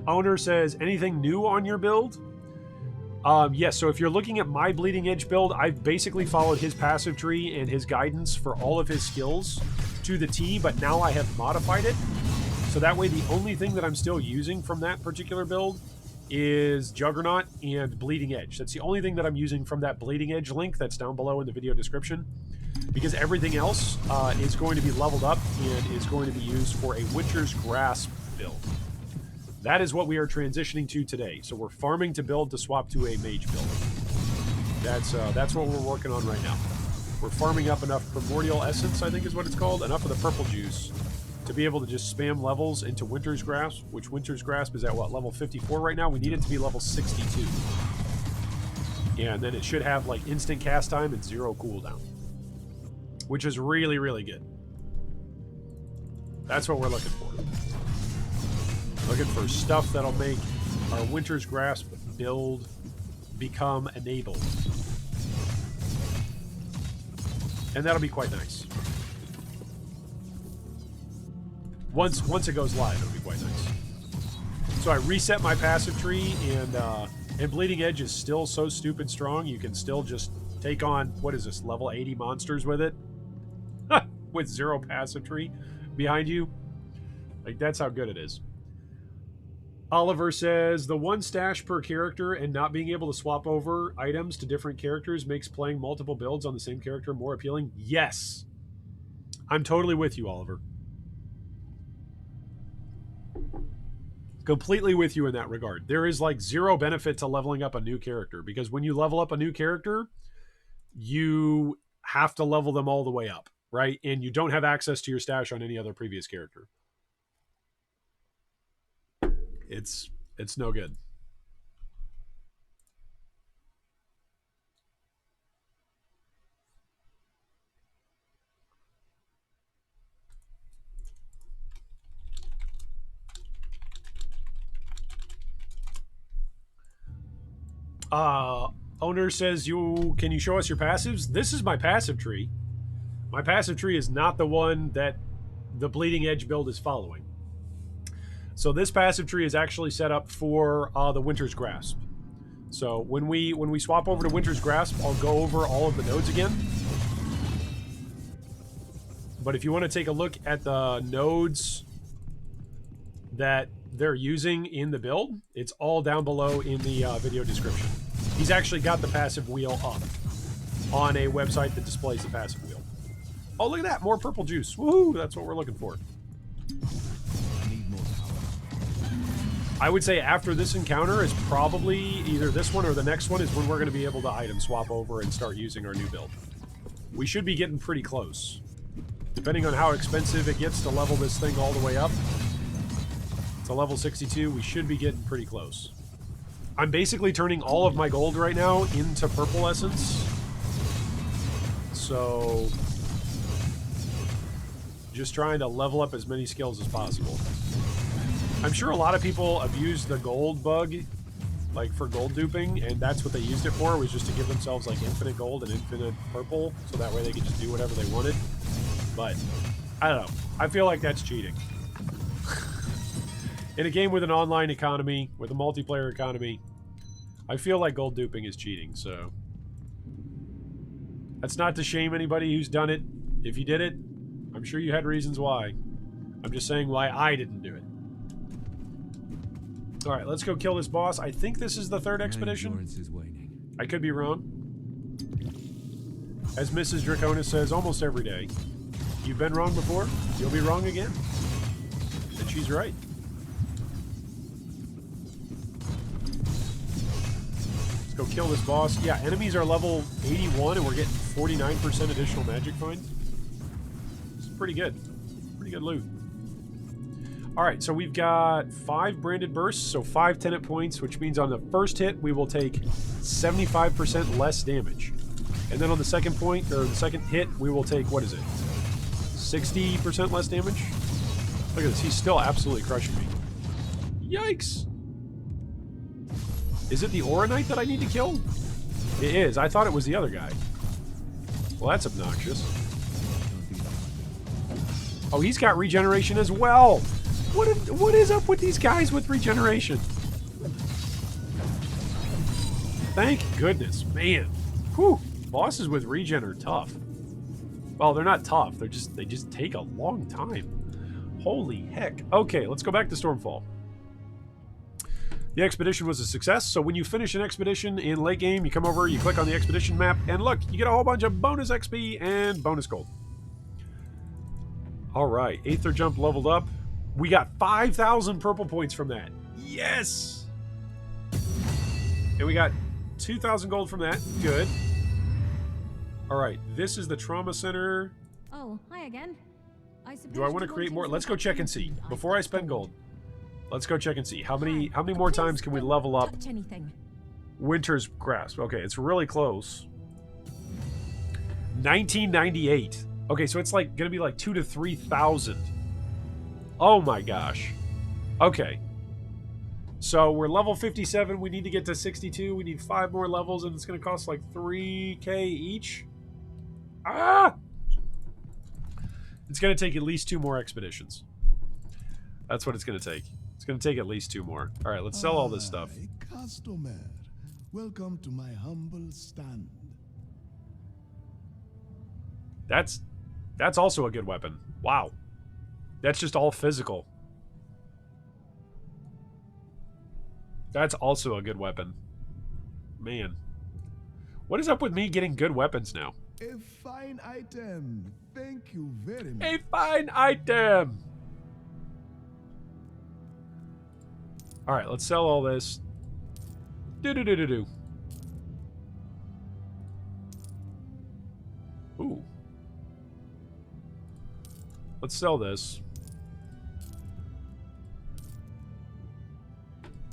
Speaker 1: Owner says, anything new on your build? Yes, so if you're looking at my Bleeding Edge build, I've basically followed his passive tree and his guidance for all of his skills to the T, but now I have modified it. So that way the only thing that I'm still using from that particular build is Juggernaut and Bleeding Edge. That's the only thing that I'm using from that Bleeding Edge link that's down below in the video description. Because everything else is going to be leveled up and is going to be used for a Winter's Grasp build. That is what we are transitioning to today. So we're farming to build to swap to a Mage build. That's what we're working on right now. We're farming up enough Primordial Essence, I think is what it's called, enough of the purple juice to be able to just spam levels into Winter's Grasp, which Winter's Grasp is at, what, level 54 right now? We need it to be level 62. Yeah, and then it should have, like, instant cast time and 0 cooldown, which is really, really good. That's what we're looking for. Looking for stuff that'll make our Winter's Grasp build become enabled. And that'll be quite nice. Once it goes live, it'll be quite nice. So I reset my passive tree, and Bleeding Edge is still so stupid strong, you can still just take on, what is this, level 80 monsters with it? With 0 passive tree behind you. Like, that's how good it is. Oliver says, the 1 stash per character and not being able to swap over items to different characters makes playing multiple builds on the same character more appealing. Yes. I'm totally with you, Oliver. Completely with you in that regard. There is like 0 benefit to leveling up a new character, because when you level up a new character, you have to level them all the way up, right? And you don't have access to your stash on any other previous character. It's no good. Owner says, can you show us your passives? This is my passive tree. My passive tree is not the one that the Bleeding Edge build is following. So this passive tree is actually set up for the Winter's Grasp. So when we swap over to Winter's Grasp, I'll go over all of the nodes again. But if you want to take a look at the nodes that they're using in the build, it's all down below in the video description. He's actually got the passive wheel up on a website that displays the passive wheel. Oh, look at that. More purple juice. Woohoo! That's what we're looking for. I would say after this encounter is probably either this one or the next one is when we're going to be able to item swap over and start using our new build. We should be getting pretty close. Depending on how expensive it gets to level this thing all the way up to level 62, we should be getting pretty close. I'm basically turning all of my gold right now into purple essence. So just trying to level up as many skills as possible. I'm sure a lot of people abuse the gold bug, like for gold duping, and that's what they used it for, was just to give themselves like infinite gold and infinite purple, so that way they could just do whatever they wanted. But I don't know. I feel like that's cheating. In a game with an online economy, with a multiplayer economy, I feel like gold duping is cheating, so that's not to shame anybody who's done it. If you did it, I'm sure you had reasons why. I'm just saying why I didn't do it. Alright, let's go kill this boss. I think this is the 3rd expedition. I could be wrong. As Mrs. Draconis says almost every day, you've been wrong before, you'll be wrong again. And she's right. Let's go kill this boss. Yeah, enemies are level 81 and we're getting 49% additional magic find. This is pretty good. Pretty good loot. Alright, so we've got 5 branded bursts, so 5 10-hit points, which means on the first hit we will take 75% less damage. And then on the second point, or the second hit, we will take, what is it? 60% less damage? Look at this, he's still absolutely crushing me. Yikes! Is it the Aura Knight that I need to kill? It is, I thought it was the other guy. Well, that's obnoxious. Oh, he's got regeneration as well! What is up with these guys with regeneration? Thank goodness, man. Whew. Bosses with regen are tough. Well, they're not tough. They just take a long time. Holy heck. Okay, let's go back to Stormfall. The expedition was a success, so when you finish an expedition in late game, you come over, you click on the expedition map, and look, you get a whole bunch of bonus XP and bonus gold. Alright, Aether Jump leveled up. We got 5,000 purple points from that. Yes! And we got 2,000 gold from that. Good. Alright, this is the Trauma Center.
Speaker 3: Oh, hi again.
Speaker 1: Do I want to create more? Let's go check and see. Before I spend gold. Let's go check and see. How many more times can we level up Winter's Grasp? Okay, it's really close. 1998. Okay, so it's like gonna be like 2,000 to 3,000. Oh my gosh. Okay. So we're level 57. We need to get to 62. We need 5 more levels, and it's gonna cost like 3K each. Ah! It's gonna take at least 2 more expeditions. That's what it's gonna take. It's gonna take at least 2 more. All right, let's sell all this stuff.
Speaker 5: Customer, welcome to my humble stand.
Speaker 1: That's also a good weapon. Wow. That's just all physical. That's also a good weapon. Man. What is up with me getting good weapons now?
Speaker 5: A fine item. Thank you very much.
Speaker 1: A fine item! Alright, let's sell all this. Do-do-do-do-do. Ooh. Let's sell this.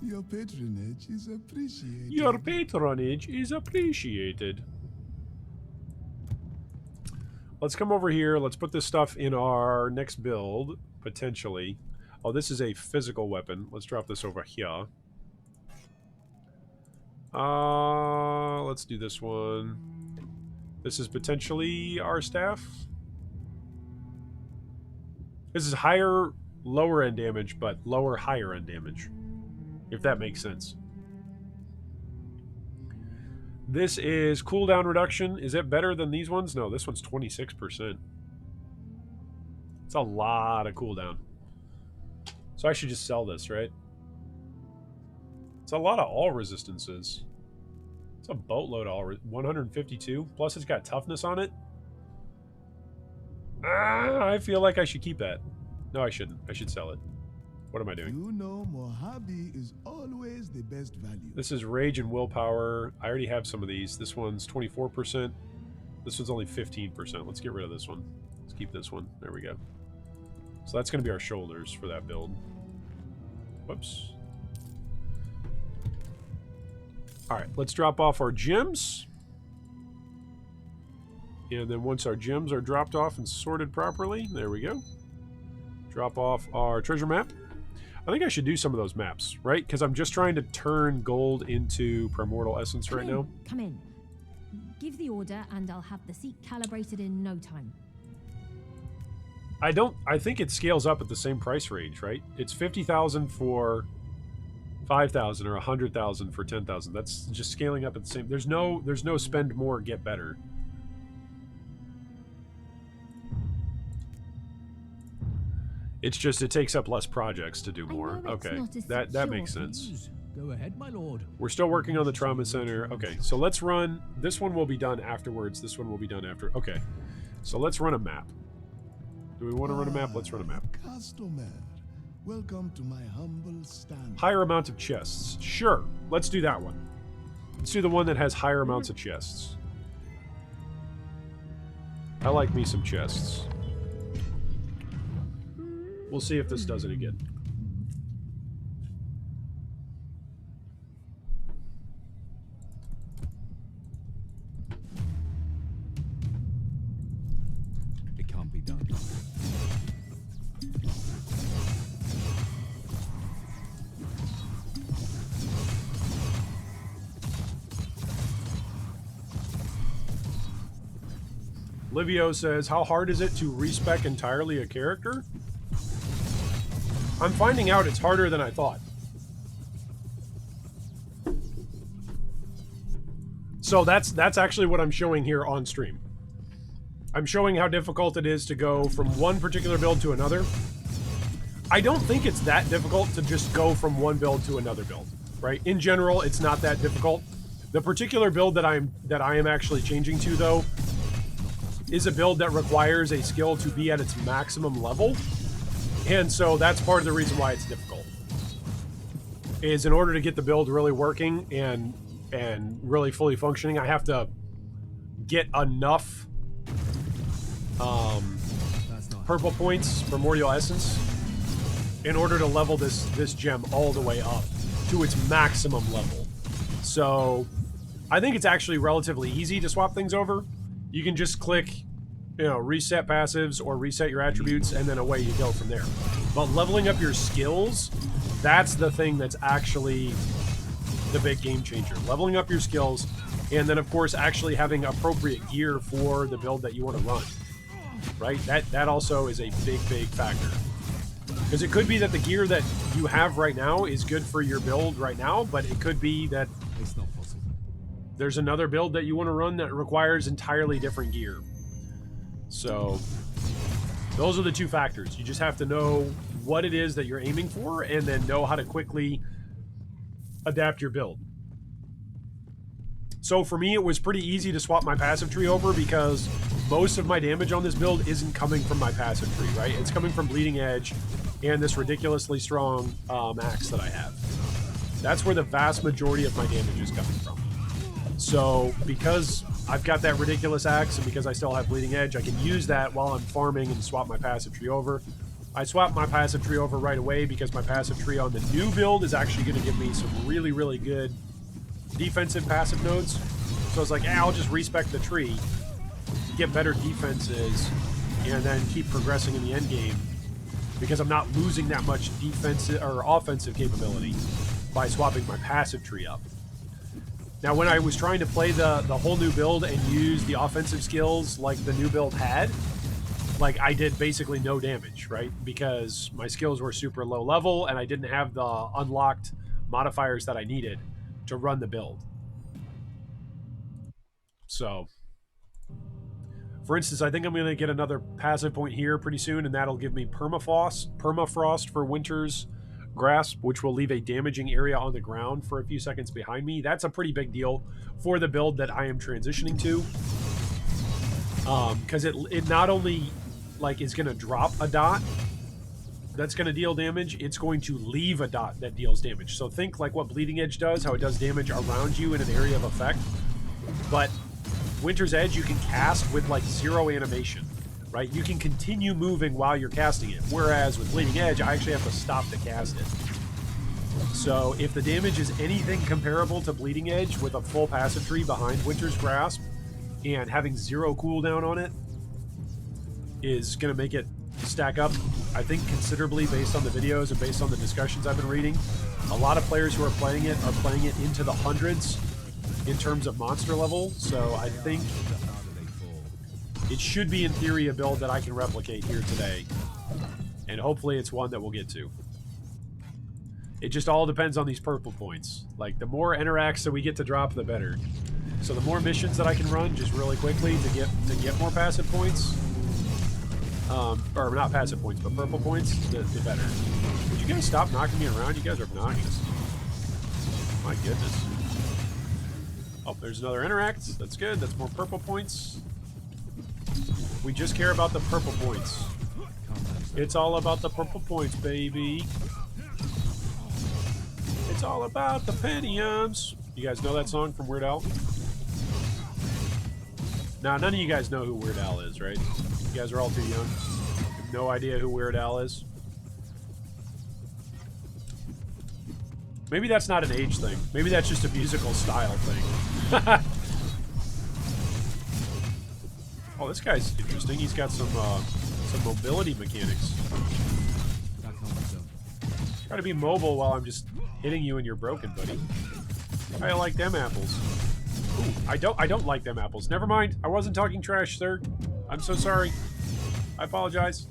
Speaker 5: Your patronage is appreciated.
Speaker 1: Your patronage is appreciated. Let's come over here. Let's put this stuff in our next build, potentially. Oh, this is a physical weapon. Let's drop this over here. Let's do this one. This is potentially our staff. This is higher, lower end damage, but lower, higher end damage. If that makes sense. This is cooldown reduction. Is it better than these ones? No, this one's 26%. It's a lot of cooldown. So I should just sell this, right? It's a lot of all resistances. It's a boatload of all 152. Plus it's got toughness on it. I feel like I should keep that. No, I shouldn't. I should sell it. What am I doing?
Speaker 5: You know Mojave is always the best value.
Speaker 1: This is Rage and Willpower. I already have some of these. This one's 24%. This one's only 15%. Let's get rid of this one. Let's keep this one. There we go. So that's going to be our shoulders for that build. Whoops. Alright, let's drop off our gems. And then once our gems are dropped off and sorted properly, there we go. Drop off our treasure map. I think I should do some of those maps, right? Because I'm just trying to turn gold into Primordial Essence right now.
Speaker 3: Come in. Give the order and I'll have the seat calibrated in no time.
Speaker 1: I think it scales up at the same price range, right? It's 50,000 for 5,000 or 100,000 for 10,000. That's just scaling up at the same. There's no spend more, get better. It's just it takes up less projects to do more. Okay, that makes sense.
Speaker 2: Go ahead, my lord.
Speaker 1: We're still working on the trauma center. Okay, so let's run. This one will be done afterwards. This one will be done after. Okay, so let's run a map. Do we want to run a map? Let's run a map.
Speaker 5: Customer, welcome to my humble stand.
Speaker 1: Higher amount of chests. Sure, let's do that one. Let's do the one that has higher amounts of chests. I like me some chests. We'll see if this does any good.
Speaker 2: It can't be done.
Speaker 1: Livio says, how hard is it to respec entirely a character? I'm finding out it's harder than I thought. So that's actually what I'm showing here on stream. I'm showing how difficult it is to go from one particular build to another I don't think it's that difficult to just go from one build to another build, right? In general, it's not that difficult. The particular build that I am actually changing to, though, is a build that requires a skill to be at its maximum level. And so that's part of the reason why it's difficult. Is in order to get the build really working and really fully functioning, I have to get enough purple points, primordial essence, in order to level this gem all the way up to its maximum level. So I think it's actually relatively easy to swap things over. You can just click, reset passives or reset your attributes, and then away you go from there. But leveling up your skills, that's the thing that's actually the big game changer. Leveling up your skills, and then of course actually having appropriate gear for the build that you want to run. Right? That also is a big factor. Because it could be that the gear that you have right now is good for your build right now, but it could be that
Speaker 7: It's not possible.
Speaker 1: there's another build that you want to run that requires entirely different gear. So those are the two factors. You just have to know what it is that you're aiming for, and then know how to quickly adapt your build. So for me, it was pretty easy to swap my passive tree over because most of my damage on this build isn't coming from my passive tree, right? It's coming from Bleeding Edge and this ridiculously strong axe that I have. That's where the vast majority of my damage is coming from. So because I've got that ridiculous axe and because I still have Bleeding Edge, I can use that while I'm farming and swap my passive tree over. I swapped my passive tree over right away because my passive tree on the new build is actually going to give me some really good defensive passive nodes. So I was like, I'll just respec the tree, get better defenses, and then keep progressing in the end game because I'm not losing that much defensive or offensive capability by swapping my passive tree up. Now, when I was trying to play the whole new build and use the offensive skills like the new build had, like I did basically no damage, right? Because my skills were super low level and I didn't have the unlocked modifiers that I needed to run the build. So, for instance, I think I'm going to get another passive point here pretty soon, and that'll give me permafrost for Winter's Grasp, which will leave a damaging area on the ground for a few seconds behind me. That's a pretty big deal for the build that I am transitioning to. Because it not only like is going to drop a dot that's going to deal damage, it's going to leave a dot that deals damage. So think like what Bleeding Edge does, how it does damage around you in an area of effect. But Winter's Edge you can cast with like 0 animation, right? You can continue moving while you're casting it. Whereas with Bleeding Edge, I actually have to stop to cast it. So if the damage is anything comparable to Bleeding Edge with a full passive tree behind Winter's Grasp and having 0 cooldown on it is going to make it stack up, I think, considerably based on the videos and based on the discussions I've been reading. A lot of players who are playing it into the hundreds in terms of monster level, so I think it should be, in theory, a build that I can replicate here today. And hopefully it's one that we'll get to. It just all depends on these purple points. Like, the more interacts that we get to drop, the better. So the more missions that I can run just really quickly to get more passive points, or not passive points, but purple points, the better. Would you guys stop knocking me around? You guys are obnoxious. My goodness. Oh, there's another interact. That's good. That's more purple points. We just care about the purple points. It's all about the purple points, baby. It's all about the pentiums. You guys know that song from Weird Al? Now, none of you guys know who Weird Al is, right? You guys are all too young. You have no idea who Weird Al is. Maybe that's not an age thing. Maybe that's just a musical style thing. Oh, this guy's interesting. He's got some mobility mechanics. Try to be mobile while I'm just hitting you and you're broken, buddy. I like them apples. Ooh, I don't like them apples. Never mind. I wasn't talking trash, sir. I'm so sorry. I apologize.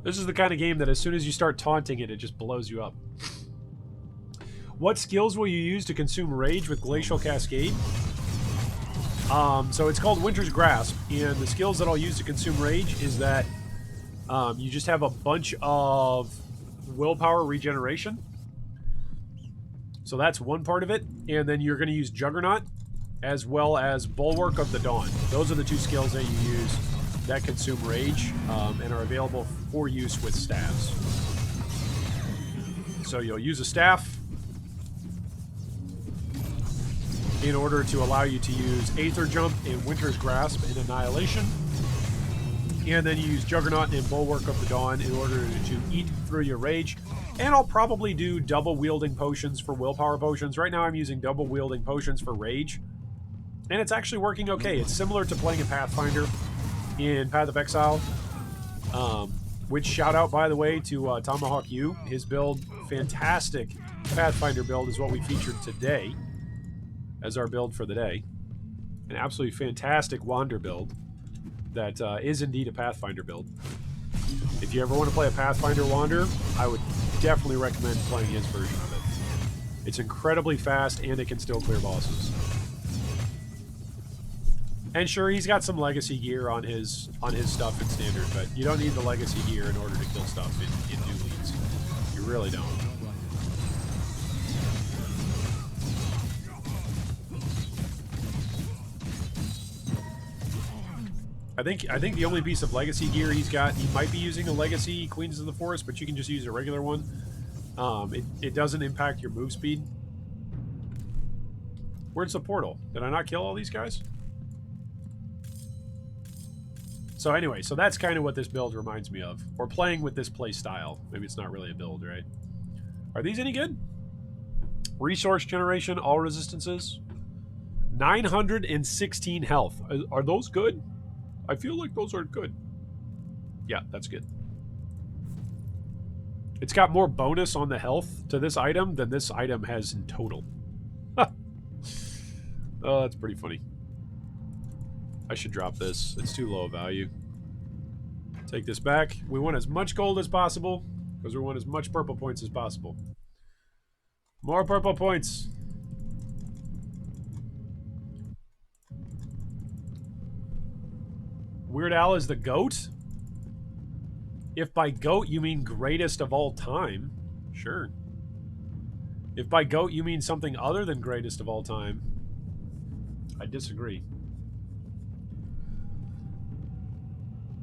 Speaker 1: This is the kind of game that as soon as you start taunting it, it just blows you up. What skills will you use to consume rage with Glacial Cascade? So it's called Winter's Grasp, and the skills that I'll use to consume rage is that you just have a bunch of willpower regeneration. So that's one part of it, and then you're going to use Juggernaut as well as Bulwark of the Dawn. Those are the two skills that you use that consume rage and are available for use with staffs. So you'll use a staff in order to allow you to use Aether Jump and Winter's Grasp and Annihilation. And then you use Juggernaut and Bulwark of the Dawn in order to eat through your rage. And I'll probably do double wielding potions for willpower potions. Right now I'm using double wielding potions for rage. And it's actually working okay. It's similar to playing a Pathfinder in Path of Exile. Which shout out, by the way, to Tomahawk U. His build, fantastic Pathfinder build, is what we featured today as our build for the day. An absolutely fantastic Wander build that is indeed a Pathfinder build. If you ever want to play a Pathfinder Wander, I would definitely recommend playing his version of it. It's incredibly fast, and it can still clear bosses. And sure, he's got some legacy gear on his stuff in standard, but you don't need the legacy gear in order to kill stuff in new leads. You really don't. I think the only piece of legacy gear he's got, he might be using a legacy Queens of the Forest, but you can just use a regular one. It doesn't impact your move speed. Where's the portal? Did I not kill all these guys? So anyway, so that's kind of what this build reminds me of. Or playing with this play style. Maybe it's not really a build, right? Are these any good? Resource generation, all resistances. 916 health. Are those good? I feel like those are good. Yeah, that's good. It's got more bonus on the health to this item than this item has in total. Oh, that's pretty funny. I should drop this. It's too low a value. Take this back. We want as much gold as possible because we want as much purple points as possible. More purple points. Weird Al is the GOAT? If by GOAT you mean greatest of all time, sure. If by GOAT you mean something other than greatest of all time, I disagree.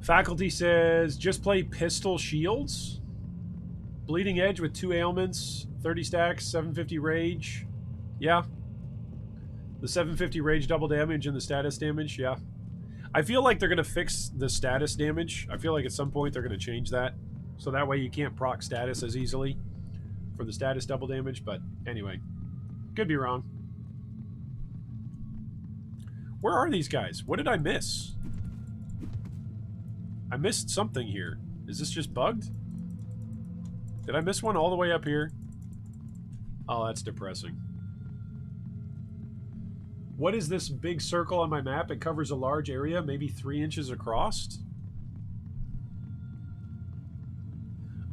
Speaker 1: Faculty says, just play pistol shields. Bleeding Edge with 2 ailments, 30 stacks, 750 rage. Yeah. The 750 rage double damage and the status damage, yeah. I feel like they're going to fix the status damage. I feel like at some point they're going to change that. So that way you can't proc status as easily for the status double damage. But anyway, could be wrong. Where are these guys? What did I miss? I missed something here. Is this just bugged? Did I miss one all the way up here? Oh, that's depressing. What is this big circle on my map? It covers a large area, maybe 3 inches across.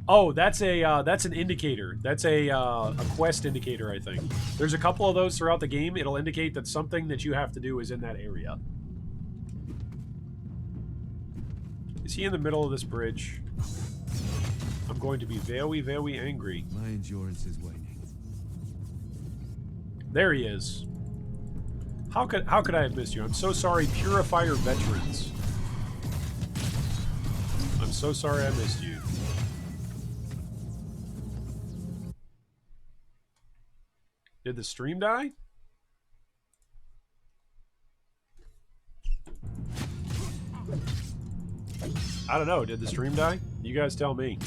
Speaker 1: Oh, that's an indicator. That's a quest indicator, I think. There's a couple of those throughout the game. It'll indicate that something that you have to do is in that area. Is he in the middle of this bridge? I'm going to be very, very angry.
Speaker 5: My endurance is waning.
Speaker 1: There he is. How could I have missed you? I'm so sorry, Purifier Veterans. I'm so sorry I missed you. Did the stream die? I don't know. Did the stream die? You guys tell me.